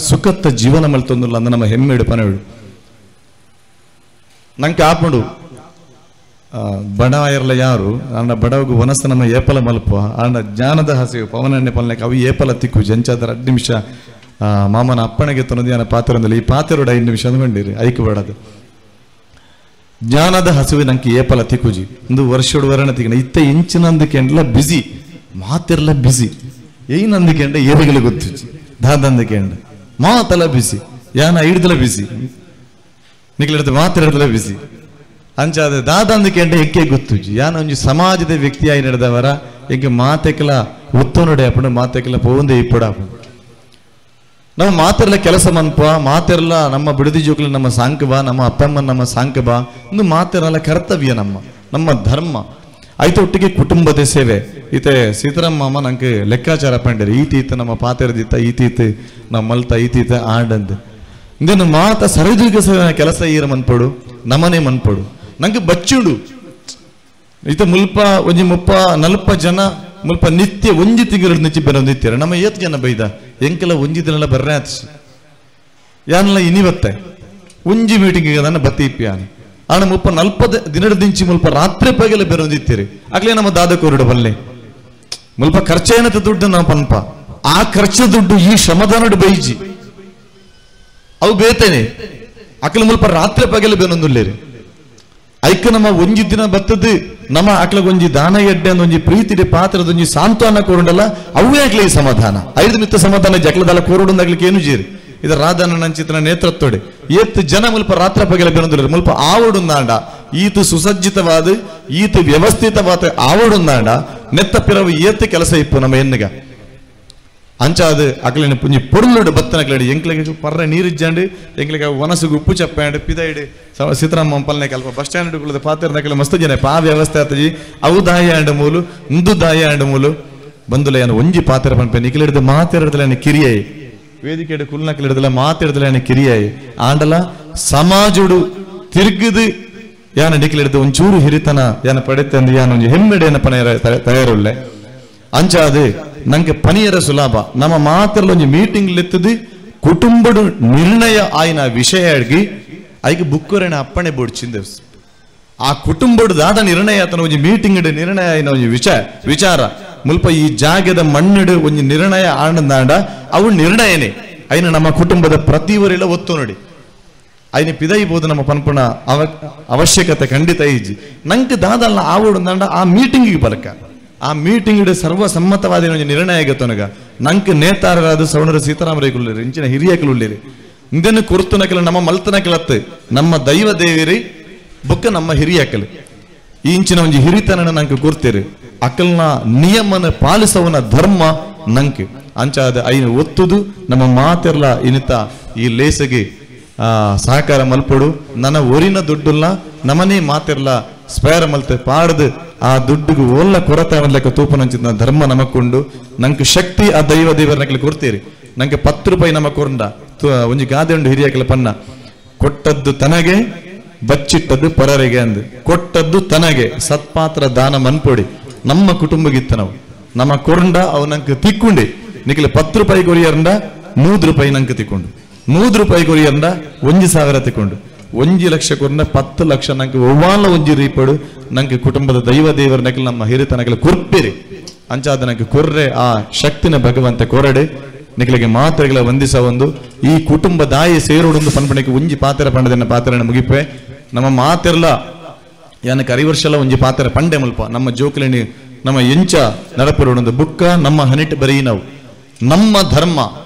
[SPEAKER 6] ಸುಖತ್ತ ಜೀವನ ಮಲ್ತೊಂದಿಲ್ಲ ಅಂದ ನಮ್ಮ ಹೆಮ್ಮೆಡು ಪನವಿಡು ನಂಗೆ ಆಪಡು ಬಡ ಇರಲ್ಲ ಯಾರು ಅಣ್ಣ ಬಡವಗೂ ವನಸ್ಸ ನಮ್ಮ ಏಪಲ ಮಲ್ಪ ಅಣ್ಣ ಜ್ಞಾನದ ಹಸಿವು ಪವನಣ್ಣೆ ಪಲ್ನಕ್ಕೆ ಅವು ಏಪಲ ತಿಕ್ಕು ಜಂಚಾದರ 2 ನಿಮಿಷ ಮಾಮನ ಅಪ್ಪಣೆಗೆ ತೊನ್ನದಿಯಾನ ಪಾತ್ರದಲ್ಲಿ ಈ ಪಾತ್ರೋಡ 5 ನಿಮಿಷ ಅಂದ್ಕೊಂಡಿರಿ ಐಕು ಬೇಡದು ಜ್ಞಾನದ ಹಸಿವು ನಂಗೆ ಏಪಲ ತಿಕ್ಕುಜಿ ಒಂದು ವರ್ಷೋಡು ವರಣ ತಿಕ್ಕ ಇತ್ತ ಇಂಚಿನಂದಕ್ಕೆಂಡ್ಲ ಬಿಸಿ ಮಾತಿರ್ಲ ಬಿಸಿ ಏನಂದಕ್ಕೆಂಡ ಏರಿಗಳು ಗೊತ್ತಿಚ್ಚಿ ದಾದಂದಕ್ಕೆಂಡ ಮಾತಲ್ಲ ಬಿಸಿ ಯಾನ ಹಿಡ್ದಲ ಬಿಸಿ ನಿಕ್ಲಿಡ್ದು ಮಾತಾಡಿದಲ ಬಿಸಿ ಅಂಚಾದ ದಾದಂದಕ್ಕೆಂಡ ಎಕ್ಕೆ ಗೊತ್ತುಜಿ ಯಾನ ಒಂಜಿ ಸಮಾಜದ ವ್ಯಕ್ತಿಯಾಗಿ ನಡೆದವರ ಎಗ್ಗೆ ಮಾತೆಕ್ಲ ಒತ್ತು ನಡೆ ಅಪ್ಪಡು ಮಾತೆಕ್ಲ ಪೋಂದೆ ಇಪ್ಪಡ ನಾವು ಮಾತಿರ್ಲ ಕೆಲಸ ಮನ್ಪ ಮಾತಿರ್ಲ ನಮ್ಮ ಬಿಡದಿ ಜೋಕ್ಲ ನಮ್ಮ ಸಾಂಕಬ ನಮ್ಮ ಅಪ್ಪಮ್ಮನ ನಮ್ಮ ಸಾಂಕಬ ಒಂದು ಮಾತಿರಲ್ಲ ಕರ್ತವ್ಯ ನಮ್ಮ ಧರ್ಮ ಆಯ್ತು ಒಟ್ಟಿಗೆ ಕುಟುಂಬದ ಸೇವೆ ಈತೆ ಸೀತಾರಾಮ ಮಾಮ ನಂಗೆ ಲೆಕ್ಕಾಚಾರ ಪಂಡರಿ ಈತೀತ ನಮ್ಮ ಪಾತೆರದಿತ್ತ ಈತೀತ ನಮ್ಮ ಮಲ್ತ ಈತೀತ ಆಡಂದು ಇಂದನ್ನು ಮಾತ ಸರಿದೂಗ ಕೆಲಸ ಈರ ಮನ್ಪಡು ನಮನೆ ಮನ್ಪಡು ನಂಗೆ ಬಚ್ಚುಡು ಈತ ಮುಲ್ಪ ಒಂಜಿ 30-40 ಜನ ಮುಲ್ಪ ನಿತ್ಯ ಒಂಜಿ ತಿಂಗಳು ನಿಚ್ಚಿ ಬೆರೊಂದಿತ್ತೀರ ನಮ್ಮ 8 ಜನ ಬೈದ ಎಂಕೆಲ್ಲ ಒಂಜಿ ದಿನ ಬರ್ರೆ ಆತಿಸಿ ಯಾನೆಲ್ಲ ಇನಿವತ್ತೆ ಒಂಜಿ ಮೀಟಿಂಗ್ ನನ್ನ ಬತ್ತಿ ಇಪ್ಪಿಯಾನ ಆಣ 30-40 ದಿನದ ದಿಂಚಿ ಮುಲ್ಪ ರಾತ್ರಿ ಪಗೆಲ್ಲ ಬೆರೊಂದಿತ್ತೀರಿ ಆಗ್ಲೇ ನಮ್ಮ ದಾದ ಕೋರುಡು ಬಲ್ಲೆ ಮುಲ್ಪ ಖರ್ಚೇನತ ದುಡ್ಡು ನಾವು ಪನ್ಪ ಆ ಖರ್ಚು ದುಡ್ಡು ಈ ಶ್ರಮದಾನಡು ಬೈಜಿ ಅವು ಬೇತೇನೆ ಅಕ್ಲ ಮುಲ್ಪ ರಾತ್ರಿ ಪಗೆಲ್ಲ ಬೆರೊಂದುಲ್ಲೇರಿ ಐಕ ನಮ್ಮ ಒಂಜಿ ದಿನ ಬತ್ತದು ನಮ್ಮ ಅಕ್ಲಗ ಒಂಜಿ ದಾನ ಎಡ್ಡೆ ಅಂದ ಒಂಜಿ ಪ್ರೀತಿಡೆ ಪಾತ್ರದ ಒಂಜಿ ಸಾಂತ್ವನ ಕೋರುಂಡಲ್ಲ ಅವೇ ಆಗ್ಲಿ ಈ ಸಮಾಧಾನ 5 ಮಿತ್ತ ಸಮಾಧಾನ ಜಕ್ಲದಲ್ಲ ಕೋರುಂಡಾಗ್ಲಿಕ್ಕೆ ಏನು ಜೀರಿ ಇದರ ರಾಧನ ನಂಚಿತನ ನೇತೃತ್ವಡೆ 8 ಜನ ಮುಲ್ಪ ರಾತ್ರ ಪಗೆಲ ಬೆರೊಂದುಲ್ಲೇರಿ ಮುಲ್ಪ ಆವಡುಂದಾಂಡ ಈತು ಸುಸಜ್ಜಿತವಾದ ಈತು ವ್ಯವಸ್ಥಿತವಾದ ಆವಡುಂದಾಂಡ ನೆತ್ತ ಪಿರವು ಏತ್ ಕೆಲಸ ಇಪ್ಪು ನಮ್ಮ ಎನ್ನಿಗ ಅಂಚಾದು ಅಕ್ಲಿನ ಪುಂಜಿ ಪೊರ್ಲುಡು ಬತ್ತನಕ್ಲಡಿ ಎಂಕ್ಲಿಗೆ ಪರ್ರೆ ನೀರಿಜ್ಜಾಂಡು ಎಂಕ್ಲಿಗೆ ವನಸುಗು ಉಪ್ಪು ಚಪ್ಪಾಂಡು ಪಿದಾಯಿಡು ಸೀತಾರಾಮ ಪಲ್ನೆ ಕಲ್ಪ ಬಸ್ ಸ್ಟ್ಯಾಂಡ್ ಕುಳದ ಪಾತ್ರದಕ್ಕೆಲ್ಲ ಮಸ್ತ್ ಜನ ಆ ವ್ಯವಸ್ಥೆ ಆತಜಿ ಅವು ದಾಯ ಅಂಡ ಮೂಲು ಇಂದು ದಾಯ ಅಂಡ ಮೂಲು ಬಂದುಲೆಯನ್ನು ಒಂಜಿ ಪಾತ್ರ ಪನ್ಪೆ ನಿಖಿಲಿಡ್ದು ಮಾತಾಡಿದಲ್ಲ ಕಿರಿಯಾಯಿ ವೇದಿಕೆ ಕುಲ್ನಕ್ಲಿಡ್ದಲ್ಲ ಮಾತಾಡಿದಲ್ಲ ಕಿರಿಯಾಯಿ ಆಂಡಲ ಸಮಾಜುಡು ತಿರುಗಿದು ಯಾನ ನಿಖಿಲಿಡ್ದು ಒಂಚೂರು ಹಿರಿತನ ಯಾನ ಪಡೆತೆ ಅಂದು ಯಾನ ಒಂಜಿ ಹೆಮ್ಮೆಡೆಯನ್ನ ಪನ ತಯಾರುಳ್ಳೆ ಅಂಚಾದು ನಂಗೆ ಪನಿಯರ ಸುಲಭ ನಮ್ಮ ಮಾತ್ರಲ್ಲ ಒಂಜಿ ಮೀಟಿಂಗ್ ಲೆತ್ತದು ಕುಟುಂಬಡು ನಿರ್ಣಯ ಆಯ್ನ ವಿಷಯ ಅಡ್ಗಿ ಐಗೆ ಬುಕ್ಕರೇನ ಅಪ್ಪಣೆ ಬೋಡ್ಚಿಂದ ಆ ಕುಟುಂಬಡು ದಾದ ನಿರ್ಣಯ ಆತನ ಒಂಜಿ ಮೀಟಿಂಗ್ ನಿರ್ಣಯ ಆಯ್ನ ಒಂಜಿ ವಿಚಾರ ಮುಲ್ಪ ಈ ಜಾಗದ ಮಣ್ಣಿಡು ಒಂಜಿ ನಿರ್ಣಯ ಆಂಡಂದಾಂಡ ಅವು ನಿರ್ಣಯನೇ ಐನ ನಮ್ಮ ಕುಟುಂಬದ ಪ್ರತಿವರೆಲ್ಲ ಒತ್ತು ನೋಡಿ ಐನ ಪಿದೈಬೋದು ನಮ್ಮ ಪನ್ಪುಣ ಅವಶ್ಯಕತೆ ಖಂಡಿತ ಈಜಿ ನಂಗೆ ದಾದಲ್ಲ ಆವಡುಂದಾಂಡ ಆ ಮೀಟಿಂಗಿಗೆ ಬಲಕ ಆ ಮೀಟಿಂಗ್ ಸರ್ವಸಮ್ಮತವಾದ ನಿರ್ಣಯ ಆಗತ್ತನಗ ನಂಗೆ ನೇತಾರರಾದ ಸವಣರ ಸೀತಾರಾಮರೈಗುಳ್ಳೇರಿ ಇಂಚಿನ ಹಿರಿಯಕಲುಳ್ಳೇರಿ ಇದನ್ನು ಕುರ್ತನಕಲ ನಮ್ಮ ಮಲ್ತನ ಕೆಳತ್ತು ನಮ್ಮ ದೈವ ದೇವಿರಿ ಬುಕ್ಕ ನಮ್ಮ ಹಿರಿಯಕಲು ಈ ಇಂಚಿನ ಒಂಜಿ ಹಿರಿತನ ನಂಗೆ ಗುರ್ತೀರಿ ಅಕಲ್ನ ನಿಯಮನ ಪಾಲಿಸವನ ಧರ್ಮ ನಂಗೆ ಅಂಚಾದ ಐನು ಒತ್ತುದು ನಮ್ಮ ಮಾತಿರ್ಲ ಇನಿತ ಈ ಲೇಸಗೆ ಸಹಕಾರ ಮಲ್ಪಡು ನನ್ನ ಒರಿನ ದುಡ್ಡುಲ್ಲ ನಮ್ಮನೇ ಮಾತಿರ್ಲ ಸ್ಪೇರ ಮಲ್ತೆ ಪಾಡ್ದು ಆ ದುಡ್ಡುಗೂ ಒಲ್ಲ ಕೊರತೆ ಲೆಕ್ಕ ತೂಪನಂಚಿದ ಧರ್ಮ ನಮಕೊಂಡು ನಂಗೆ ಶಕ್ತಿ ಆ ದೈವ ದೇವರನ್ನ ಕೊಡ್ತೀರಿ ನಂಗೆ 10 ರೂಪಾಯಿ ನಮ ಕೊರಂಡ ಒಂಜಿ ಗಾದೆ ಉಂಡು ಹಿರಿಯಕಲ ಪನ್ನ ಕೊಟ್ಟದ್ದು ತನಗೆ ಬಚ್ಚಿಟ್ಟದ್ದು ಪರರಿಗೆ ಅಂದು ಕೊಟ್ಟದ್ದು ತನಗೆ ಸತ್ಪಾತ್ರ ದಾನ ಮನ್ಪೊಡಿ ನಮ್ಮ ಕುಟುಂಬಗಿತ್ತ ನಾವು ನಮ್ಮ ಕೊರಂಡ ಅವು ನಂಗೆ ತಿಕ್ಕೊಂಡಿ ನಿಖಿಲ 10 ರೂಪಾಯಿ ಕೊರಿಯರಂಡ 100 ರೂಪಾಯಿ ನಂಗೆ ತಿಕ್ಕೊಂಡು 100 ರೂಪಾಯಿ ಕೊರಿಯರಂಡ 1,000 ತಿಕ್ಕೊಂಡು 1 ಲಕ್ಷ ಕೊರನ 10 ಲಕ್ಷ ನಂಗೆ ಒವ್ವಾಲ ಒಂಜಿ ರೀಪಡು ನಂಗೆ ಕುಟುಂಬದ ದೈವ ದೇವರ ನಕಲ್ ನಮ್ಮ ಹಿರಿತನಕಲ ಕೊರ್ಪಿರಿ ಅಂಚಾದ ನಂಗೆ ಕೊರ್ರೆ ಆ ಶಕ್ತಿನ ಭಗವಂತ ಕೊರಡೆ ನಿಖಲಿಗೆ ಮಾತ್ರೆಗಳ ವಂದಿಸ ಒಂದು ಈ ಕುಟುಂಬ ದಾಯಿ ಸೇರೋಡೊಂದು ಪನ್ಪಣಕ್ಕೆ ಒಂಜಿ ಪಾತ್ರ ಪಂಡದನ್ನ ಪಾತ್ರನ ಮುಗಿಪೆ ನಮ್ಮ ಮಾತೆರ್ಲ ಯಾನಕ್ಕೆ 6 ವರ್ಷಲ ಒಂಜಿ ಪಾತ್ರ ಪಂಡೆ ಮುಲ್ಪ ನಮ್ಮ ಜೋಕಲಿನಿ ನಮ್ಮ ಎಂಚ ನಡಪರೋಡೊಂದು ಬುಕ್ಕ ನಮ್ಮ ಹನಿಟ್ ಬರೀ ನಾವು ನಮ್ಮ ಧರ್ಮ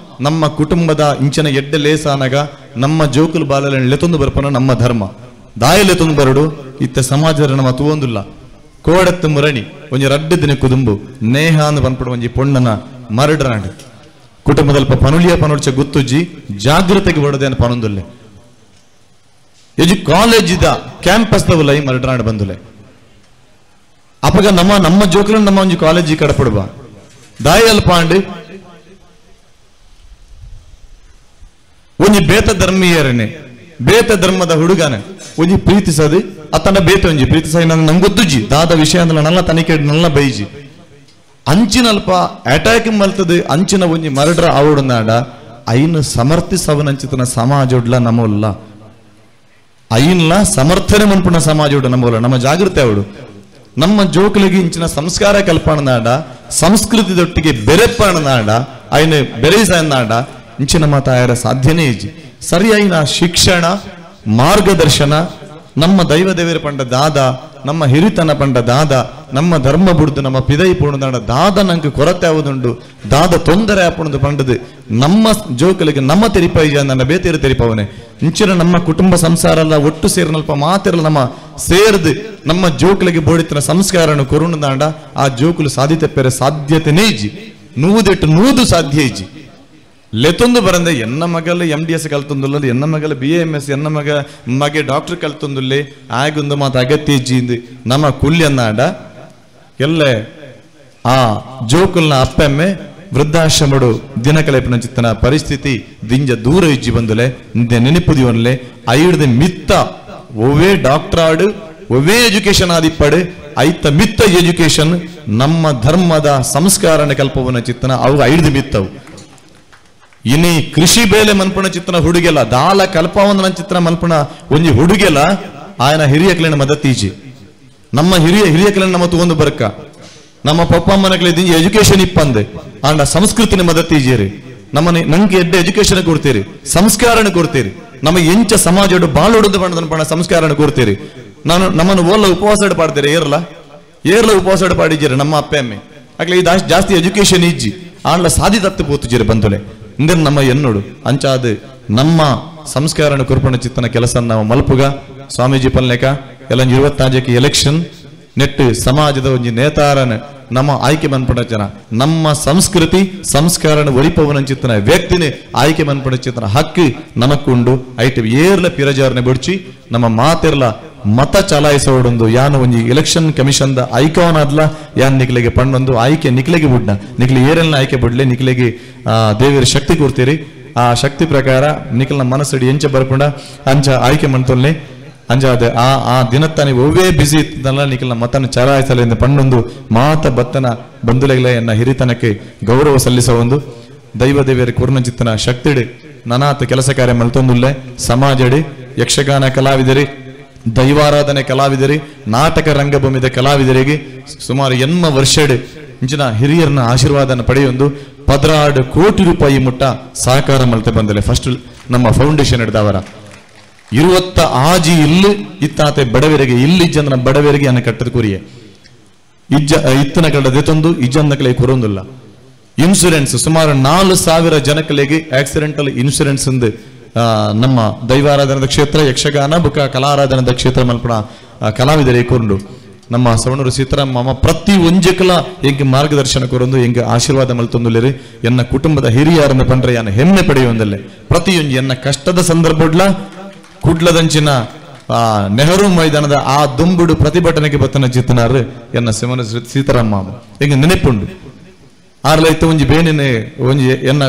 [SPEAKER 6] ನಮ್ಮ ಕುಟುಂಬದ ಇಂಚನ ಎಡ್ಡೆ ಲೇಸಾನಗ ನಮ್ಮ ಜೋಕುಲು ಬಾಲ ಲೆತೊಂದು ಬರ್ಪನ ನಮ್ಮ ಧರ್ಮ ದಾಯಲೆತೊಂದು ಬರಡು ಇತ್ತ ಸಮಾಜದ ನಮ್ಮ ತೂವೊಂದುಲ್ಲ ಕೋಡತ್ತು ಮುರಣಿ ಒಂಜಿ ರಡ್ಡು ದಿನ ಕುದುಂಬು ನೇಹ ಅಂದು ಪನ್ಪಡು ಒಂಜಿ ಪೊಣ್ಣನ ಮರಡ್ರಾಂಡ್ ಕುಟುಂಬದಲ್ಪ ಪನುಳಿಯ ಪನುಳ್ಚ ಗುತ್ತುಜ್ಜಿ ಜಾಗೃತೆಗೆ ಬಡದೆ ಅಂತ ಪನೊಂದುಲ್ಲೆ ಕಾಲೇಜ್ ಇದ ಕ್ಯಾಂಪಸ್ ದವಲ್ಲ ಈ ಮರಡ್ರಾಂಡ್ ಬಂದುಲೆ ಅಪಗ ನಮ್ಮ ಜೋಕುಲ ನಮ್ಮ ಒಂಜಿ ಕಾಲೇಜ್ ಕಡಪಡುವ ದಾಯಿ ಅಲ್ಪ ಅಂಡ್ ಒಂಜಿ ಬೇತ ಧರ್ಮೀಯರನೆ ಬೇತ ಧರ್ಮದ ಹುಡುಗನೆ ಒಂಜಿ ಪ್ರೀತಿಸದು ಅತನ ಬೇತ ಒಂಜಿ ಪ್ರೀತಿಸ ನಂಗೆ ಗೊತ್ತುಜ್ಜಿ ದಾದ ವಿಷಯ ಅಂದ್ರೆ ನಲ್ಲ ತನಿಖೆ ನಲ್ಲ ಬೈಜಿ ಅಂಚಿನಲ್ಪ ಅಟ್ಯಾಕ್ ಮಲ್ತದು ಅಂಚಿನ ಒಂಜಿ ಮರ್ಡರ್ ಆವಡುನಾಡ ಐನ್ ಸಮರ್ಥಿಸವನಂಚಿತನ ಸಮಾಜೊಡ್ಲ ನಮ್ಮಲ್ಲ ಐನ್ಲ ಸಮರ್ಥನೆ ಮನ್ಪುಣ ಸಮಾಜೋಡು ನಮ್ಮಲ್ಲ ನಮ್ಮ ಜಾಗೃತಿ ಅವಡು ನಮ್ಮ ಜೋಕುಲಿಗೆ ಇಂಚಿನ ಸಂಸ್ಕಾರ ಕಲ್ಪಣನಾಡ ಸಂಸ್ಕೃತಿದೊಟ್ಟಿಗೆ ಬೆರೆಪಣನಾಡ ಐನ್ ಬೆರೆಸನಾಡ ಇಂಚಿನ ಮಾತ ಆಯರ ಸಾಧ್ಯನೇ ಇಜ್ಜಿ ಸರಿಯಾಯಿನ ಶಿಕ್ಷಣ ಮಾರ್ಗದರ್ಶನ ನಮ್ಮ ದೈವ ದೇವರ ಪಂಡ ದಾದ ನಮ್ಮ ಹಿರಿತನ ಪಂಡ ದಾದ ನಮ್ಮ ಧರ್ಮ ಬುಡ್ದು ನಮ್ಮ ಪಿದೈ ಪೂರ್ಣದಾಡ ದಾದ ನಂಗೆ ಕೊರತೆ ಆವುದುಂಡು ದಾದ ತೊಂದರೆ ಆಪುಣದು ಪಂಡದು ನಮ್ಮ ಜೋಕಲಿಗೆ ನಮ್ಮ ತೆರಿಪೈಜ ನನ್ನ ಬೇತೇರು ತೆರಿಪವನೆ ಇಂಚಿನ ನಮ್ಮ ಕುಟುಂಬ ಸಂಸಾರ ಎಲ್ಲ ಒಟ್ಟು ಸೇರಿನಲ್ಪ ಮಾತಿರಲ್ಲ ನಮ್ಮ ಸೇರ್ದು ನಮ್ಮ ಜೋಕಲಿಗೆ ಬೋಡಿತನ ಸಂಸ್ಕಾರನು ಕೊರುಣದಾಂಡ ಆ ಜೋಕುಲು ಸಾಧಿತ ಸಾಧ್ಯತೆನೇ ಇಜ್ಜಿ ನೂದೆಟ್ಟು ನೂದು ಸಾಧ್ಯ ಇಜ್ಜಿ ಲೆತೊಂದು ಬರಂದೆ ಎನ್ನ ಮಗಲು MDS ಕಲ್ತೊಂದುಲ್ಲ ಎನ್ನ ಮಗಲು BAMS ಎನ್ನ ಮಗೆ ಡಾಕ್ಟರ್ ಕಲ್ತೊಂದುಲ್ಲೆ ಆಗೊಂದು ಮಾತು ಅಗತ್ಯ ಇಜ್ಜಿಂದು ನಮ್ಮ ಕುಲ್ಯನ್ನಾಡ ಎಲ್ಲೆ ಆ ಜೋಕುಲ್ನ ಅಪ್ಪೆಮ್ಮೆ ವೃದ್ಧಾಶ್ರಮಡು ದಿನಕಲೆಪನ ಚಿತ್ತನ ಪರಿಸ್ಥಿತಿ ದಿಂಜ ದೂರ ಇಜ್ಜಿ ಬಂದುಲೆ ನೆನಪುದಿವನ್ಲೆ ಐಡ್ದೆ ಮಿತ್ತ ಒವೇ ಡಾಕ್ಟರ್ ಆಡು ಒವೇ ಎಜುಕೇಶನ್ ಆದಿಪ್ಪಡು ಐತ ಮಿತ್ತ ಎಜುಕೇಶನ್ ನಮ್ಮ ಧರ್ಮದ ಸಂಸ್ಕಾರನ ಕಲ್ಪವನ ಚಿತ್ತನ ಅವು ಐಡ್ದು ಮಿತ್ತವು ಇನಿ ಕೃಷಿ ಬೇಲೆ ಮನ್ಪುಣ ಚಿತ್ರನ ಹುಡುಗೆಲ್ಲ ದಾಲ ಕಲ್ಪವನ ಚಿತ್ರ ಮನ್ಪುಣ ಒಂಜಿ ಹುಡುಗೆಲ್ಲ ಆಯನ ಹಿರಿಯಕಲಿನ ಮದತೀಜಿ ನಮ್ಮ ಹಿರಿಯಕಲಿನ ನಮ್ಮ ತಗೊಂಡು ಬರ್ಕ ನಮ್ಮ ಪಪ್ಪ ಅಮ್ಮನಕ್ಲೆ ದಿಂಜಿ ಎಜುಕೇಶನ್ ಇಪ್ಪಂದೆ ಆಂಡ ಸಂಸ್ಕೃತಿನ ಮದತೀಜಿರಿ ನಮ್ಮನೆ ನಂಗೆ ಎಡ್ಡೆ ಎಜುಕೇಶನ್ ಕೊಡ್ತೀರಿ ಸಂಸ್ಕಾರನ ಕೊಡ್ತೀರಿ ನಮ್ಮ ಎಂಚ ಸಮಾಜಡು ಬಾಳೊಡದು ಬಣ್ಣದ ಬಣ್ಣ ಸಂಸ್ಕಾರನ ಕೊಡ್ತೀರಿ ನಾನು ನಮ್ಮನ್ನು ಓಲ್ಲ ಉಪವಾಸ ಪಾಡ್ತೀರಿ ಏರ್ಲ ಉಪವಾಸ ಪಾಡಿದ್ದೀರಿ ನಮ್ಮ ಅಪ್ಪ ಅಮ್ಮೆ ಆಗ್ಲಿ ಜಾಸ್ತಿ ಎಜುಕೇಶನ್ ಇಜ್ಜಿ ಆಂಡ್ಲ ಸಾಧಿ ತತ್ತು ಪೋತುಜಿರಿ ಬಂದುಲೆ ಇಂದಿನ ನಮ್ಮ ಎನ್ನೋಡು ಅಂಚಾದ ನಮ್ಮ ಸಂಸ್ಕಾರನ ಕುರ್ಪಣ ಚಿತ್ತನ ಕೆಲಸ ನಾವು ಮಲ್ಪುಗ ಸ್ವಾಮೀಜಿ ಪಲ್ಲೆಕ ಎಲ್ಲ 25 ಎಲೆಕ್ಷನ್ ನೆಟ್ಟು ಸಮಾಜದ ಒಂಜಿ ನೇತಾರನ ನಮ್ಮ ಆಯ್ಕೆ ಮನ್ಪಡ ಜನ ನಮ್ಮ ಸಂಸ್ಕೃತಿ ಸಂಸ್ಕಾರನ ಒಲಿಪವನ ಚಿತ್ತನ ವ್ಯಕ್ತಿನೇ ಆಯ್ಕೆ ಮನ್ಪಡ ಚಿತ್ತನ ಹಕ್ಕು ನಮಕ್ಕುಂಡು ಐಟ್ ಏರ್ಲ ಪಿರಜಾರನೆ ಬುಡ್ಚಿ ನಮ್ಮ ಮಾತಿರ್ಲ ಮತ ಚಲಾಯಿಸೋಡೊಂದು ಯಾನು ಒಂಜಿ ಎಲೆಕ್ಷನ್ ಕಮಿಷನ್ ದ ಐಕಾನ್ ಆದ್ಲ ಯಾನ್ ನಿಕ್ಲೆಗೆ ಪಣ್ಣೊಂದು ಆಯ್ಕೆ ನಿಕ್ಲೆಗೆ ಬುಡ್ನ ನಿಕ್ಲೆ ಏರೆಲ್ಲ ಆಯ್ಕೆ ಬುಡ್ಲೆ ನಿಕ್ಲೆಗೆ ದೇವರ ಶಕ್ತಿ ಕೊಡ್ತೀರಿ ಆ ಶಕ್ತಿ ಪ್ರಕಾರ ನಿಕ್ಲನ ಮನಸ್ಸಡಿ ಎಂಚ ಬರ್ಕೊಂಡ ಅಂಚ ಆಯ್ಕೆ ಮಾಡ್ತೊಲ್ಲೆ ಅಂಜಾದ ಆ ದಿನತ್ತಾನೆ ಒವ್ವೇ ಬಿಸಿ ಇತ್ತಲ್ಲ ನಿಖಿಲ್ನ ಮತನ ಚಲಾಯಿಸಲೆಂದು ಪಣ್ಣೊಂದು ಮಾತ ಬತ್ತನ ಬಂಧುಲೆಗಳ ಎನ್ನ ಹಿರಿತನಕ್ಕೆ ಗೌರವ ಸಲ್ಲಿಸ ಒಂದು ದೈವ ದೇವರ ಕುರ್ನ ಚಿತ್ತನ ಶಕ್ತಿಡಿ ನನಾತ ಕೆಲಸ ಕಾರ್ಯ ಮಲ್ತೊಂದುಲ್ಲೆ ಸಮಾಜಡಿ ಯಕ್ಷಗಾನ ಕಲಾವಿದರಿ ದೈವಾರಾಧನೆ ಕಲಾವಿದರಿ ನಾಟಕ ರಂಗಭೂಮಿದ ಕಲಾವಿದರಿಗೆ ಸುಮಾರು 8 ವರ್ಷಡಿ ಇಂಚಿನ ಹಿರಿಯರನ್ನ ಆಶೀರ್ವಾದನ ಪಡೆಯೊಂದು 16 ಕೋಟಿ ರೂಪಾಯಿ ಮುಟ್ಟ ಸಹಕಾರ ಮಲ್ತೆ ಬಂದಲೆ ಫಸ್ಟ್ ನಮ್ಮ ಫೌಂಡೇಶನ್ ಹಿಡ್ದವರ 20 ಆಜಿ ಇಲ್ಲಿ ಇತ್ತಾತೆ ಬಡವರಿಗೆ ಇಲ್ಲಿ ಜನರ ಬಡವರಿಗೆ ಅನ್ನ ಕಟ್ಟದ ಕುರಿಯೆ ಇತ್ತನ ಕಡದೆ ತಂದು ಇಜ್ಜಂದಕಲೆ ಕುರೊಂದಿಲ್ಲ ಇನ್ಶೂರೆನ್ಸ್ ಸುಮಾರು 4,000 ಜನಕಲೆಗೆ ಆಕ್ಸಿಡೆಂಟಲ್ ಇನ್ಶೂರೆನ್ಸ್ ಎಂದು ನಮ್ಮ ದೈವಾರಾಧನದ ಕ್ಷೇತ್ರ ಯಕ್ಷಗಾನ ಬುಕ ಕಲಾರಾಧನದ ಕ್ಷೇತ್ರ ಮಲ್ಪಣ ಕಲಾವಿದರೇ ಕೊಂಡು ನಮ್ಮ ಸವಣೂರು ಸೀತಾರಾಮ ಪ್ರತಿ ಒಂಜಕಲ ಹೆಂಗೆ ಮಾರ್ಗದರ್ಶನ ಕೊರೊಂದು ಹೆಂಗೆ ಆಶೀರ್ವಾದ ಮಲ್ತೊಂದುಲ್ಲೇರಿ ಎನ್ನ ಕುಟುಂಬದ ಹಿರಿಯರನ್ನ ಪಂಡ್ರೆ ಯಾನ ಹೆಮ್ಮೆ ಪಡೆಯುವಂದಲ್ಲೇ ಪ್ರತಿಯೊಂದು ಎನ್ನ ಕಷ್ಟದ ಸಂದರ್ಭಡ್ಲ ಕುಡ್ಲದಂಚಿನ ನೆಹರು ಮೈದಾನದ ಆ ದುಂಬುಡು ಪ್ರತಿಭಟನೆಗೆ ಬತ್ತನ ಚಿತ್ತನಾರು ಎನ್ನ ಸಿಮನ ಸೀತಾರಾಮ ಹೆಂಗೆ ನೆನಪುಂಡು ಆರ್ಲ ಇತ್ತ ಒಂಜಿ ಬೇನೆನೆ ಒಂಜಿ ಎನ್ನ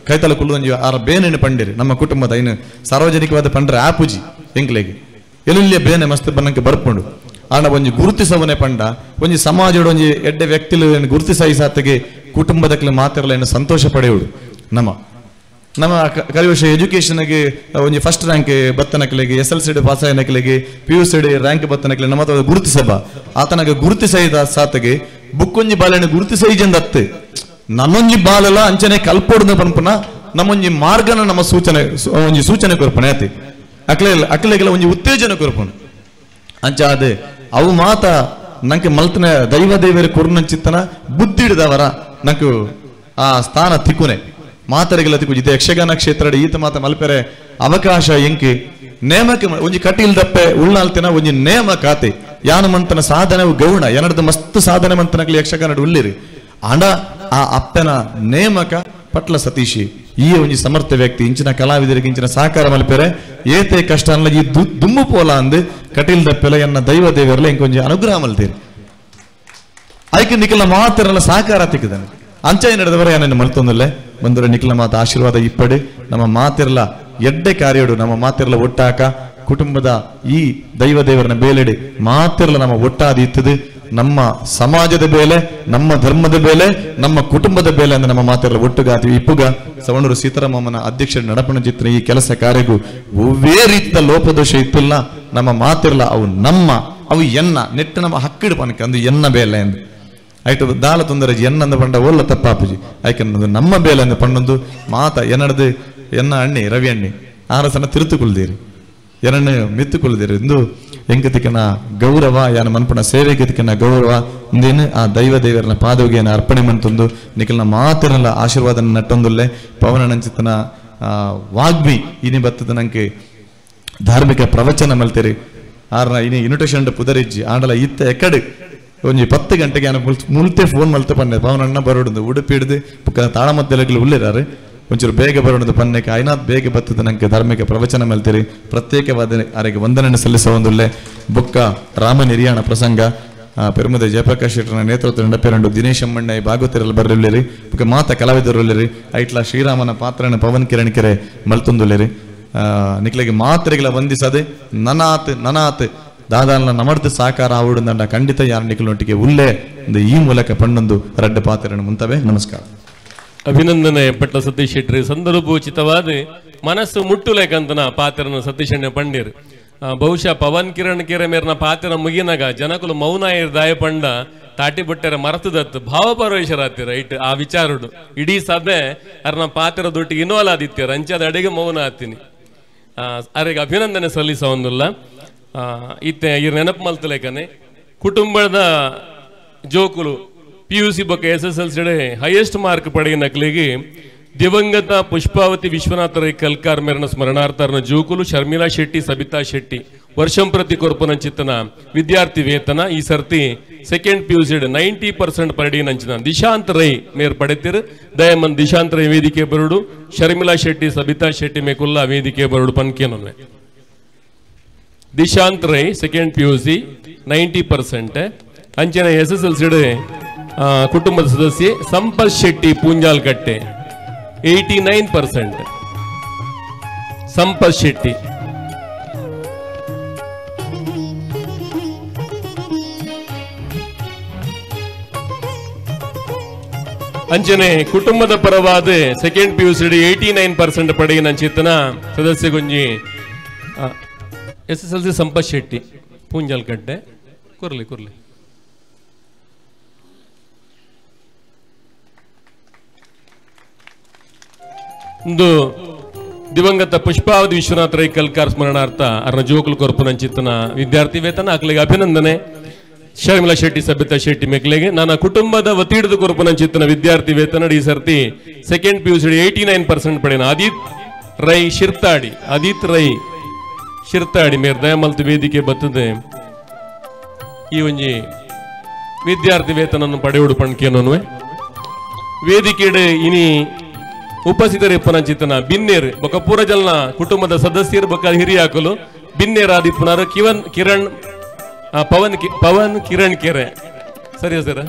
[SPEAKER 6] ಕೈತಲ ಕುಲ್ಲೊಂಜಿ ಆರ ಬೇನೆನೆ ಪಂಡಿರಿ ನಮ್ಮ ಕುಟುಂಬದ ಇನ್ನು ಸಾರ್ವಜನಿಕವಾದ ಪಂಡ್ರೆ ಆಪುಜಿ ಎಂಕ್ಲೆಗೆ ಎಲ್ಲಿಯ ಬೇನೆ ಮಸ್ತ್ ಬನ್ನಕ್ಕೆ ಬರ್ಪುಂಡು ಆಂಡ ಒಂಜಿ ಗುರುತಿಸವನೆ ಪಂಡ ಒಂಜಿ ಸಮಾಜದ ಒಂಜಿ ಎಡ್ಡೆ ವ್ಯಕ್ತಿಲು ಗುರುತಿಸಾಯಿ ಸಾತಿಗೆ ಕುಟುಂಬದಕ್ಲೆ ಮಾತಿರಲ್ಲ ಏನು ಸಂತೋಷ ಪಡೆಯುವುದು ನಮ್ಮ ಕಲಿವರ್ಷ ಎಜುಕೇಶನ್ಗೆ ಒಂಜಿ ಫಸ್ಟ್ ರ್ಯಾಂಕ್ ಬತ್ತನಕ್ಲೆಗೆ SLC ಪಾಸ್ ಆಯ್ನಕ್ಲೆಗೆ PUC ರ್ಯಾಂಕ್ ಬತ್ತನಕ್ಲೆ ನಮ್ಮ ಗುರುತಿಸಬ ಆತನಗೆ ಗುರುತಿಸೈದ ಸಾತಿಗೆ ಬುಕ್ಕೊಂಜಿ ಬಾಲೆನ ಗುರುತಿಸೈಜಂದತ್ತೆ ನನ್ನೊಂಜಿ ಬಾಲೆಲ್ಲ ಅಂಚನೆ ಕಲ್ಪೋಡ್ದ ಪನ್ಪುನ ನಮ್ಮೊಂಜಿ ಮಾರ್ಗನ ನಮ್ಮ ಒಂಜಿ ಸೂಚನೆ ಕೊರ್ಪಣೆ ಆತಿ ಅಕ್ಲೆಗೆಲ್ಲ ಒಂಜಿ ಉತ್ತೇಜನ ಕೊರ್ಪಣೆ ಅಂಚಾದೆ ಅವು ಮಾತ ನಂಗೆ ಮಲ್ತನ ದೈವ ದೇವರ ಕುರ್ನ ಚಿತ್ತನ ಬುದ್ಧಿ ಹಿಡಿದವರ ನಂಗೆ ಆ ಸ್ಥಾನ ತಿಕ್ಕುನೆ ಮಾತರಿಗೆಲ್ಲ ತಿಕ್ಕುಜಿದೆ ಯಕ್ಷಗಾನ ಕ್ಷೇತ್ರ ಈತ ಮಾತ ಮಲ್ಪೆರೆ ಅವಕಾಶ ಎಂಕಿ ನೇಮಕ ಒಂಜಿ ಕಟೀಲ್ ದಪ್ಪೆ ಉಳ್ನಾಲ್ತಿನ ಒಂಜಿ ನೇಮ ಖಾತೆ ಯಾನು ಮಂತನ ಸಾಧನೆ ಗೌಣ ಏನಡ್ದು ಮಸ್ತ್ ಸಾಧನೆ ಮಂತನಕ್ಲಿ ಯಕ್ಷಗಾನ ಉಳ್ಳಿರಿ ಆಂಡ ಆ ಅಪ್ಪನ ನೇಮಕ ಪಟ್ಲ ಸತೀಶಿ ಈ ಒಂಜಿ ಸಮರ್ಥ ವ್ಯಕ್ತಿ ಇಂಚಿನ ಕಲಾವಿದರಿಗೆ ಇಂಚಿನ ಸಹಕಾರ ಮಲ್ಪೆರೆ ಏತೆ ಕಷ್ಟ ಅಲ್ಲ ಈ ದುಮ್ಮು ಪೋಲ ಅಂದ್ ಕಟೀಲ್ ದಪ್ಪೆಲ ಎನ್ನ ದೈವ ದೇವರಲ್ಲ ಇಂಕೊಂಜಿ ಅನುಗ್ರಹ ಮಲ್ತೀರಿ ಐಕೆ ನಿಖಿಲ ಮಾತರೆಲ್ಲ ಸಹಕಾರ ತಿಕ್ಕದಾನೆ ಅಂಚೆ ನಡೆದವರ ಏನೇನು ಮಲ್ತೊಂದಲ್ಲೇ ಬಂದರೆ ನಿಖಿಲ ಮಾತ ಆಶೀರ್ವಾದ ಇಪ್ಪಡೆ ನಮ್ಮ ಮಾತಿರಲ್ಲ ಎಡ್ಡೆ ಕಾರ್ಯಡು ನಮ್ಮ ಮಾತಿರಲ್ಲ ಒಟ್ಟಾಕ ಕುಟುಂಬದ ಈ ದೈವ ದೇವರನ್ನ ಬೇಲೆಡೆ ಮಾತಿರಲ್ಲ ನಮ್ಮ ಒಟ್ಟಾದಿ ಇತ್ತದು ನಮ್ಮ ಸಮಾಜದ ಬೇಲೆ ನಮ್ಮ ಧರ್ಮದ ಬೇಲೆ ನಮ್ಮ ಕುಟುಂಬದ ಬೇಲೆ ಅಂದ್ರೆ ನಮ್ಮ ಮಾತಿರಲ್ಲ ಒಟ್ಟುಗಾತಿ ಇಪ್ಪುಗ ಸವಣೂರು ಸೀತಾರಾಮನ ಅಧ್ಯಕ್ಷರ ನಡಪಣ ಚಿತ್ರ ಈ ಕೆಲಸ ಕಾರ್ಯಗೂ ಒವ್ವೇ ರೀತಿಯ ಲೋಪದೋಷ ಇತ್ತಿಲ್ಲ ನಮ್ಮ ಮಾತಿರಲ್ಲ ಅವು ಎನ್ನ ನೆಟ್ಟು ನಮ್ಮ ಹಕ್ಕಿಡು ಪನಕ ಅಂದು ಎನ್ನ ಬೇಲೆ ಎಂದು ಆಯ್ತು ದಾಲ ತೊಂದರೆ ಎನ್ನಂದ ಪಂಡ ಓಲ್ಲ ತಪ್ಪಾಪುಜಿ ಆಯ್ಕೆ ನಮ್ಮ ಬೇಲೆ ಅಂದು ಪಣ್ಣೊಂದು ಮಾತ ಎನ್ನಡದು ಎನ್ನ ಅಣ್ಣಿ ರವಿ ಅಣ್ಣಿ ಆರಸನ ತಿರುತುಕೊಳ್ದೀರಿ ಎರಡನೇ ಮಿತ್ತುಕೊಳ್ದಿರಿ ಇಂದು ಎಂಕತಿಕನ ಗೌರವ ಯಾನ ಮನ್ಪಣ ಸೇವೆಗತಿಕನ ಗೌರವ ಇಂದೇನು ಆ ದೈವ ದೇವರನ ಪಾದವಿಗೆ ಅರ್ಪಣೆ ಮಂತೊಂದು ನಿಖಲ್ನ ಮಾತಿರಲ್ಲ ಆಶೀರ್ವಾದ ನಟ್ಟೊಂದುಲ್ಲೆ ಪವನ ನಂಚಿತನ ವಾಗ್ಮಿ ಇನಿ ಬತ್ತದ ನಂಗೆ ಧಾರ್ಮಿಕ ಪ್ರವಚನ ಮಲ್ತೇರಿ ಆರ್ನ ಇನಿ ಇನ್ವಿಟೇಷನ್ ಪುದರಿಜ್ಜಿ ಆಂಡಲ ಇತ್ತ ಎಕಡೆ ಒಂಜಿ 10 ಗಂಟೆಗೆ ನಾನು ಮುಲ್ತೆ ಫೋನ್ ಮಲ್ತೆ ಪನ್ನೆ ಪವನಣ್ಣ ಬರೋಡು ಉಡುಪಿ ಹಿಡಿದು ತಾಳಮದ್ದೆಲ್ಲ ಉಳ್ಳಿರಾರು ಒಂಚೂರು ಬೇಗ ಬರೋದು ಪನ್ನಕ್ಕೆ ಐನಾತ್ ಬೇಗ ಬರ್ತದೆ ನಂಗೆ ಧಾರ್ಮಿಕ ಪ್ರವಚನ ಮಲ್ತೀರಿ ಪ್ರತ್ಯೇಕವಾದ ಅರೆಗೆ ವಂದನೆ ಸಲ್ಲಿಸುವಂದುಲ್ಲೆ ಬೊಕ್ಕ ರಾಮ ನಿರ್ಯಾಣ ಪ್ರಸಂಗ ಪೆರುಮದ ಜಯಪ್ರಕಾಶ್ ಶೆಟ್ಟರ್ನ ನೇತೃತ್ವ ನಡಪೇರಂಡು ದಿನೇಶ್ ಅಮ್ಮಣ್ಣ ಭಾಗವತರೆಲ್ಲ ಬರ್ಲಿರಿ ಬೊಕ್ಕ ಮಾತ ಕಲಾವಿದರುಳ್ಳಿರಿ ಐಟ್ಲ ಶ್ರೀರಾಮನ ಪಾತ್ರನ ಪವನ್ ಕಿರಣ್ ಕೆರೆ ಮಲ್ತೊಂದುಲ್ಲೇರಿ ನಿಕ್ಲಿಗೆ ಮಾತ್ರೆಗಳ ವಂದಿಸದೆ ನನಾತ್ ದಾದಾಲ್ನ ನಮರ್ದು ಸಾಕಾರ ಆವುಡುಂದಂಡ ಖಂಡಿತ ಯಾರ ನಿಖಲೊಟ್ಟಿಗೆ ಉಲ್ಲೇ ಈ ಮೂಲಕ ಪಣ್ಣೊಂದು ರಡ್ಡ ಪಾತ್ರನ ಮುಂತವೆ ನಮಸ್ಕಾರ
[SPEAKER 2] ಅಭಿನಂದನೆ ಪಟ್ಟ ಸತೀಶ್ ಶೆಟ್ಟಿ ಸಂದರ್ಭೋಚಿತವಾದ ಮನಸ್ಸು ಮುಟ್ಟುಲೇಕಂತನ ಪಾತ್ರನ ಸತೀಶ್ ಅಣ್ಣ ಪಂಡಿರ್ ಬಹುಶಃ ಪವನ್ ಕಿರಣ್ ಕೆರೆ ಮೇರ್ನ ಪಾತ್ರ ಮುಗಿನಾಗ ಜನಕುಲು ಮೌನ ದಾಯ ಪಂಡ ತಾಟಿ ಬಟ್ಟೆರ ಮರತದತ್ತು ಭಾವಪರವೇಶರಾತಿರ ಇಟ್ ಆ ವಿಚಾರಡು ಇಡೀ ಸಭೆ ಅರ್ನ ಪಾತ್ರದೊಟ್ಟಿಗೆ ಇನ್ವಾಲ್ ಆದಿತ್ಯರ ಅಂಚದ ಅಡಿಗೆ ಮೌನ ಆತೀನಿ ಅರೆಗೆ ಅಭಿನಂದನೆ ಸಲ್ಲಿಸ ಒಂದಿಲ್ಲ ಇತ್ತೆ ಈ ನೆನಪು ಮಲ್ತಲೇಕನೆ ಕುಟುಂಬದ ಜೋಕುಲು PUC ಬೊಕ್ಕ SSLC ಹೈಯೆಸ್ಟ್ ಮಾರ್ಕ್ ಪಡೆಯ ನಕಲಿಗೆ ದಿವಂಗತ ಪುಷ್ಪಾವತಿ ವಿಶ್ವನಾಥ ರೈ ಕಲ್ಕಾರ್ ಮೇರನ ಸ್ಮರಣಾರ್ಥರ್ನ ಜೋಕುಲು ಶರ್ಮಿಳಾ ಶೆಟ್ಟಿ ಸಬಿತಾ ಶೆಟ್ಟಿ ವರ್ಷಂ ಪ್ರತಿ ಕೊರ್ಪನಂಚಿತ್ತನ ವಿದ್ಯಾರ್ಥಿ ವೇತನ ಈ ಸರ್ತಿ ಸೆಕೆಂಡ್ PUC 90% ಪಡೆಯನಂಚಿನ ದಿಶಾಂತ್ ರೈ ಮೇರ್ ಪಡೆತಿರು ದಯಮನ್ ದಿಶಾಂತ್ ರೈ ವೇದಿಕೆ ಬರುಡು ಶರ್ಮಿಳಾ ಶೆಟ್ಟಿ ಸಬಿತಾ ಶೆಟ್ಟಿ ಮೇಕುಲ್ಲ ವೇದಿಕೆ ಬರುಡು ಪನ್ಕೇನೊನ್ನೆ ದಿಶಾಂತ್ ರೈ ಸೆಕೆಂಡ್ PUC 90% ಅಂಚನೆ SSLC ಕುಟುಂಬದ ಸದಸ್ಯೆ ಸಂಪತ್ ಶೆಟ್ಟಿ ಪೂಂಜಾಲ್ಕಟ್ಟೆ 89%. ಸಂಪತ್ ಶೆಟ್ಟಿ ಅಂಚನೆ ಕುಟುಂಬದ ಪರವಾದ ಸೆಕೆಂಡ್ PUC 89% ಪಡೆಯಿನ ಚಿತ್ತನ ಸದಸ್ಯ ಗುಂಜಿ SSLC ಸಂಪತ್ ಶೆಟ್ಟಿ ಪೂಂಜಾಲ್ಕಟ್ಟೆ ಕುರ್ಲಿ ಇಂದು ದಿವಂಗತ ಪುಷ್ಪಾವತಿ ವಿಶ್ವನಾಥ ರೈ ಕಲ್ಕಾರ್ ಸ್ಮರಣಾರ್ಥ ಅರ್ನ ಜೋಕುಲು ಕೊರ್ಪುನಂಚಿತ್ತನ ವಿದ್ಯಾರ್ಥಿ ವೇತನ ಅಕ್ಲೆಗೆ ಅಭಿನಂದನೆ ಶರ್ಮಿಳಾ ಶೆಟ್ಟಿ ಸಬಿತಾ ಶೆಟ್ಟಿ ಮೇಕ್ಲೆಗೆ ನನ್ನ ಕುಟುಂಬದ ವತಿಡಿದು ಕೊರ್ಪುನಂಚಿತ್ತನ ವಿದ್ಯಾರ್ಥಿ ವೇತನ ಈ ಸರ್ತಿ ಸೆಕೆಂಡ್ PUC 89% ಪಡೆಯನ ಆದಿತ್ ರೈ ಶಿರ್ತಾಡಿ ಮೇರ್ ದಯಮಲ್ತು ವೇದಿಕೆ ಬತ್ತದೆ ಈ ಒಂಜಿ ವಿದ್ಯಾರ್ಥಿ ವೇತನ ಪಡೆಯುಡು ಪಣ್ಕೇನೋನ್ವೆ ವೇದಿಕೆ ಇನಿ ಉಪಸ್ಥಿತರಿಪ್ಪನಂಚಿತ್ತನ ಬಿನ್ನೇರ್ ಬೊಕ ಪೂರ ಜಲ್ನ ಕುಟುಂಬದ ಸದಸ್ಯರು ಬೊಕ ಹಿರಿಯಾಕಲು ಬಿನ್ನೇರ್ ಆದಿಪ್ಪುನಾರು ಪವನ್ ಕಿರಣ್ ಕೆರೆ ಸರಿಯಾ ಸರ್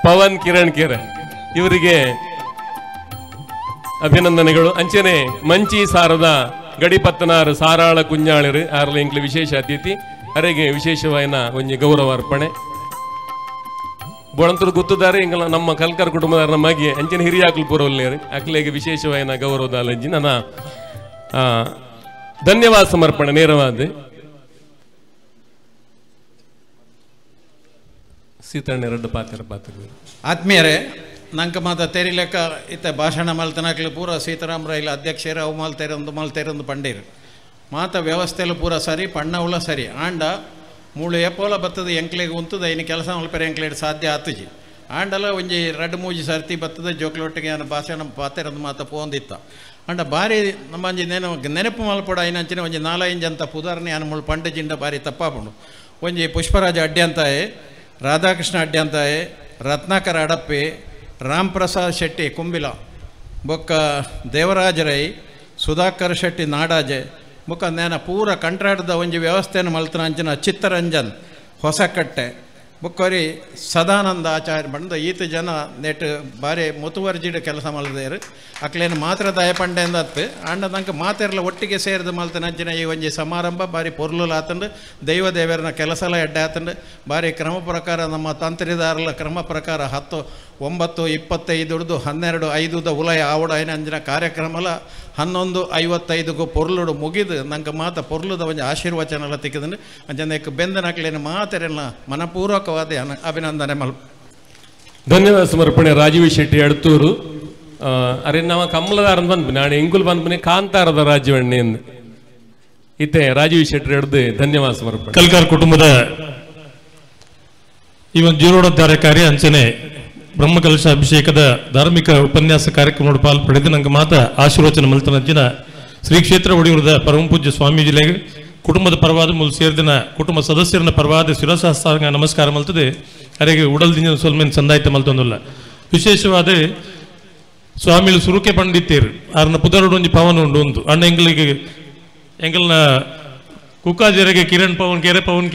[SPEAKER 2] ಪವನ್ ಕಿರಣ್ ಕೆರೆ ಇವರಿಗೆ ಅಭಿನಂದನೆಗಳು ಅಂಚನೆ ಮಂಚಿ ಸಾರದ ಗಡಿಪತ್ತನಾರು ಸಾರಾಳ ಕುಂಜಾಳಿರು ಆರ್ಲ ಇಂಕ್ಲಿ ವಿಶೇಷ ಅತಿಥಿ ಅರೆಗೆ ವಿಶೇಷವಾಯಿನ ಒಂಜಿ ಗೌರವ ಅರ್ಪಣೆ ಬೋಣಂತರು ಗೊತ್ತಿದ್ದಾರೆ ಇಂಗಲ ನಮ್ಮ ಕಲ್ಕರ್ ಕುಟುಂಬದ ನಮಗೆ ಅಂಚಿನ ಹಿರಿಯಾಕಲು ಪೂರವಲ್ಲೇರು ಅಕ್ಲೆಗೆ ವಿಶೇಷವಾಯಿನ ಗೌರವದ ಅಲಂಜಿ ನನ್ನ ಧನ್ಯವಾದ ಸಮರ್ಪಣೆ ನೇರವಾದ ಸೀತಣ್ಣ ಎರಡು ಪಾತ್ರ
[SPEAKER 3] ಆತ್ಮೀಯರೇ ನಂಗೆ ಮಾತ ತೆರಿಲೆಕ್ಕ ಇತ್ತ ಭಾಷಣ ಮಲ್ತನಕ್ಲು ಪೂರ ಸೀತಾರಾಮ್ ರೈಲ ಅಧ್ಯಕ್ಷರೇ ಅವು ಮಲ್ತೇರೊಂದು ಪಂಡೀರು ಮಾತ ವ್ಯವಸ್ಥೆಲು ಪೂರ ಸರಿ ಪಣ್ಣವುಲ ಸರಿ ಆಂಡ ಮೂಳು ಎಪ್ಪೋಲ ಬರ್ತದೆ ಎಂಕ್ಲೆಗೆ ಉಂತದ ಇನ್ನು ಕೆಲಸ ಮಲ್ಪರೆ ಎಂಕ್ಲೆಡ್ ಸಾಧ್ಯ ಆತುಜಿ ಆಂಡಲ ಒಂಜಿ 2-3 ಸರ್ತಿ ಬರ್ತದೆ ಜೋಕ್ಲೊಟ್ಟಿಗೆ ನಾನು ಭಾಷಣ ಪಾತೆರದು ಮಾತ ಪೋಂದಿತ್ತ ಅಂಡ ಭಾರಿ ನಮ್ಮಂಜಿ ನೆನಪು ಮಲ್ಪಡ ಐನಂಚಿನ ಒಂಜಿ 4-5 ಅಂತ ಉದಾಹರಣೆ ನಾನು ಮುಳು ಪಂಡಜಿಂಡ ಭಾರಿ ತಪ್ಪಾಪುಂಡು. ಒಂಜಿ ಪುಷ್ಪರಾಜ ಅಡ್ಡ್ಯಂತಾಯೆ, ರಾಧಾಕೃಷ್ಣ ಅಡ್ಡ್ಯಂತಾಯೆ, ರತ್ನಾಕರ ಅಡಪ್ಪೆ, ರಾಮ್ ಪ್ರಸಾದ್ ಶೆಟ್ಟಿ ಕುಂಬಿಲ, ಬೊಕ್ಕ ದೇವರಾಜ ರೈ, ಸುಧಾಕರ್ ಶೆಟ್ಟಿ ನಾಡಾಜೆ, ಬೊಕ್ಕ ನೇನ ಪೂರ ಕಂಟ್ರಾಟದ ಒಂಜಿ ವ್ಯವಸ್ಥೆಯನ್ನು ಮಲ್ತನ ಅಂಚಿನ ಚಿತ್ತರಂಜನ್ ಹೊಸಕಟ್ಟೆ, ಬೊಕ್ಕರಿ ಸದಾನಂದ ಆಚಾರ್ಯ ಬಂದು ಈತ ಜನ ನೆಟ್ ಭಾರಿ ಮುತುವರ್ಜಿಡ್ ಕೆಲಸ ಮಲ್ದೇರು ಅಕ್ಲೇನು ಮಾತ್ರ ದಯಪಂಡೆಂದ ಅತ್ತು ಅಂಡ ನಂಗೆ ಮಾತೆರ್ಲ ಒಟ್ಟಿಗೆ ಸೇರಿದ ಮಲ್ತನ ಅಂಚಿನ ಈ ಒಂಜಿ ಸಮಾರಂಭ ಭಾರಿ ಪೊರ್ಲು ಆತಂಡು ದೈವ ದೇವರನ್ನ ಕೆಲಸಲ ಎಡ್ಡೆ ಆತಂಡು ಭಾರಿ ಕ್ರಮ ಪ್ರಕಾರ ನಮ್ಮ ತಂತ್ರಿದಾರಲ ಕ್ರಮ ಪ್ರಕಾರ 10, 9, 25 12, 5 ಉಲಯ ಆವಡ ಐನ ಅಂಜಿನ ಕಾರ್ಯಕ್ರಮಲ 11:55 ಪೊರ್ಲುಡು ಮುಗಿದು ನಂಗೆ ಮಾತ ಪೊರ್ಲುದ ಒಂಜಿ ಆಶೀರ್ವಚನ ತಿಕ್ಕದಂಡು ಅಂಜನಕ್ಕೆ ಬೆಂದನಕ್ಲೇನು ಮಾತೆರೆಲ್ಲ ಮನಪೂರ್ವಕವಾದ ಅಭಿನಂದನೆ ಮಲ್.
[SPEAKER 2] ಧನ್ಯವಾದ ಸಮರ್ಪಣೆ ರಾಜೀವ್ ಶೆಟ್ಟಿ ಅಡ್ತೂರು. ಅರೆ ನಾವು ಕಮಲದಾರ ಬಂದ್ಬಿ ನಾನು ಎಂಗುಲ್ ಬಂದ್ಬನಿ ಕಾಂತಾರದ ರಾಜ್ಯವಣ್ಣೆ ಎಂದು ಇತ್ತೆ ರಾಜೀವ್ ಶೆಟ್ಟಿ ಹಿಡ್ದು ಧನ್ಯವಾದ ಸಮರ್ಪಣೆ.
[SPEAKER 7] ಕಲ್ಕಾರ್ ಕುಟುಂಬದ ಈ ಒಂದು ಜೀರ್ಣೋದ್ಧಾರ ಕಾರ್ಯ ಅಂಚನೆ ಬ್ರಹ್ಮಕಲಶ ಅಭಿಷೇಕದ ಧಾರ್ಮಿಕ ಉಪನ್ಯಾಸ ಕಾರ್ಯಕ್ರಮ ಪಾಲ್ಪಡೆದು ನಂಗೆ ಮಾತ ಆಶೀರ್ವಚನ ಮಲ್ತನಂಚಿನ ಶ್ರೀ ಕ್ಷೇತ್ರ ಒಡಿಯೂರದ ಪರಮ ಪೂಜ್ಯ ಸ್ವಾಮೀಜಿಲೆಗೆ ಕುಟುಂಬದ ಪರವಾದ ಮೂಲ ಸೇರಿದಿನ ಕುಟುಂಬ ಸದಸ್ಯರನ್ನ ಪರವಾದ ಶಿರಸಾಸ್ತಾಂಗ ನಮಸ್ಕಾರ ಮಲ್ತದೆ. ಅರೆಗೆ ಉಡಲ್ದಿನ ಸೊಲ್ಮೇನ್ ಸಂದಾಯಿತ ಮಲ್ತೊಂದಿಲ್ಲ. ವಿಶೇಷವಾದ ಸ್ವಾಮಿಲು ಸುರುಕೆ ಪಂಡಿತೇರು ಅವ್ರನ್ನ ಪುದರುಡು ಒಂಜಿ ಪವನ್ ಉಂಡು ಒಂದು ಅಣ್ಣ ಎಂಗಲ್ನ ಕುಕ್ಕಾಜೆರೆಗೆ ಕಿರಣ್ ಪವನ್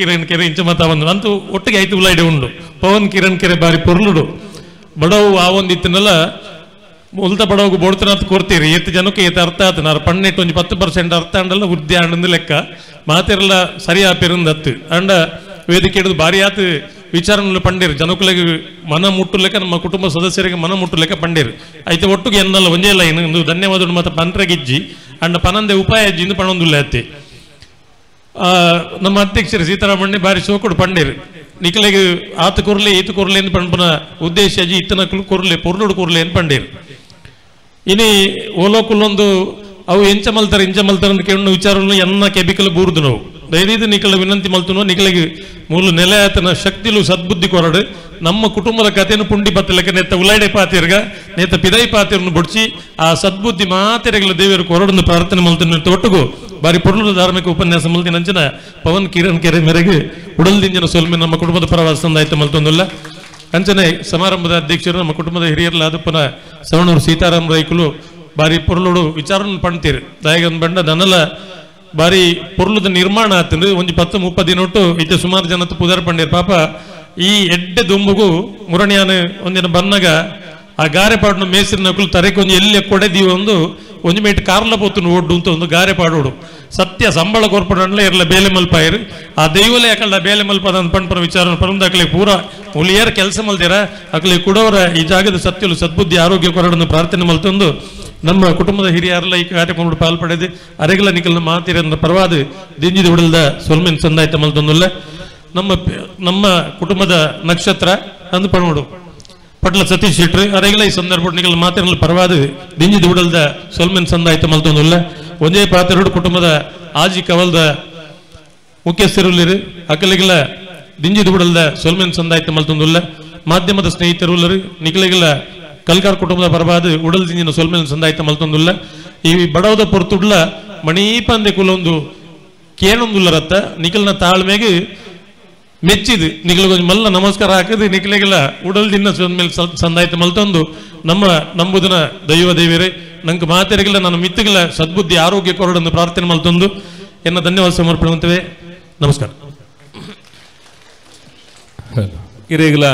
[SPEAKER 7] ಕಿರಣ್ ಇಂಚ ಮತ ಬಂದು ಅಂತೂ ಒಟ್ಟಿಗೆ ಐದು ಉಲಾಯ್ಡೆ ಉಂಡು. ಪವನ್ ಕಿರಣ್ ಕೆರೆ ಬಾರಿ ಪೊರ್ಲುಡು ಬಡವು ಆ ಒಂದಿತ್ತನಲ್ಲ ಉಲ್ತ ಬಡವಗೂ ಬೋಡ್ತನಂತ ಕೊಡ್ತೀರಿ ಎತ್ತು ಜನಕ್ಕೆ ಎತ್ತು ಅರ್ಥ ಆತ ನಾನು ಪಣ್ಣೆಟ್ಟು ಒಂದು 10% ಅರ್ಥ ಅಂಡಲ್ಲ ವೃದ್ಧಿ ಆಂಡ್ ಲೆಕ್ಕ ಮಾತೆಲ್ಲ ಸರಿ ಆಪಿರಂದತ್ತು ಅಂಡ ವೇದಿಕೆ ಹಿಡಿದು ಭಾರಿ ಆತು ವಿಚಾರಗಳು ಪಂಡೇರು ಜನಕ್ಕಳಿಗೆ ಮನ ಮುಟ್ಟು ಲೆಕ್ಕ ನಮ್ಮ ಕುಟುಂಬ ಸದಸ್ಯರಿಗೆ ಮನ ಮುಟ್ಟು ಲೆಕ್ಕ ಪಂಡೇರು ಐತೆ ಒಟ್ಟಿಗೆ ಎನ್ನಲ್ಲ ಒಂದೇ ಇಲ್ಲ ಇನ್ನು ಧನ್ಯವಾದ ಮತ್ತೆ ಪಂತ್ರಗಿಜ್ಜಿ ಅಂಡ ಪನಂದೆ ಉಪಾಯ ಅಜ್ಜಿಂದು ಪಣೊಂದಿಲ್ಲ ಅತ್ತೆ ನಮ್ಮ ಅಧ್ಯಕ್ಷರು ಸೀತಾರಾಮಣ್ಣೆ ಬಾರಿ ಸೋಕೊಡು ಪಂಡೇರು ನಿಖಲೆಗೆ ಆತ ಕೊರ್ಲೆ ಈತ ಕೊರ್ಲೆ ಎಂದು ಪಂಪನ ಉದ್ದೇಶ ಅಜ್ಜಿ ಇತ್ತನ ಕೊರ್ಲೆ ಪೊರ್ಲುಡು ಕೊರ್ಲೆ ಎಂದು ಪಂಡೇರು. ಇನಿ ಓಲೋಕುಲ್ಲೊಂದು ಅವು ಎಂಚ ಮಲ್ತಾರೆ ಅಂತ ಕೇಳೋ ವಿಚಾರಗಳು ಎನ್ನ ಕೆಬಿಕಲ್ ಬೂರ್ದು ನಾವು ದಯವಿದು ನಿಖಲ ವಿನಂತಿ ಮಲ್ತನೋ ನಿಖಲಿಗೆ ಮೂಲ ನೆಲೆ ಆತನ ಶಕ್ತಿಲು ಸದ್ಬುದ್ಧಿ ಕೊರಡು ನಮ್ಮ ಕುಟುಂಬದ ಕಥೆಯನ್ನು ಪುಂಡಿ ಬತ್ತಲೆಕ್ಕ ನೆತ್ತ ಉಲಾಯ್ಡೆ ಪಾತಿರ್ಗ ನೆತ್ತ ಪಿದೈ ಪಾತಿರನ್ನು ಬುಡ್ಚಿ ಆ ಸದ್ಬುದ್ಧಿ ಮಾತೆರೆಗಳ ದೇವರು ಕೊರಡನ್ನು ಪ್ರಾರ್ಥನೆ ಮಲ್ತನ ಒಟ್ಟಿಗೂ ಬಾರಿ ಪೊರ್ಲು ಧಾರ್ಮಿಕ ಉಪನ್ಯಾಸ ಮಲ್ತಿನ ಅಂಚಿನ ಪವನ್ ಕಿರಣ್ ಕೆರೆ ಮೇರೆಗೆ ಉಡಲ್ದಿಂಜನ ಸೊಲ್ಮೆ ನಮ್ಮ ಕುಟುಂಬದ ಪರವಾದ ಸಂದಾಯಿತ ಮಲ್ತೊಂದಿಲ್ಲ. ಅಂಚನೆ ಸಮಾರಂಭದ ಅಧ್ಯಕ್ಷರು ನಮ್ಮ ಕುಟುಂಬದ ಹಿರಿಯರಲ್ಲ ಅದಪ್ಪನ ಸವಣೂರು ಸೀತಾರಾಮ್ ರೈಕುಲು ಬಾರಿ ಪೊರ್ಲುಡು ವಿಚಾರ ಪಣ್ತೀರಿ ದಯಗಂದ್ ಬಂಡ ದನಲ ಬಾರಿ ಪೊರ್ಲುದ ನಿರ್ಮಾಣ ಆತಂದ್ರೆ ಒಂದು 10-30 ದಿನ ಒಟ್ಟು ಇತ್ತೆ ಸುಮಾರು ಜನ ಪುದಾರ ಪಂಡೇರು ಪಾಪ ಈ ಎಡ್ಡೆ ದುಂಬುಗೂ ಮುರಣಿಯಾನ ಒಂದಿನ ಬನ್ನಾಗ ಆ ಗಾರೆ ಪಾಡು ಮೇಸಿನ ನಕಲು ತರೆಕೊಂದು ಎಲ್ಲಿ ಕೊಡೆದೀವ ಒಂದು ಮೇಟ್ ಕಾರ್ಲ ಪೋತು ಒಡ್ಡು ಅಂತ ಒಂದು ಗಾರೆ ಪಾಡೋಡು ಸತ್ಯ ಸಂಬಳ ಕೊರ್ಪಡಲ್ಲ ಇರಲ್ಲ ಬೇಲೆ ಮಲ್ಪಾಯರು ಆ ದೈವಲೇ ಯಾಕಲ್ಲ ಬೇಲೆ ಮಲ್ಪದ ಪಣ್ಪರ ವಿಚಾರ ಪರಂದಾಕಲೆ ಪೂರ ಉಳಿಯರ ಕೆಲಸ ಮಲ್ದಿರ ಅಕಲೆ ಕುಡವರ ಈ ಜಾಗದ ಸತ್ಯಲು ಸದ್ಬುದ್ಧಿ ಆರೋಗ್ಯ ಕೊರಡನ್ನು ಪ್ರಾರ್ಥನೆ ಮಲ್ತೊಂದು ನಮ್ಮ ಕುಟುಂಬದ ಹಿರಿಯರೆಲ್ಲ ಈ ಕಾರ್ಯಕ್ರಮ ಪಾಲ್ಪಡೆದು ಅರೆಗಲ ನಿಖಲ್ನ ಮಾತಿರ ಪರವಾದ ದಿಂಜಿದ ಉಡಲ್ದ ಸೊಲ್ಮೆನ್ ಸಂದಾಯಿತ ಮಲ್ತೊಂದಿಲ್ಲ. ನಮ್ಮ ಕುಟುಂಬದ ನಕ್ಷತ್ರ ಅಂದು ಪಣೋಡು ಪಟ್ಲ ಸತೀಶ್ ಶೆಟ್ರು ಅರೆಗಲ ಈ ಸಂದರ್ಭ ನಿಖಲ್ ಮಾತಿರಲು ಪರವಾದ ದಿಂಜಿದ ಉಡಲ್ದ ಸೊಲ್ಮೆನ್ ಸಂದಾಯಿತ ಮಲ್ತೊಂದಿಲ್ಲ. ಒಂದೇ ಪಾತ್ರೆಡು ಕುಟುಂಬದ ಆಜಿ ಕವಲ್ದ ಮುಖ್ಯಸ್ಥರುಲ್ಲರು ಅಕಲಿಗಲ ದಿಂಜಿದ ಉಡಲ್ದ ಸೊಲ್ಮೆನ್ ಸಂದಾಯಿತ ಮಲ್ತೊಂದಿಲ್ಲ. ಮಾಧ್ಯಮದ ಸ್ನೇಹಿತರುಲ್ಲರು ನಿಖಲಿಗಲ ಕಲ್ಕಾರ್ ಕುಟುಂಬದ ಪರವಾದ ಉಡಲ್ ದಿಂಜಿನ ಸೊಲ್ಮೆನ್ ಸಂದಾಯಿತ ಮಲ್ತೊಂದಿಲ್ಲ. ಈ ಬಡವದ ಪೊರ್ತುಡ್ಲ ಮಣೀಪಂದೆ ಕುಲೊಂದು ಕೇಳೊಂದುಲ್ಲ ರತ್ತ ನಿಖಲ್ನ ತಾಳ್ಮೆಗೆ ಮೆಚ್ಚಿದು ನಿಖಲಿಗೊಂದು ಮಲ್ಲ ನಮಸ್ಕಾರ ಹಾಕಿದು ನಿಖಲಿಗೆಲ್ಲ ಉಡಲ್ ದಿನ ಸೊಲ್ಮೇಲೆ ಸಂದಾಯಿತ ಮಲ್ತೊಂದು ನಂಬುದನ ದೈವ ದೇವರೇ ನಂಗೆ ಮಾತೆರೆಗಿಲ್ಲ ನನ್ನ ಮಿತ್ತಗಿಲ್ಲ ಸದ್ಬುದ್ಧಿ ಆರೋಗ್ಯ ಕೊರಡನ್ನು ಪ್ರಾರ್ಥನೆ ಮಲ್ತೊಂದು ಎನ್ನ ಧನ್ಯವಾದ ಸಮರ್ಪಣೆ ಮಾಡ್ತೇವೆ. ನಮಸ್ಕಾರ.
[SPEAKER 2] ಇರೇಗಲ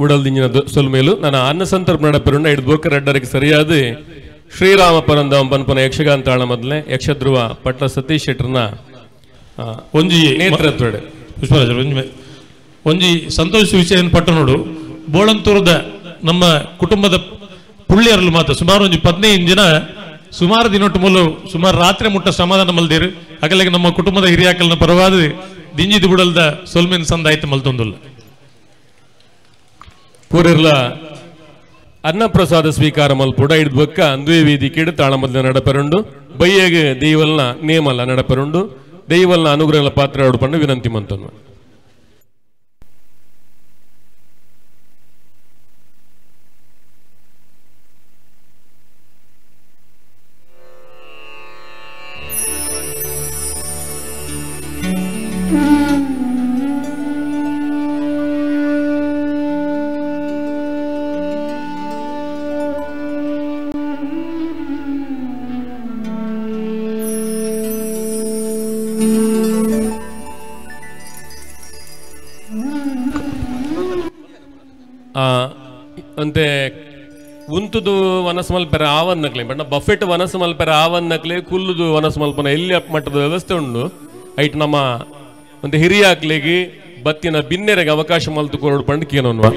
[SPEAKER 2] ಉಡಲ್ದಿಂಜಿನ ಸೊಲ್ಮೇಲು ನನ್ನ ಅನ್ನ ಸಂತರ್ಪಣ ನಡಪೆರುಂಡ ಹಿಡಿದು ಬೋಕರಡ್ಡರಿಗೆ ಸರಿಯಾದ ಶ್ರೀರಾಮ ಪರಂದವ ಪನ್ಪನ ಯಕ್ಷಗಾನ ತಾಳ ಮೊದಲೇ ಯಕ್ಷಧ್ರುವ ಪಟ್ಟ ಸತೀಶ್ ಶೆಟ್ರನ
[SPEAKER 7] ಒಂಜಿ
[SPEAKER 2] ನೇತೃತ್ವ
[SPEAKER 7] ಪುಷ್ಪರಾಜರು ಒಂಜಿ ಸಂತೋಷ ವಿಷಯ ಪಟ್ಟಣೋಡು ಬೋಳಂತೂರದ ನಮ್ಮ ಕುಟುಂಬದ ಪುಳ್ಳಿಯರಲು ಮಾತ್ರ ಸುಮಾರು ಒಂದು 15 ಜನ ಸುಮಾರು ದಿನೊಟ್ಟು ಮೂಲ ಸುಮಾರು ರಾತ್ರಿ ಮುಟ್ಟ ಸಮಾಧಾನ ಮಲ್ದೇರು ಹಾಗಲಾಗಿ ನಮ್ಮ ಕುಟುಂಬದ ಹಿರಿಯಾಕಲ್ನ ಪರವಾದ ದಿಂಜಿದ ಬುಡಲ್ದ ಸೊಲ್ಮೆನ್ ಸಂದಾಯಿತ ಮಲ್ತೊಂದಿಲ್ಲ.
[SPEAKER 2] ಪೂರೆರ್ಲ ಅನ್ನಪ್ರಸಾದ ಸ್ವೀಕಾರ ಮಲ್ಪುಡ ಹಿಡಿದು ಬೊಕ್ಕ ಅಂದುವೆ ವೇದಿಕೆ ತಾಳ ಮೊದಲ ನಡಪೆರುಂಡು ಬಯ್ಯಗೆ ದೈವಲ್ನ ನೇಮಲ್ಲ ನಡಪೆರುಂಡು ದೈವಲ್ನ ಅನುಗ್ರಹ ಪಾತ್ರ ಆಡ್ಕೊಂಡು ವಿನಂತಿ ಮಂತನು. ಅಂತೆ ಉಂತುದು ವನಸ್ ಮಲ್ಪೆರೆ ಆವನ್ನಕ್ಲೆ ಬಣ್ಣ ಬಫೆಟ್ ವನಸ್ ಮಲ್ಪೆರೆ ಆವನ್ನಕ್ಲೆ ಕುಲ್ಲುದು ವನಸ್ ಮಲ್ಪನ ಎಲ್ಲಿ ಮಟ್ಟದ ವ್ಯವಸ್ಥೆ ಉಂಡು ಐಟ್ ನಮ್ಮ ಒಂದು ಹಿರಿಯಾಕ್ಲಿಗೆ ಬತ್ತಿನ ಬಿನ್ನೆರೆಗೆ ಅವಕಾಶ ಮಲ್ತು ಕೊರಡು ಪಂಡು ಕೇನೋನ್ವಾ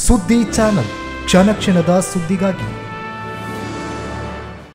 [SPEAKER 8] ಸುದ್ದಿ ಚಾನಲ್ ಕ್ಷಣ ಕ್ಷಣದ ಸುದ್ದಿಗಾಗಿ